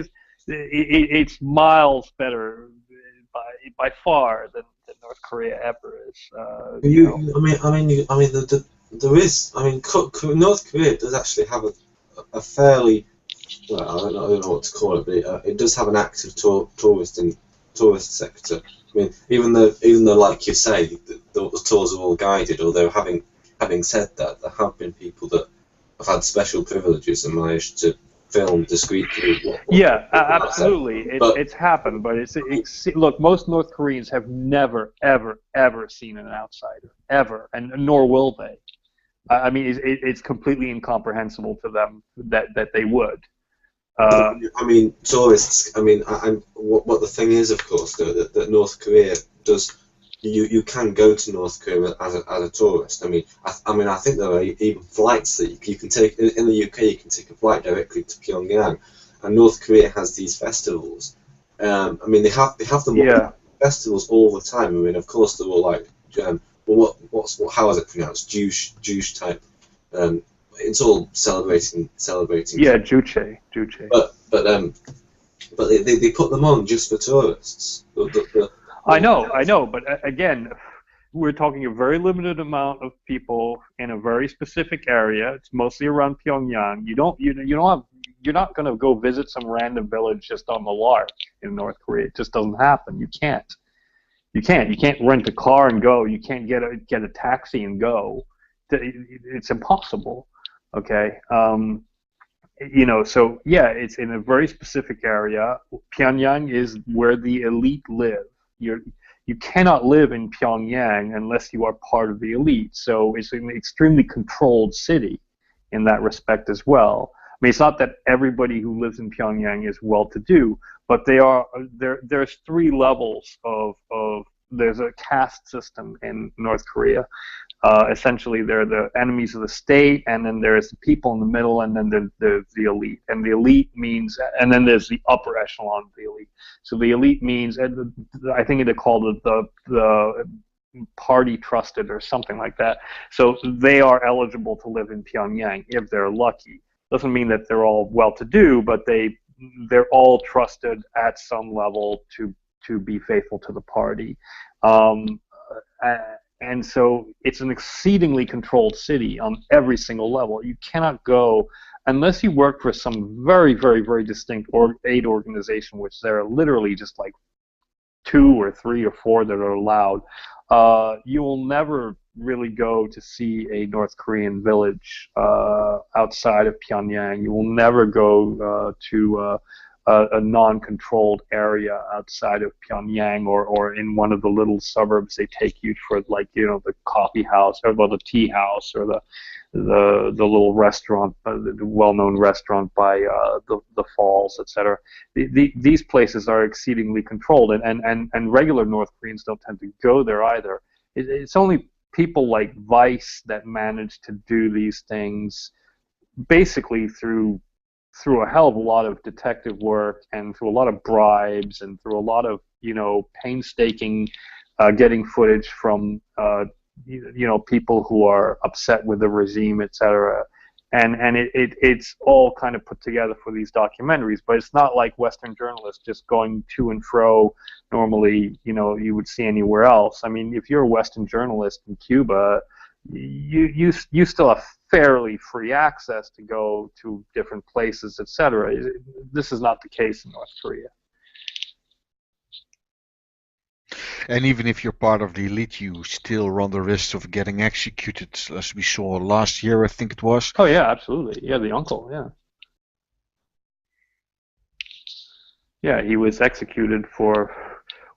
it's miles better by far than North Korea ever is. North Korea does actually have a fairly, well, I don't know what to call it, but it does have an active tourist sector. I mean, even though, like you say, the tours are all guided, although having said that, there have been people that have had special privileges and managed to film discreetly. Absolutely, it's happened, but look, most North Koreans have never, ever seen an outsider, ever, and nor will they. I mean, it's completely incomprehensible to them that they would. I mean, tourists. I mean, what the thing is, of course, though, that North Korea does. You can go to North Korea as a tourist. I mean, I think there are even flights that you can take in the UK. You can take a flight directly to Pyongyang, and North Korea has these festivals. I mean, they have them festivals all the time. I mean, of course, they're all like, how is it pronounced? Jewish type. It's all celebrating. Yeah, Juche. But they put them on just for tourists. I know, but again, we're talking a very limited amount of people in a very specific area. It's mostly around Pyongyang. You're not going to go visit some random village just on the lark in North Korea. It just doesn't happen. You can't. You can't rent a car and go. You can't get a taxi and go. It's impossible. Okay. So yeah, it's in a very specific area. Pyongyang is where the elite live. You cannot live in Pyongyang unless you are part of the elite. So it's an extremely controlled city in that respect as well. I mean, it's not that everybody who lives in Pyongyang is well-to-do, but there's three levels of there's a caste system in North Korea. Essentially, they're the enemies of the state, and then there's the people in the middle, and then there's the elite. And the elite means, and then there's the upper echelon of the elite. So the elite means, I think they call it the party trusted or something like that. So they are eligible to live in Pyongyang if they're lucky. Doesn't mean that they're all well-to-do, but they're all trusted at some level to be faithful to the party. And so it's an exceedingly controlled city on every single level. You cannot go unless you work for some very, very, very distinct aid organization, which there are literally just like 2 or 3 or 4 that are allowed. You will never really go to see a North Korean village outside of Pyongyang. You will never go to a non-controlled area outside of Pyongyang or in one of the little suburbs they take you for, like, the coffee house or the tea house or the little restaurant, the well-known restaurant by the falls, etc. These places are exceedingly controlled, and regular North Koreans don't tend to go there either. It's only people like Vice that manage to do these things basically through a hell of a lot of detective work and through a lot of bribes and through a lot of painstaking getting footage from people who are upset with the regime, etc. And it's all kind of put together for these documentaries, but it's not like Western journalists just going to and fro normally you would see anywhere else. I mean, if you're a Western journalist in Cuba, you still have fairly free access to go to different places, etc. This is not the case in North Korea. And even if you're part of the elite, you still run the risk of getting executed, as we saw last year, I think it was. Oh yeah, absolutely. Yeah, the uncle. Yeah. Yeah, he was executed for.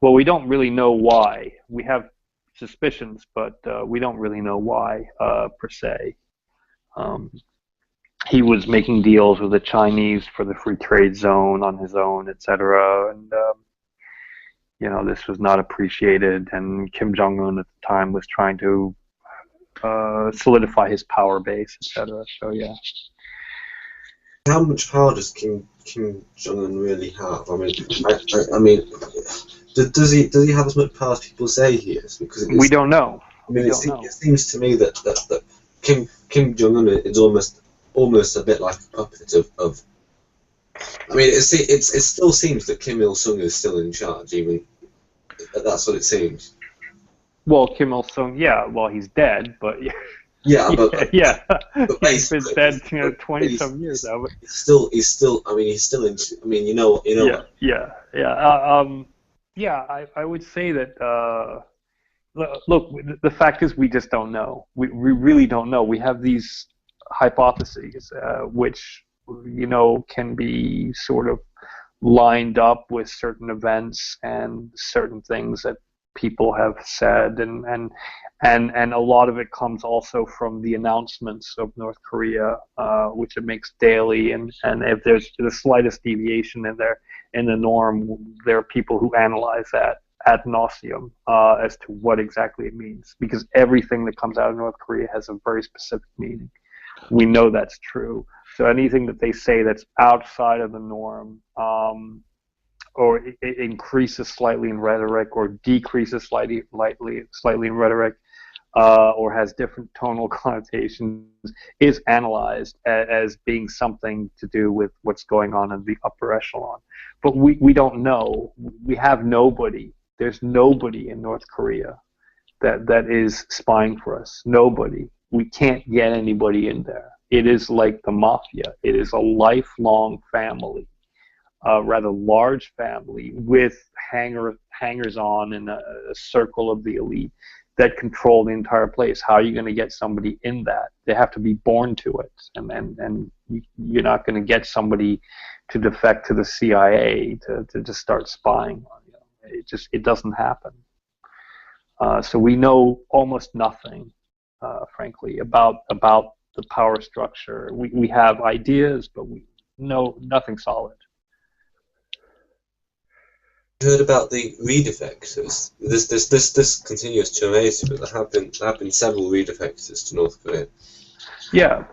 Well, we don't really know why. We have suspicions, but we don't really know why per se. He was making deals with the Chinese for the free trade zone on his own, etc. And this was not appreciated. And Kim Jong-un at the time was trying to solidify his power base, etc. So yeah. How much power does Kim Jong-un really have? I mean, does he have as much power as people say he is? Because we don't know. I mean, it seems to me that Kim Jong-un is almost a bit like a puppet of. I mean, it still seems that Kim Il-sung is still in charge, even that's what it seems. Well, Kim Il-sung, yeah, well, he's dead, but yeah, but he's been dead 20-some years now. But he's still. I mean, he's still in. I mean, you know. Yeah. I would say that. Look, the fact is, we just don't know. We really don't know. We have these hypotheses, which can be sort of lined up with certain events and certain things that people have said, and a lot of it comes also from the announcements of North Korea, which it makes daily, and if there's the slightest deviation in the norm, there are people who analyze that ad nauseum as to what exactly it means, because everything that comes out of North Korea has a very specific meaning. We know that's true. So anything that they say that's outside of the norm, or it increases slightly in rhetoric, or decreases slightly in rhetoric, or has different tonal connotations, is analyzed as being something to do with what's going on in the upper echelon. But we don't know. We have nobody. There's nobody in North Korea that is spying for us. Nobody. We can't get anybody in there. It is like the mafia. It is a lifelong family, a rather large family with hangers-on in a circle of the elite that control the entire place. How are you going to get somebody in that? They have to be born to it, and you're not going to get somebody to defect to the CIA to just start spying on you. It doesn't happen. So we know almost nothing, frankly, about the power structure. We have ideas, but we know nothing solid. You heard about the read effectors? This continues to amaze me, but there have been several read effectors to North Korea. Yeah.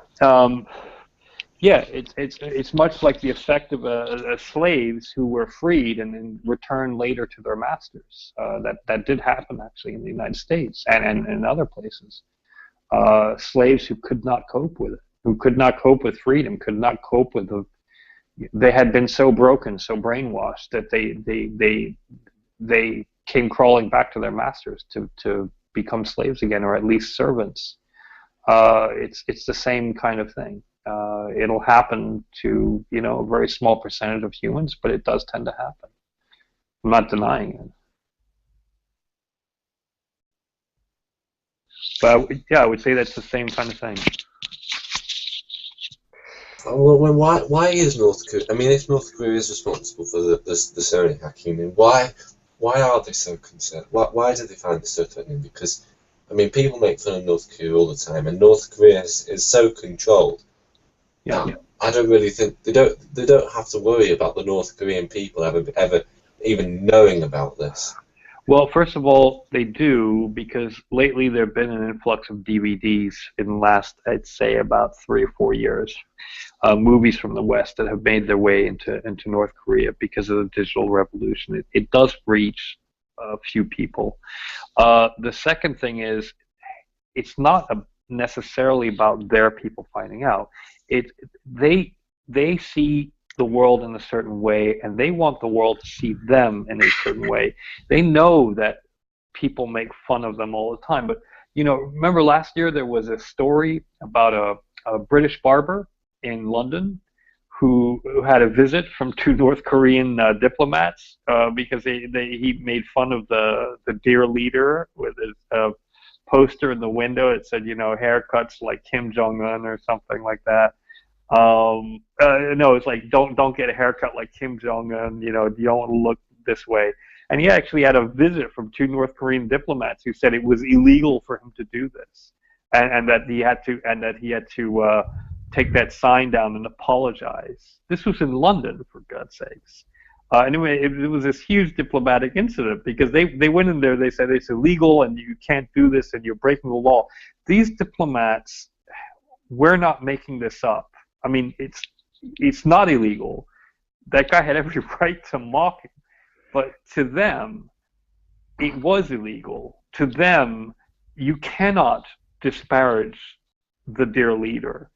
It's much like the effect of slaves who were freed and then returned later to their masters. That did happen actually in the United States and in other places. Slaves who could not cope with it, who could not cope with freedom, could not cope with they had been so broken, so brainwashed that they came crawling back to their masters to become slaves again, or at least servants. It's the same kind of thing. It'll happen to a very small percentage of humans, but it does tend to happen. I'm not denying it. But I would say that's the same kind of thing. Well, why is North Korea? I mean, if North Korea is responsible for the Sony hacking, then why are they so concerned? Why do they find this so threatening? Because I mean, people make fun of North Korea all the time, and North Korea is so controlled. Yeah. I don't really think they don't have to worry about the North Korean people ever even knowing about this. Well, first of all, they do because lately there have been an influx of DVDs in the last, I'd say, about 3 or 4 years. Movies from the West that have made their way into North Korea because of the digital revolution. It does reach a few people. The second thing is, it's not necessarily about their people finding out. They see the world in a certain way, and they want the world to see them in a certain way. They know that people make fun of them all the time, but remember last year there was a story about a British barber in London who had a visit from two North Korean diplomats because he made fun of the dear leader with his poster in the window. It said, haircuts like Kim Jong Un or something like that. No, it's like don't get a haircut like Kim Jong Un. You don't want to look this way. And he actually had a visit from two North Korean diplomats who said it was illegal for him to do this, and that he had to take that sign down and apologize. This was in London, for God's sakes. Anyway, it was this huge diplomatic incident because they went in there. They said it's illegal and you can't do this and you're breaking the law. These diplomats, we're not making this up. I mean, it's not illegal. That guy had every right to mock him, but to them, it was illegal. To them, you cannot disparage the dear leader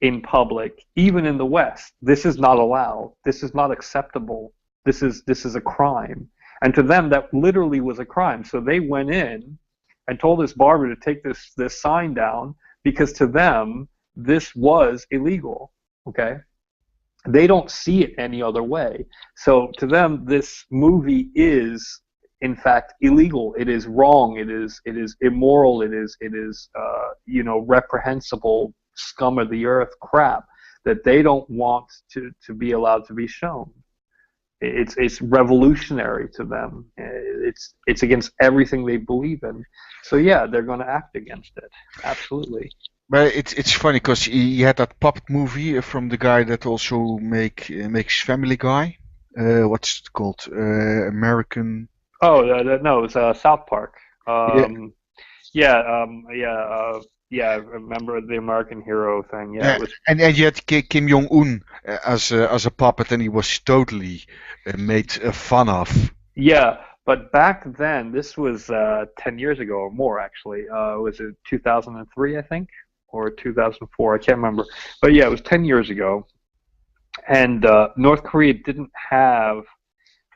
in public, even in the West. This is not allowed. This is not acceptable. This is a crime. And to them, that literally was a crime. So they went in and told this barber to take this sign down because to them, this was illegal. Okay? They don't see it any other way. So to them, this movie is, in fact, illegal. It is wrong. It is immoral. It is reprehensible, scum of the earth crap that they don't want to be allowed to be shown. It's revolutionary to them. It's against everything they believe in. So yeah, they're going to act against it. Absolutely. But it's funny because he had that puppet movie from the guy that also makes Family Guy. What's it called? American. Oh no, it's South Park. Yeah, I remember the American Hero thing. Yeah, it was... and you had Kim Jong Un as a puppet, and he was totally made fun of. Yeah, but back then, this was 10 years ago or more actually. Was it 2003, I think, or 2004? I can't remember. But yeah, it was 10 years ago, and North Korea didn't have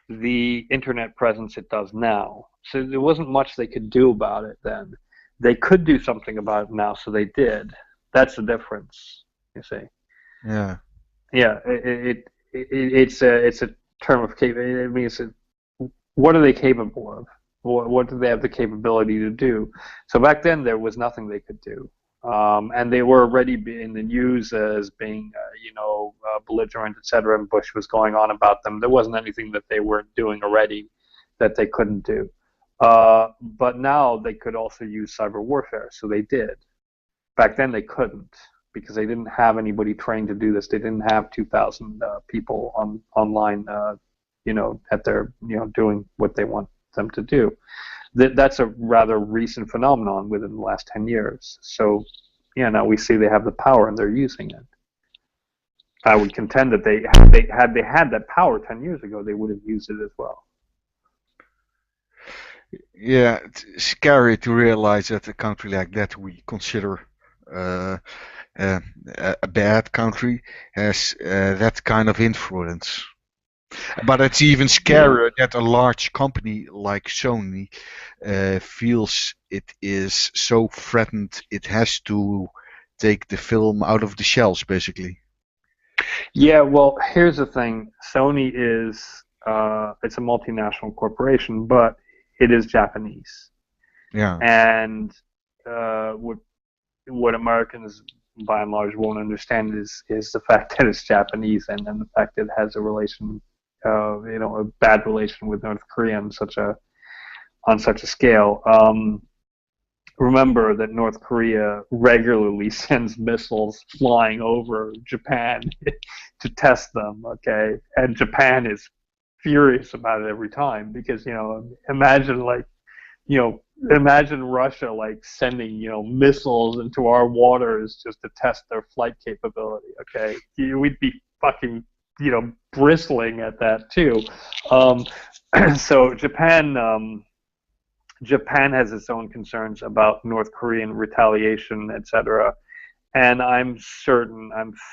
the internet presence it does now, so there wasn't much they could do about it then. They could do something about it now, so they did. That's the difference, you see. Yeah. Yeah, it's a term of it means what are they capable of? What do they have the capability to do? So back then there was nothing they could do, and they were already in the news as being belligerent, etc. And Bush was going on about them. There wasn't anything that they weren't doing already that they couldn't do. But now they could also use cyber warfare, so they did. Back then they couldn't because they didn't have anybody trained to do this. They didn't have 2,000 people online, at their, doing what they want them to do. That's a rather recent phenomenon within the last 10 years. So, now we see they have the power and they're using it. I would contend that had they had that power 10 years ago, they would have used it as well. Yeah, it's scary to realize that a country like that we consider a bad country has that kind of influence. But it's even scarier that a large company like Sony feels it is so threatened it has to take the film out of the shelves, basically. Yeah, well, here's the thing. Sony is it's a multinational corporation, but it is Japanese. Yeah. And what Americans by and large won't understand is the fact that it's Japanese and the fact that it has a relation, a bad relation with North Korea on such a scale. Remember that North Korea regularly sends missiles flying over Japan to test them, okay? And Japan is furious about it every time because imagine imagine Russia like sending missiles into our waters just to test their flight capability. Okay, we'd be fucking bristling at that too. So Japan has its own concerns about North Korean retaliation, etc. And I'm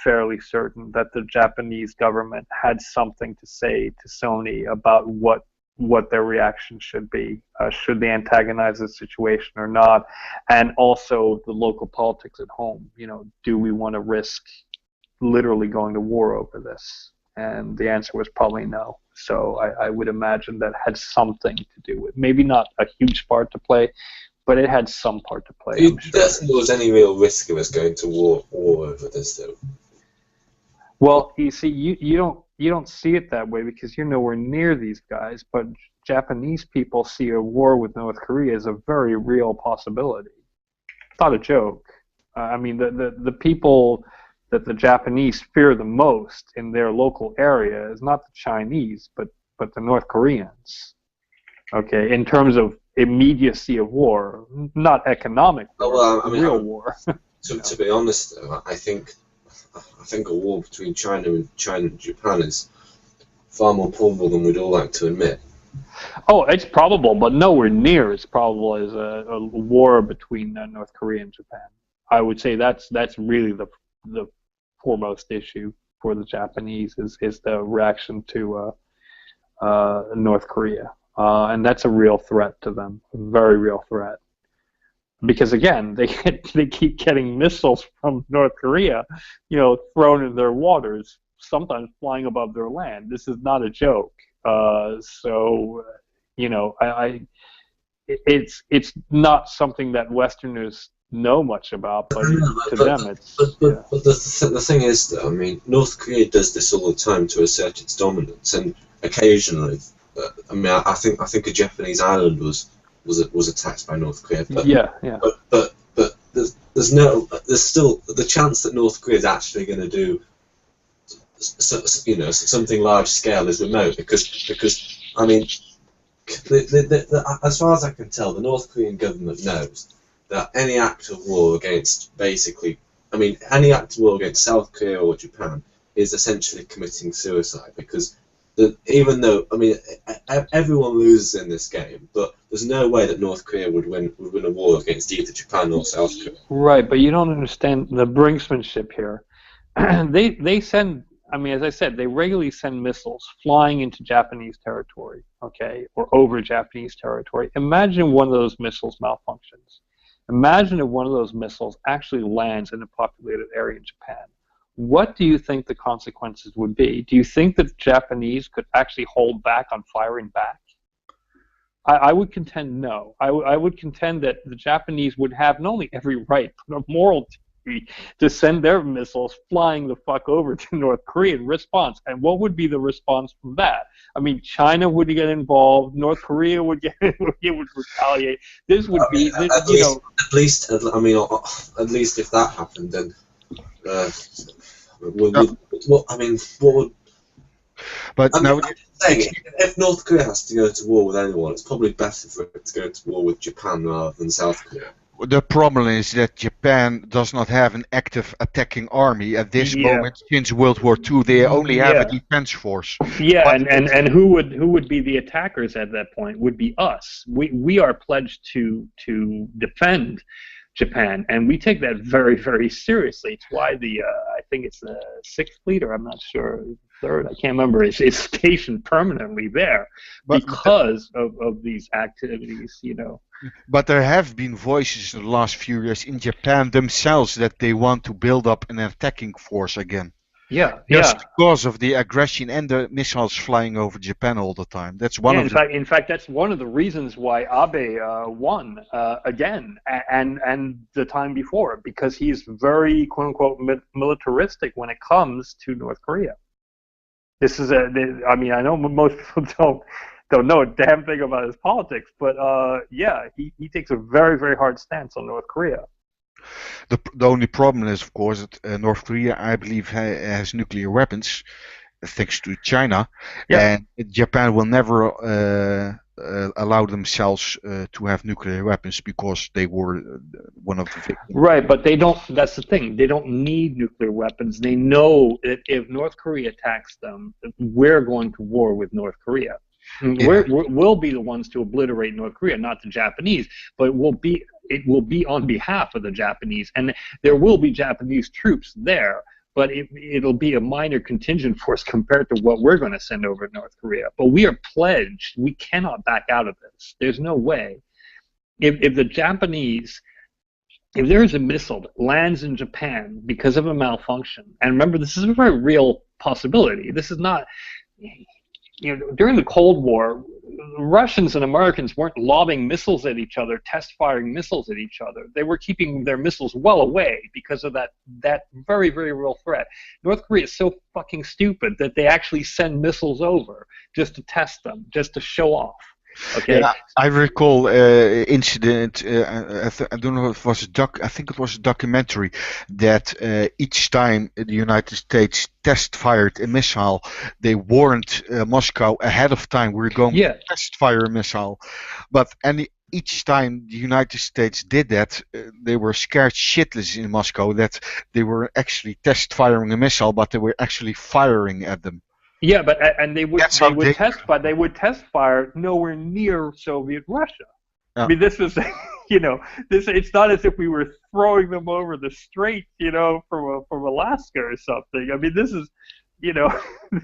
fairly certain that the Japanese government had something to say to Sony about what their reaction should be. Should they antagonize the situation or not? And also the local politics at home. Do we want to risk literally going to war over this? And the answer was probably no. So I would imagine that had something to do with, maybe not a huge part to play, but it had some part to play. You don't think there was any real risk of us going to war over this, though? Well, you see, you don't see it that way because you're nowhere near these guys. But Japanese people see a war with North Korea as a very real possibility. It's not a joke. I mean, the people that the Japanese fear the most in their local area is not the Chinese, but the North Koreans. Okay, in terms of immediacy of war, not economic war, real war. To be honest, though, I think a war between China and Japan is far more probable than we'd all like to admit. Oh, it's probable, but nowhere near as probable as a war between North Korea and Japan. I would say that's really the foremost issue for the Japanese is the reaction to North Korea. And that's a real threat to them, a very real threat. Because again, they keep getting missiles from North Korea, thrown in their waters, sometimes flying above their land. This is not a joke. It's not something that Westerners know much about, but to them it's. But the thing is, though, I mean, North Korea does this all the time to assert its dominance, and occasionally. I think a Japanese island was attacked by North Korea. But, But there's still the chance that North Korea is actually going to do something large scale is remote because I mean, as far as I can tell, the North Korean government knows that any act of war against any act of war against South Korea or Japan is essentially committing suicide because. Even though everyone loses in this game, but there's no way that North Korea would win a war against either Japan or South Korea. Right, but you don't understand the brinksmanship here. They send, as I said, they regularly send missiles flying into Japanese territory, okay, or over Japanese territory. Imagine one of those missiles malfunctions. Imagine if one of those missiles actually lands in a populated area in Japan. What do you think the consequences would be? Do you think that the Japanese could actually hold back on firing back? I would contend no. I would contend that the Japanese would have not only every right, but a moral duty to send their missiles flying the fuck over to North Korea in response. And what would be the response from that? China would get involved. North Korea would would retaliate. This would be, at least if that happened, then. What would? But if North Korea has to go to war with anyone, it's probably better for it to go to war with Japan rather than South Korea. The problem is that Japan does not have an active attacking army at this moment since World War II. They only have a defense force. Yeah, and who would be the attackers at that point? Would be us. We are pledged to defend Japan, and we take that very, very seriously. It's why I think it's the 6th Fleet, or I'm not sure, 3rd, I can't remember, is stationed permanently there because of these activities, But there have been voices in the last few years in Japan themselves that they want to build up an attacking force again. Just because of the aggression and the missiles flying over Japan all the time. That's one of the. In fact, that's one of the reasons why Abe won again, and the time before, because he's very quote unquote militaristic when it comes to North Korea. This is I know most people don't know a damn thing about his politics, but he takes a very, very hard stance on North Korea. The only problem is, of course, that North Korea, I believe, has nuclear weapons, thanks to China, Yeah. and Japan will never allow themselves to have nuclear weapons because they were one of the victims. Right, but they don't. That's the thing. They don't need nuclear weapons. They know that if North Korea attacks them, we're going to war with North Korea. Yeah. We'll be the ones to obliterate North Korea, not the Japanese. But it will be on behalf of the Japanese, and there will be Japanese troops there. But it'll be a minor contingent force compared to what we're going to send over to North Korea. But we are pledged. We cannot back out of this. There's no way. If the Japanese, if there is a missile that lands in Japan because of a malfunction, and remember, this is a very real possibility. This is not, during the Cold War, Russians and Americans weren't lobbing missiles at each other, test firing missiles at each other. They were keeping their missiles well away because of that very, very real threat. North Korea is so fucking stupid that they actually send missiles over just to test them, just to show off. Okay. Yeah, I recall incident. I don't know if it was I think it was a documentary that each time the United States test fired a missile, they warned Moscow ahead of time we're going to test fire a missile. But each time the United States did that, they were scared shitless in Moscow that they were actually test firing a missile, but they were actually firing at them. Yeah, but and they would test fire nowhere near Soviet Russia. I mean, this was, it's not as if we were throwing them over the strait, from Alaska or something. I mean, this is,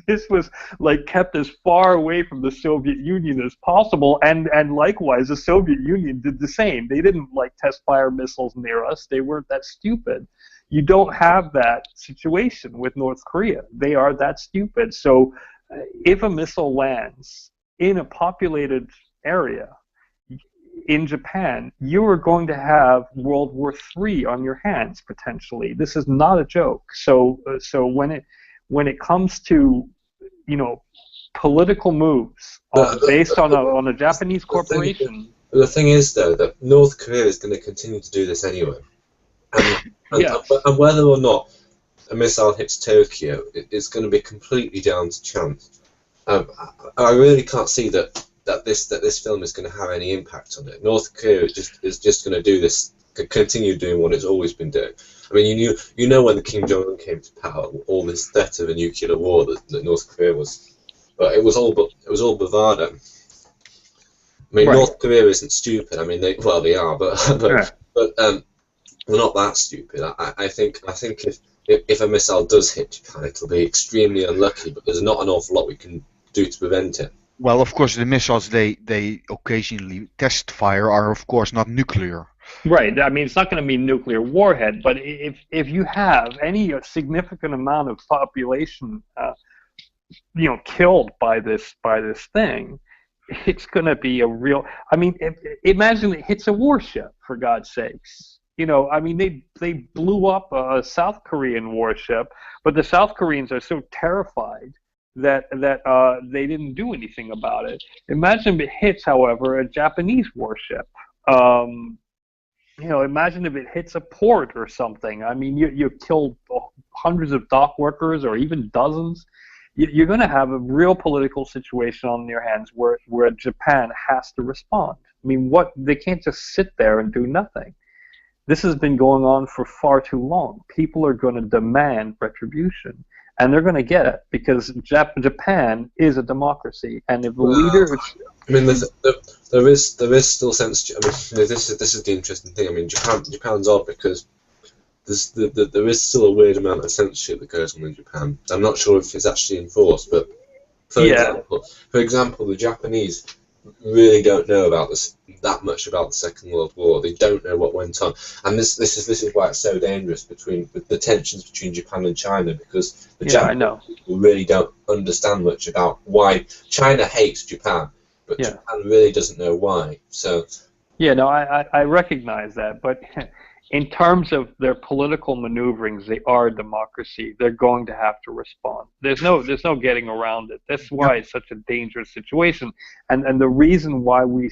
this was like kept as far away from the Soviet Union as possible, and likewise, the Soviet Union did the same. They didn't test fire missiles near us. They weren't that stupid. You don't have that situation with North Korea. They are that stupid. So if a missile lands in a populated area in Japan, you are going to have World War III on your hands, potentially. This is not a joke. So when it comes to, political moves based on a Japanese corporation. The thing is, though, that North Korea is going to continue to do this anyway. And whether or not a missile hits Tokyo, it's going to be completely down to chance. I really can't see that this film is going to have any impact on it. North Korea is just going to do this, continue doing what it's always been doing. I mean, you know when Kim Jong-un came to power, all this threat of a nuclear war that North Korea was, but it was all bravado. I mean, North Korea isn't stupid. I mean, they are, but they're not that stupid. I think if a missile does hit Japan, it'll be extremely unlucky, but there's not an awful lot we can do to prevent it. Well, of course, the missiles they occasionally test fire are, of course, not nuclear. Right. I mean, it's not going to be nuclear warhead, but if you have any significant amount of population, killed by this thing, it's going to be a real. I mean, imagine it hits a warship, for God's sakes. I mean, they blew up a South Korean warship, but the South Koreans are so terrified that they didn't do anything about it. Imagine if it hits, however, a Japanese warship. Imagine if it hits a port or something. I mean, you killed hundreds of dock workers or even dozens. You're going to have a real political situation on your hands where Japan has to respond. I mean, they can't just sit there and do nothing. This has been going on for far too long. People are going to demand retribution, and they're going to get it because Japan is a democracy, and if the leader. I mean, there is still censorship. I mean, this is the interesting thing. I mean, Japan's odd because there is still a weird amount of censorship that goes on in Japan. I'm not sure if it's actually enforced, but for example, the Japanese really don't know about that much about the Second World War. They don't know what went on, and this is why it's so dangerous with the tensions between Japan and China, because the Japanese people really don't understand much about why China hates Japan, but Japan really doesn't know why. So I recognize that, but in terms of their political maneuverings, they are a democracy. They're going to have to respond. There's no getting around it. That's why it's such a dangerous situation. And the reason why we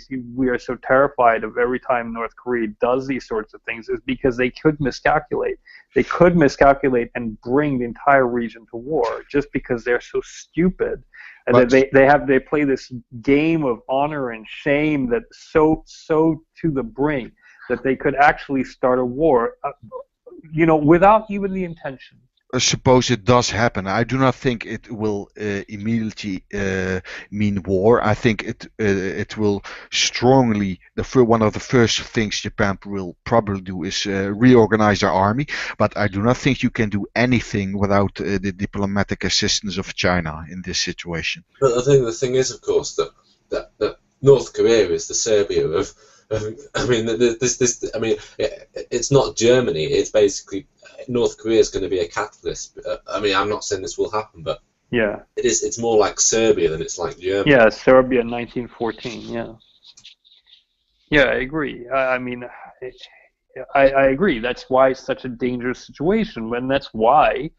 are so terrified of every time North Korea does these sorts of things is because they could miscalculate. They could miscalculate and bring the entire region to war just because they're so stupid. And they play this game of honor and shame that's so to the brink that they could actually start a war, without even the intention. Suppose it does happen. I do not think it will immediately mean war. I think it will strongly. One of the first things Japan will probably do is reorganize their army. But I do not think you can do anything without the diplomatic assistance of China in this situation. But I think the thing is, of course, that North Korea is the Serbia of. I mean, it's not Germany. It's basically North Korea is going to be a catalyst. I mean, I'm not saying this will happen, but yeah, it is. It's more like Serbia than it's like Germany. Yeah, Serbia in 1914. Yeah, I agree. I agree. That's why it's such a dangerous situation, and that's why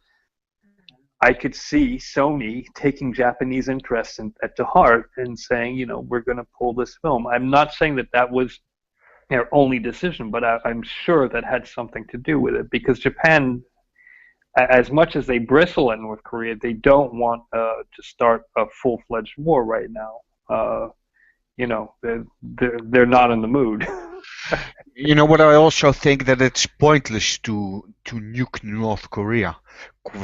I could see Sony taking Japanese interests to heart and saying, we're going to pull this film. I'm not saying that was their only decision, but I'm sure that had something to do with it, because Japan, as much as they bristle at North Korea, they don't want to start a full-fledged war right now. They're not in the mood. What I also think that it's pointless to nuke North Korea.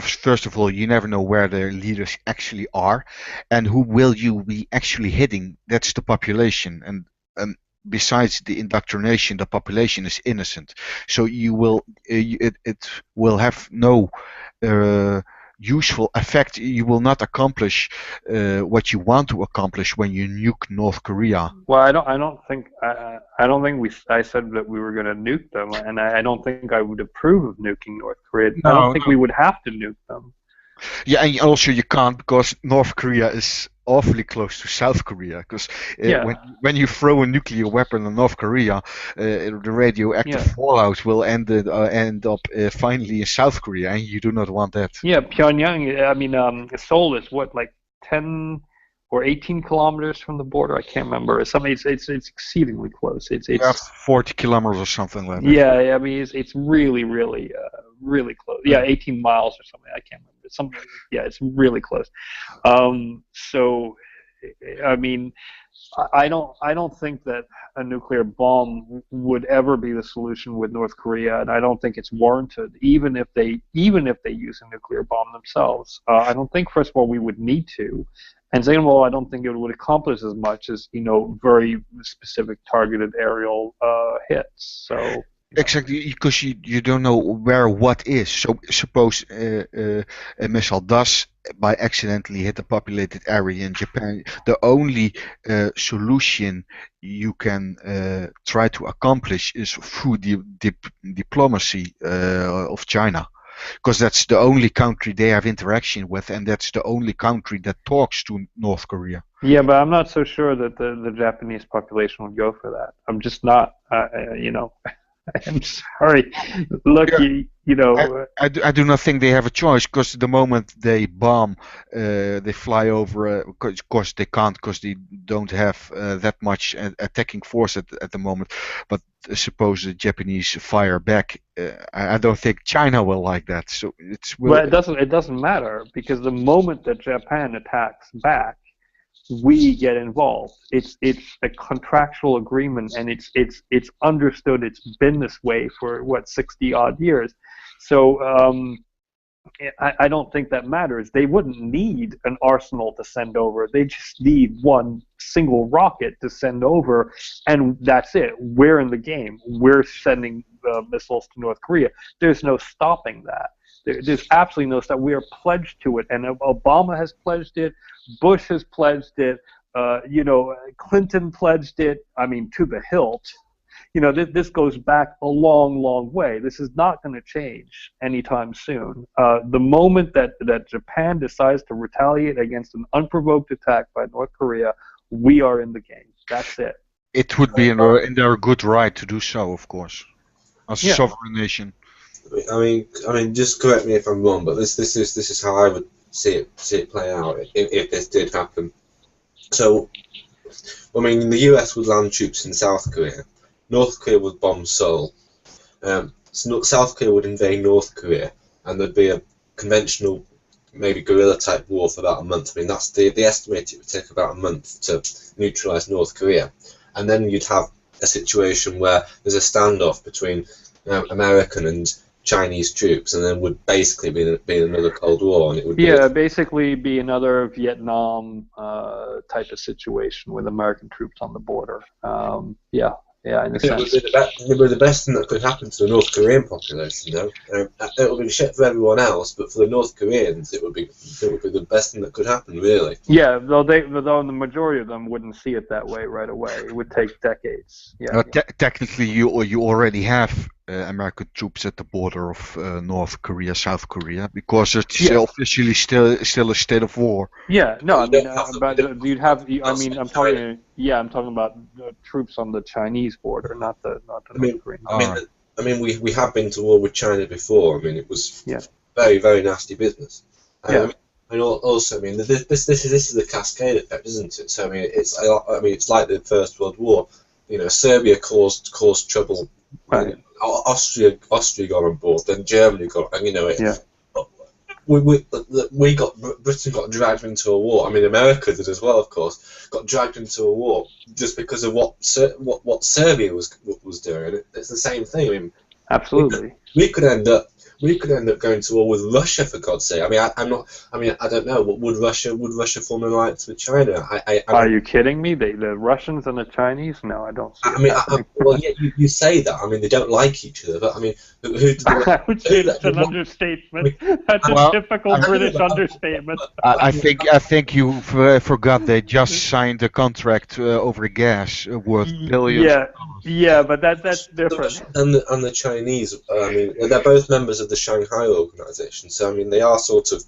First of all, you never know where their leaders actually are, and who will you be actually hitting. That's the population, and besides the indoctrination, the population is innocent. So it will have no useful effect. You will not accomplish what you want to accomplish when you nuke North Korea. Well, I don't think I said that we were going to nuke them, and I don't think I would approve of nuking North Korea. I don't think we would have to nuke them. Yeah, and also you can't, because North Korea is awfully close to South Korea. Because when you throw a nuclear weapon on North Korea, the radioactive fallout will end up finally in South Korea, and you do not want that. Yeah, Pyongyang. Seoul is what, like 10 or 18 kilometers from the border. I can't remember. It's exceedingly close. It's 40 kilometers or something like that. Yeah, I mean it's really really close. Yeah, 18 miles or something. I can't remember. It's really close. So, I mean, I don't think that a nuclear bomb would ever be the solution with North Korea, and I don't think it's warranted, even if they use a nuclear bomb themselves. I don't think, first of all, we would need to, and second of all, I don't think it would accomplish as much as very specific targeted aerial hits. So. Exactly, because you don't know where what is. So suppose a missile does by accidentally hit a populated area in Japan. The only solution you can try to accomplish is through the diplomacy of China, because that's the only country they have interaction with, and that's the only country that talks to North Korea. Yeah, but I'm not so sure that the Japanese population would go for that. I'm just not. I'm sorry. Look, I do not think they have a choice, because the moment they bomb, they fly over. Of course, they can't, because they don't have that much attacking force at the moment. But suppose the Japanese fire back, I don't think China will like that. So Well, it doesn't matter, because the moment that Japan attacks back, we get involved. It's a contractual agreement, and it's understood. It's been this way for 60 odd years. So I don't think that matters. They wouldn't need an arsenal to send over. They just need one single rocket to send over, and that's it. We're in the game. We're sending missiles to North Korea. There's no stopping that. There's absolutely no stop. We are pledged to it, and Obama has pledged it. Bush has pledged it. Clinton pledged it. I mean, to the hilt. This goes back a long, long way. This is not going to change anytime soon. The moment that Japan decides to retaliate against an unprovoked attack by North Korea, we are in the game. That's it. It would be in their good right to do so, of course. as a Yeah. sovereign nation. I mean, just correct me if I'm wrong, but this is how I would see it play out if this did happen. So, I mean, the US would land troops in South Korea, North Korea would bomb Seoul, South Korea would invade North Korea, and there'd be a conventional, maybe guerrilla type war for about a month. I mean, that's the estimate it would take about a month to neutralize North Korea, and then you'd have a situation where there's a standoff between American and Chinese troops, and then would basically be another Cold War, and it would basically be another Vietnam type of situation with American troops on the border. Yeah, in a sense. It would be the best thing that could happen to the North Korean population, though. It would be shit for everyone else, but for the North Koreans, it would be the best thing that could happen, really. Yeah, though the majority of them wouldn't see it that way right away. It would take decades. Yeah. Technically, you already have American troops at the border of North Korea, South Korea, because it's officially still a state of war. Yeah, no, I mean, but you'd have. I mean, I'm talking. Yeah, I'm talking about troops on the Chinese border, not the North Korean. I mean, we have been to war with China before. I mean, it was very, very nasty business. And also, I mean, this is the cascade effect, isn't it? So I mean, it's like the First World War. You know, Serbia caused trouble. Right. Austria got on board, then Germany got, and you know, Britain got dragged into a war. I mean, America did as well, of course. Got dragged into a war just because of what Serbia was doing. It's the same thing. I mean, absolutely. We could end up going to war with Russia, for God's sake. I mean, I don't know. Would Russia form an alliance with China? Are you kidding me? The Russians and the Chinese? No, I don't see it. Well, yeah, you say that. I mean, they don't like each other, but I mean, who did It's an understatement. That's a typical British understatement. I think you forgot they just signed a contract over gas worth billions. Yeah, but that's different. And the Chinese, I mean, they're both members of the Shanghai Organization, so I mean, they are sort of.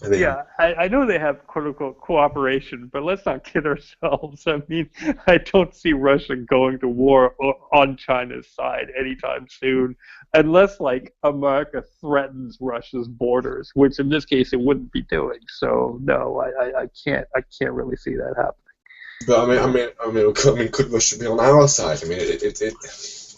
I know they have quote-unquote cooperation, but let's not kid ourselves. I mean, I don't see Russia going to war on China's side anytime soon, unless, like, America threatens Russia's borders, which in this case it wouldn't be doing. So, no, I can't really see that happening. But I mean, could Russia be on our side? I mean,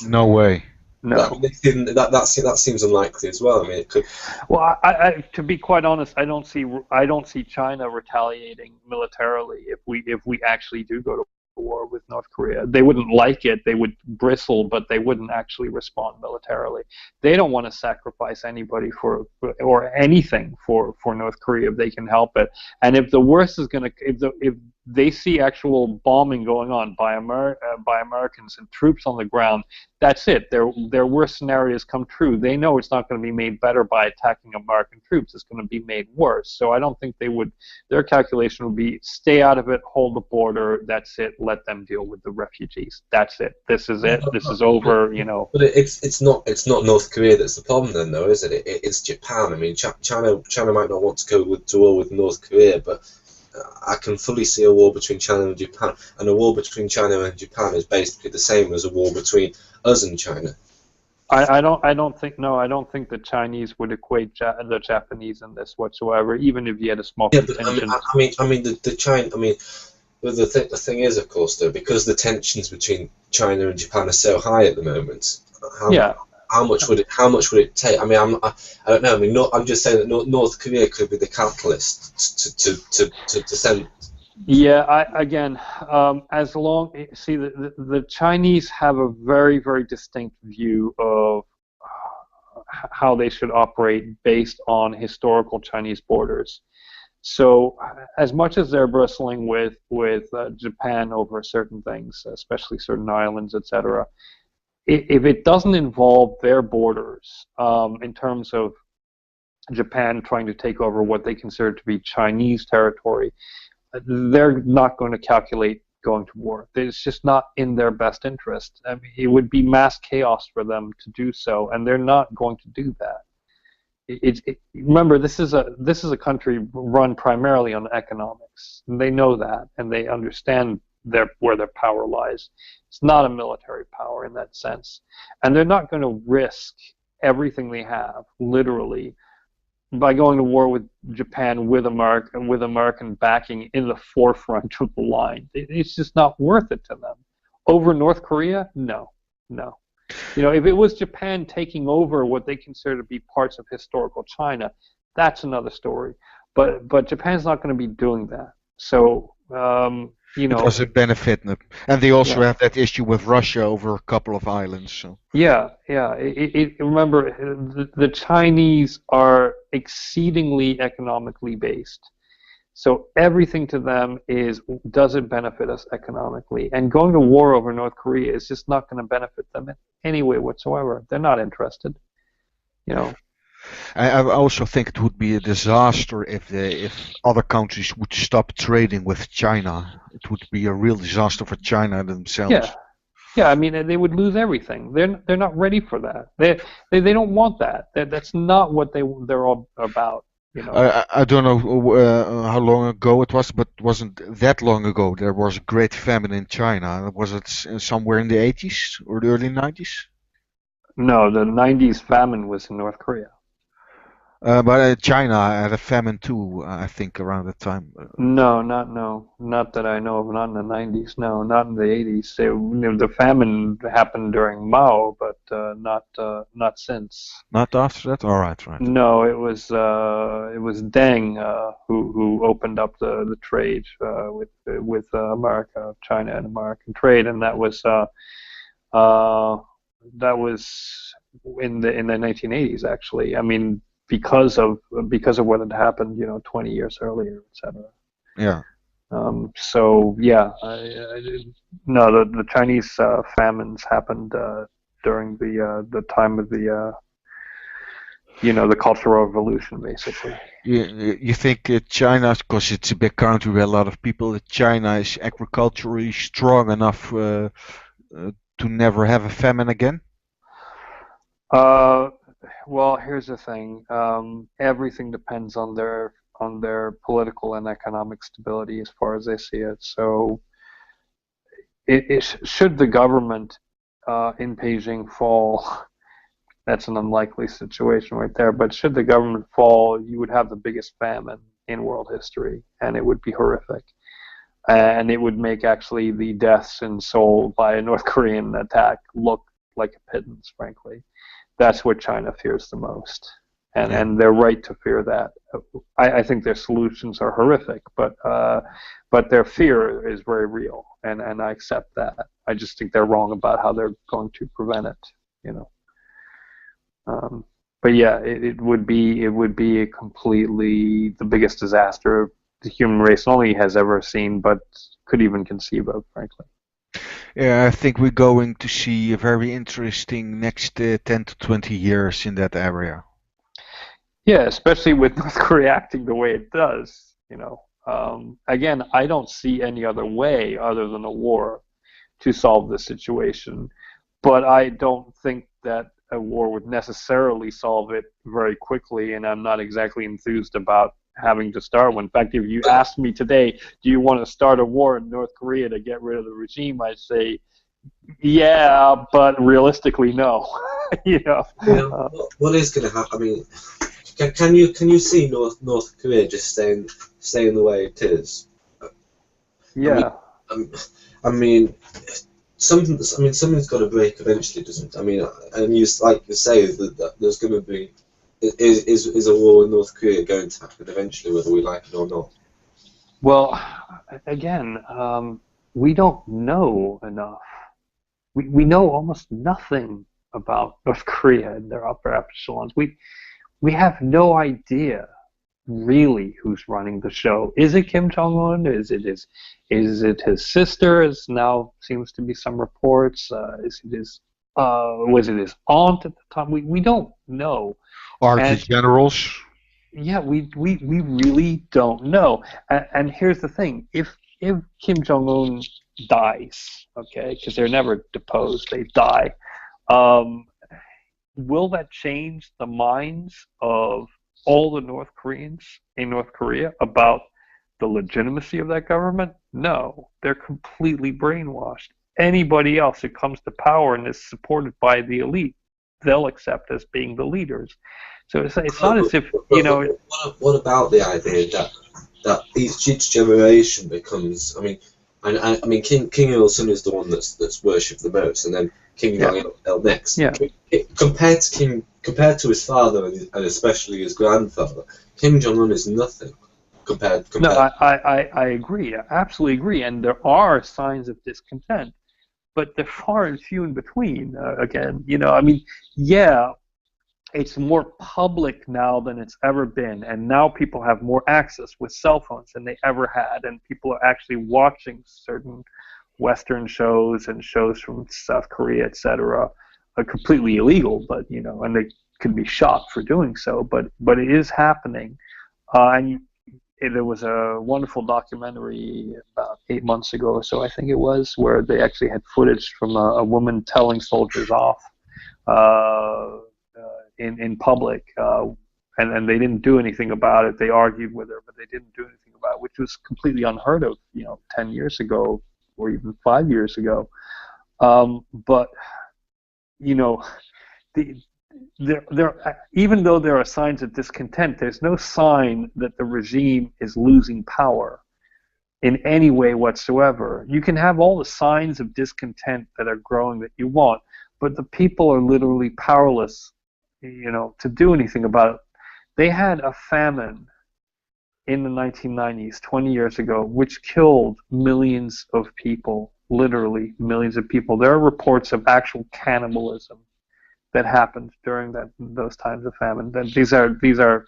no way. No, that seems unlikely as well. I mean, it could. Well, I to be quite honest, I don't see China retaliating militarily if we actually do go to war with North Korea. They wouldn't like it. They would bristle, but they wouldn't actually respond militarily. They don't want to sacrifice anybody or anything for North Korea if they can help it. And if the worst is going to, if they see actual bombing going on by Americans and troops on the ground, that's it. Their worst scenarios come true. They know it's not going to be made better by attacking American troops. It's going to be made worse. So I don't think they would. Their calculation would be stay out of it, hold the border. That's it. Let them deal with the refugees. That's it. This is it. This is over. You know. But it's not North Korea that's the problem then, though, is it? It's Japan. I mean, China might not want to go to war with North Korea, but I can fully see a war between China and Japan, and a war between China and Japan is basically the same as a war between us and China. I don't think the Chinese would equate the Japanese in this whatsoever, even if you had a small contingent. But the thing is, of course, though, because the tensions between China and Japan are so high at the moment. How much would it take? I mean, I don't know. I mean, I'm just saying that North Korea could be the catalyst to send. Yeah, as long the Chinese have a very, very distinct view of how they should operate based on historical Chinese borders. So, as much as they're bristling with Japan over certain things, especially certain islands, etc., if it doesn't involve their borders, in terms of Japan trying to take over what they consider to be Chinese territory, they're not going to calculate going to war. It's just not in their best interest. I mean, it would be mass chaos for them to do so, and they're not going to do that. Remember, this is a country run primarily on economics. And they know that, and they understand where their power lies. It's not a military power in that sense, and they're not going to risk everything they have, literally, by going to war with Japan with American backing in the forefront of the line. It's just not worth it to them. Over North Korea? No. If it was Japan taking over what they consider to be parts of historical China, that's another story. But Japan's not going to be doing that. So, It doesn't benefit them. And they also have that issue with Russia over a couple of islands. So. Yeah. Remember, the Chinese are exceedingly economically based. So everything to them is, does it benefit us economically? And going to war over North Korea is just not going to benefit them in any way whatsoever. They're not interested. I also think it would be a disaster if other countries would stop trading with China. It would be a real disaster for China themselves. Yeah. I mean, they would lose everything. They're not ready for that. They don't want that. That's not what they're all about. I don't know how long ago it was, but it wasn't that long ago. There was a great famine in China. Was it somewhere in the 80s or the early 90s? No, the 90s famine was in North Korea. But China had a famine too, I think, around that time. No, not that I know of. Not in the 90s. No, not in the 80s. The famine happened during Mao, but not since. Not after that. All right. No, it was Deng who opened up the trade with America, China, and American trade, and that was in the 1980s actually. I mean, because of what had happened, 20 years earlier, etc. Yeah. So yeah, the Chinese famines happened during the time of the the Cultural Revolution, basically. You think China, because it's a big country with a lot of people, that China is agriculturally strong enough to never have a famine again? Well, here's the thing. Everything depends on their political and economic stability, as far as I see it. So, should the government in Beijing fall, that's an unlikely situation right there. But should the government fall, you would have the biggest famine in world history, and it would be horrific. And it would make actually the deaths in Seoul by a North Korean attack look like a pittance, frankly. That's what China fears the most, and they're right to fear that. I think their solutions are horrific, but their fear is very real, and I accept that. I just think they're wrong about how they're going to prevent it, But yeah, it would be a completely the biggest disaster the human race not only has ever seen, but could even conceive of, frankly. Yeah, I think we're going to see a very interesting next 10 to 20 years in that area. Yeah, especially with North Korea acting the way it does. Again, I don't see any other way other than a war to solve this situation. But I don't think that a war would necessarily solve it very quickly, and I'm not exactly enthused about having to start one. In fact, if you asked me today, do you want to start a war in North Korea to get rid of the regime, I'd say, yeah, but realistically, no. What is going to happen? I mean, can you see North Korea just staying the way it is? Yeah. I mean, something's got to break eventually, doesn't it? I mean, and you like you say that there's going to be. Is a war in North Korea going to happen eventually, whether we like it or not? Well, again, we don't know enough. We know almost nothing about North Korea and their upper echelons. We have no idea really who's running the show. Is it Kim Jong-un? Is it his sister? As now seems to be some reports. Was it his aunt at the time? We don't know. Are the generals? Yeah, we really don't know. And here's the thing: if Kim Jong-un dies, okay, because they're never deposed, they die. Will that change the minds of all the North Koreans in North Korea about the legitimacy of that government? No, they're completely brainwashed. Anybody else who comes to power and is supported by the elite, they'll accept as being the leaders. So it's not as if, What about the idea that each generation becomes? I mean, King Il-sung is the one that's worshipped the most, and then King Jong-il next. Yeah. Compared to his father and especially his grandfather, Kim Jong-un is nothing compared. No, I agree. I absolutely agree. And there are signs of discontent, but they're far and few in between. Again, I mean, yeah, it's more public now than it's ever been, and now people have more access with cell phones than they ever had, and people are actually watching certain Western shows and shows from South Korea, etc., are completely illegal, but and they could be shot for doing so. But it is happening, and there was a wonderful documentary about 8 months ago or so, I think it was, where they actually had footage from a woman telling soldiers off in public, and they didn't do anything about it. They argued with her, but they didn't do anything about it, which was completely unheard of, 10 years ago or even 5 years ago. But even though there are signs of discontent, there's no sign that the regime is losing power in any way whatsoever. You can have all the signs of discontent that are growing that you want, but the people are literally powerless, to do anything about it. They had a famine in the 1990s, 20 years ago, which killed millions of people, literally millions of people. There are reports of actual cannibalism that happened during those times of famine. These are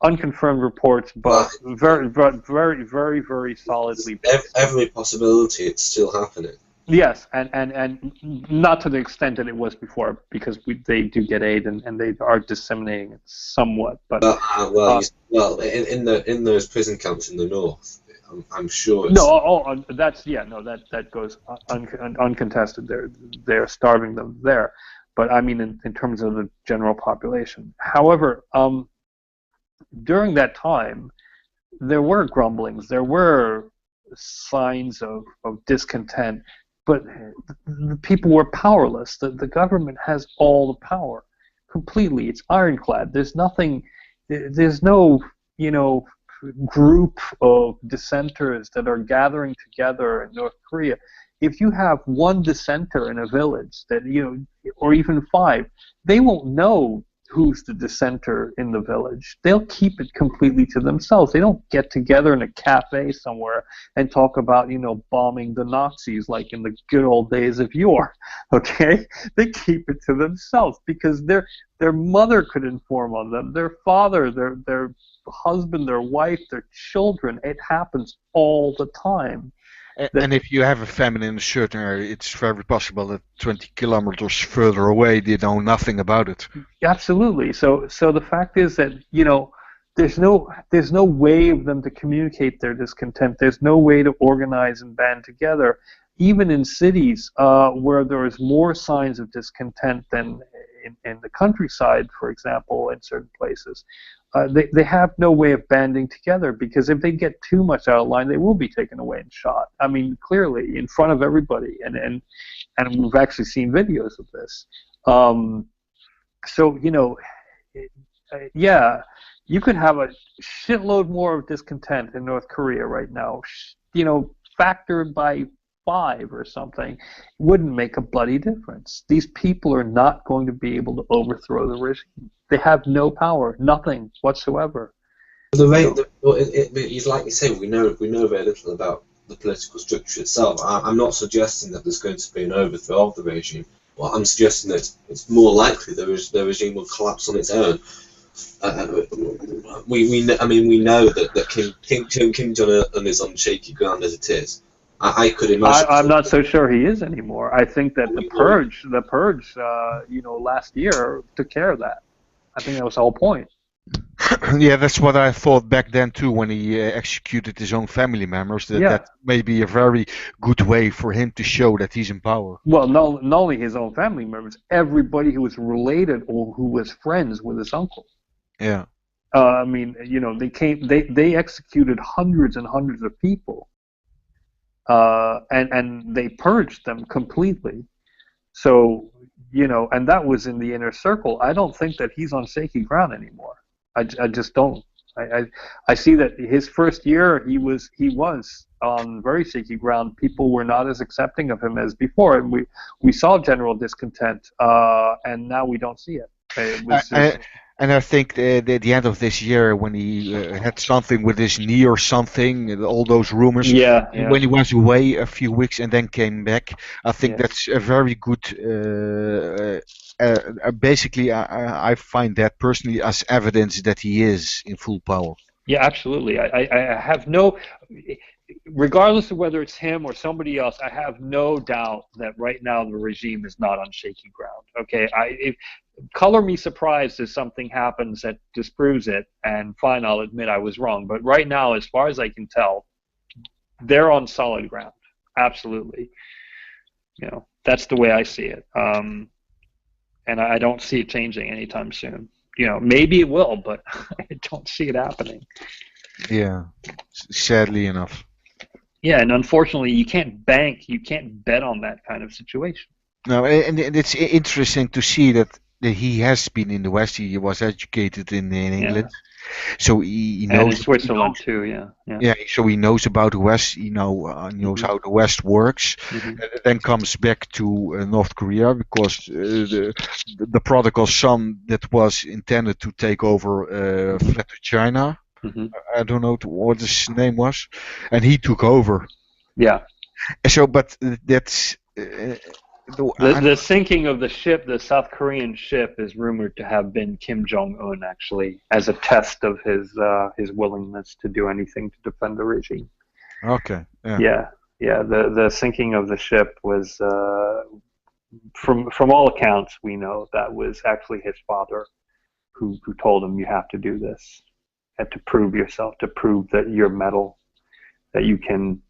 unconfirmed reports, but very, very, very, very solidly based. Every possibility, it's still happening. Yes, and not to the extent that it was before, because they do get aid and they are disseminating it somewhat. But in those prison camps in the north, I'm sure. That goes uncontested. They're starving them there, but I mean in terms of the general population. However, during that time, there were grumblings, there were signs of discontent, but the people were powerless. The government has all the power, completely. It's ironclad. There's nothing. There's no group of dissenters that are gathering together in North Korea. If you have one dissenter in a village or even 5, they won't know who's the dissenter in the village. They'll keep it completely to themselves. They don't get together in a cafe somewhere and talk about, bombing the Nazis like in the good old days of yore. Okay? They keep it to themselves because their mother could inform on them, their father, their husband, their wife, their children. It happens all the time. And if you have a famine in a certain area, it's very possible that 20 kilometers further away they know nothing about it. Absolutely. So the fact is that there's no way of them to communicate their discontent. There's no way to organize and band together, even in cities where there is more signs of discontent than in the countryside, for example, in certain places. They have no way of banding together, because if they get too much out of line, they will be taken away and shot. I mean, clearly, in front of everybody, and we've actually seen videos of this. You could have a shitload more of discontent in North Korea right now, factored by 5 or something, wouldn't make a bloody difference. These people are not going to be able to overthrow the regime. They have no power, nothing whatsoever. It's like you say, we know very little about the political structure itself. I'm not suggesting that there's going to be an overthrow of the regime. Well, I'm suggesting that it's more likely the regime will collapse on its own. We know that Kim Jong-un is on shaky ground as it is. I could imagine. I'm not so sure he is anymore. I think that the purge, last year took care of that. I think that was the whole point. Yeah, that's what I thought back then too, when he executed his own family members. That may be a very good way for him to show that he's in power. Well, not only his own family members, everybody who was related or who was friends with his uncle. Yeah. They executed hundreds and hundreds of people. and they purged them completely. So, and that was in the inner circle. I don't think that he's on shaky ground anymore. I just don't. I see that his first year he was on very shaky ground. People were not as accepting of him as before, and we saw general discontent, and now we don't see it. It was And I think the end of this year, when he had something with his knee or something, all those rumors, yeah. when he was away a few weeks and then came back, I think Yes. that's a very good. Basically, I find that personally as evidence that he is in full power. Yeah, absolutely. I have no, regardless of whether it's him or somebody else, I have no doubt that right now the regime is not on shaky ground. Okay, color me surprised if something happens that disproves it, and fine, I'll admit I was wrong. But right now, as far as I can tell, they're on solid ground. Absolutely. That's the way I see it. And I don't see it changing anytime soon. Maybe it will, but I don't see it happening. Yeah, sadly enough. Yeah, and unfortunately, you can't bet on that kind of situation. No, and it's interesting to see that he has been in the West. He was educated in England, so he knows. And in Switzerland too, yeah. Yeah, so he knows about the West. He knows how the West works. Mhm. And then comes back to North Korea because the prodigal son that was intended to take over fled to China. Mhm. I don't know what his name was, and he took over. Yeah. So, but that's. The sinking of the ship, the South Korean ship, is rumored to have been Kim Jong-un, actually, as a test of his willingness to do anything to defend the regime. Okay. Yeah. The sinking of the ship was, from all accounts, we know that was actually his father who told him, you have to do this, and to prove yourself, to prove that you're metal, that you can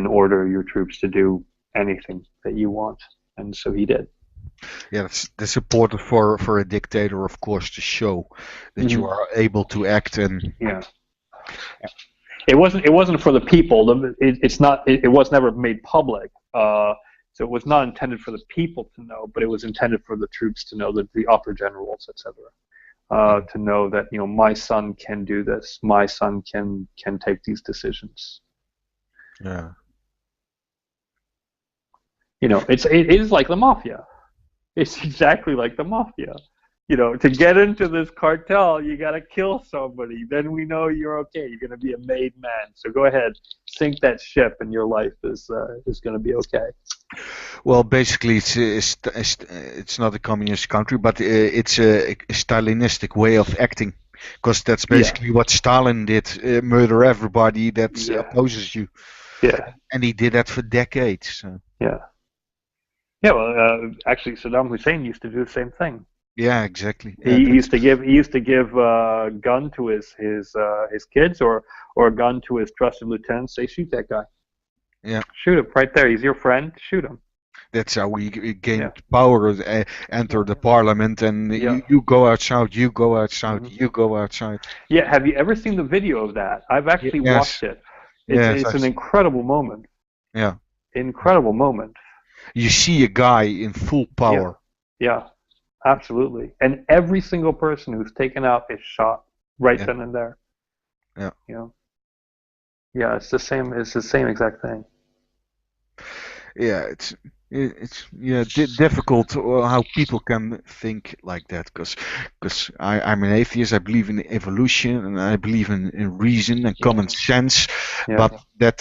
order your troops to do anything that you want. And so he did. Yeah, that's important for a dictator, of course, to show that you are able to act and. Yeah. It wasn't for the people. It was never made public. So it was not intended for the people to know, but it was intended for the troops to know, that the upper generals, etc. To know that my son can do this. My son can take these decisions. Yeah. It is like the mafia. It's exactly like the mafia. To get into this cartel, you got to kill somebody. Then we know you're okay. You're going to be a made man. So go ahead, sink that ship, and your life is going to be okay. Well, basically, it's not a communist country, but it's a Stalinistic way of acting, because that's basically what Stalin did: murder everybody that opposes you. Yeah. And he did that for decades. So. Yeah. Yeah, well, actually, Saddam Hussein used to do the same thing. Yeah, exactly. He used to give a gun to his kids or a gun to his trusted lieutenants. Say, shoot that guy. Yeah. Shoot him right there. He's your friend. Shoot him. That's how we gained power, enter the parliament, and you go outside, you go outside, you go outside. Yeah, have you ever seen the video of that? I've actually watched it. It's an incredible moment. Yeah. Incredible moment. You see a guy in full power. Yeah, absolutely. And every single person who's taken out is shot right then and there. Yeah. Yeah, it's the same exact thing. Yeah, it's difficult how people can think like that, because I'm an atheist. I believe in evolution, and I believe in reason and common sense, but that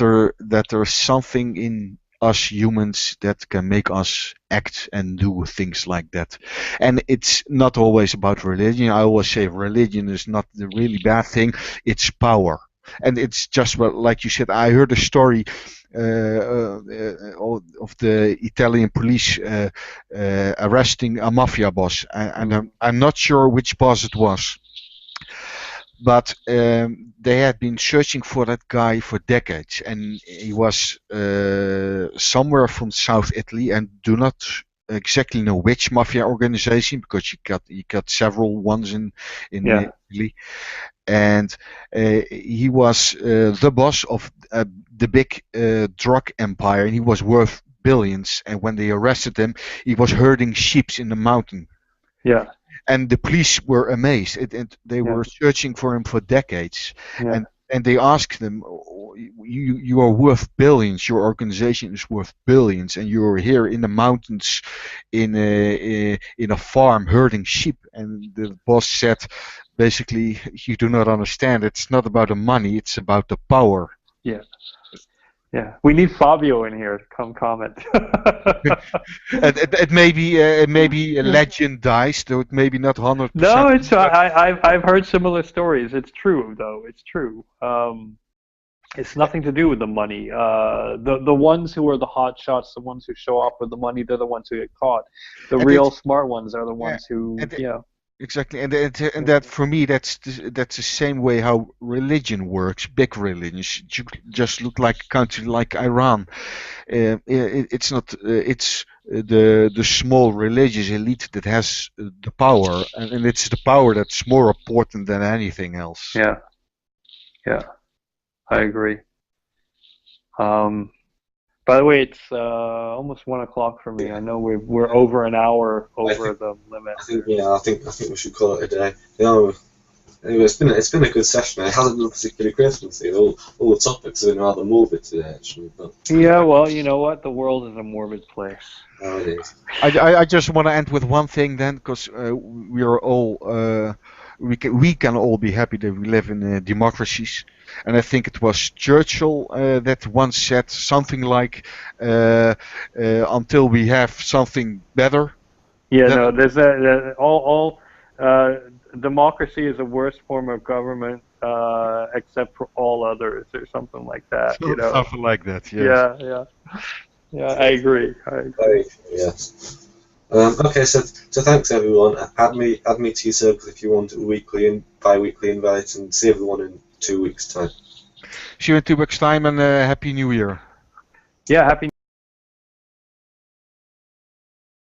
there's something in us humans that can make us act and do things like that. And it's not always about religion. I always say religion is not the really bad thing, it's power. And it's just like you said, I heard a story of the Italian police arresting a mafia boss, and I'm not sure which boss it was. But they had been searching for that guy for decades, and he was somewhere from South Italy, and do not exactly know which mafia organization, because you got several ones in Italy, and he was the boss of the big drug empire, and he was worth billions. And when they arrested him, he was herding sheep in the mountain. Yeah. And the police were amazed. They were searching for him for decades. Yeah. And they asked them, you are worth billions. Your organization is worth billions, and you are here in the mountains, in a farm herding sheep. And the boss said, basically, you do not understand. It's not about the money. It's about the power. Yeah. Yeah, we need Fabio in here to come comment. It may be a legend dies, though it may be not 100%. No, it's I've heard similar stories. It's true though. It's true. It's nothing to do with the money. The ones who are the hot shots, the ones who show off with the money, they're the ones who get caught. The real smart ones are the ones who Exactly, and that for me that's the same way how religion works. Big religions just look like a country like Iran. It's not. It's the small religious elite that has the power, and it's the power that's more important than anything else. Yeah, yeah, I agree. By the way, it's almost 1 o'clock for me. I know we're over an hour over the limit. I think we should call it a day. Anyway, it's been a good session. It hasn't been particularly Christmassy. All the topics have been rather morbid today, actually. But yeah, well, you know what? The world is a morbid place. Oh, it is. I just want to end with one thing then, because we are all we can all be happy that we live in democracies. And I think it was Churchill that once said something like, "Until we have something better." Yeah, no, there's democracy is the worst form of government except for all others, or something like that. You know, something like that. Yes. Yeah. I agree. Yes. Okay, so thanks everyone. Add me to your circles if you want a weekly and bi-weekly invite, and see everyone in 2 weeks' time. See you in 2 weeks' time, and Happy New Year. Yeah, Happy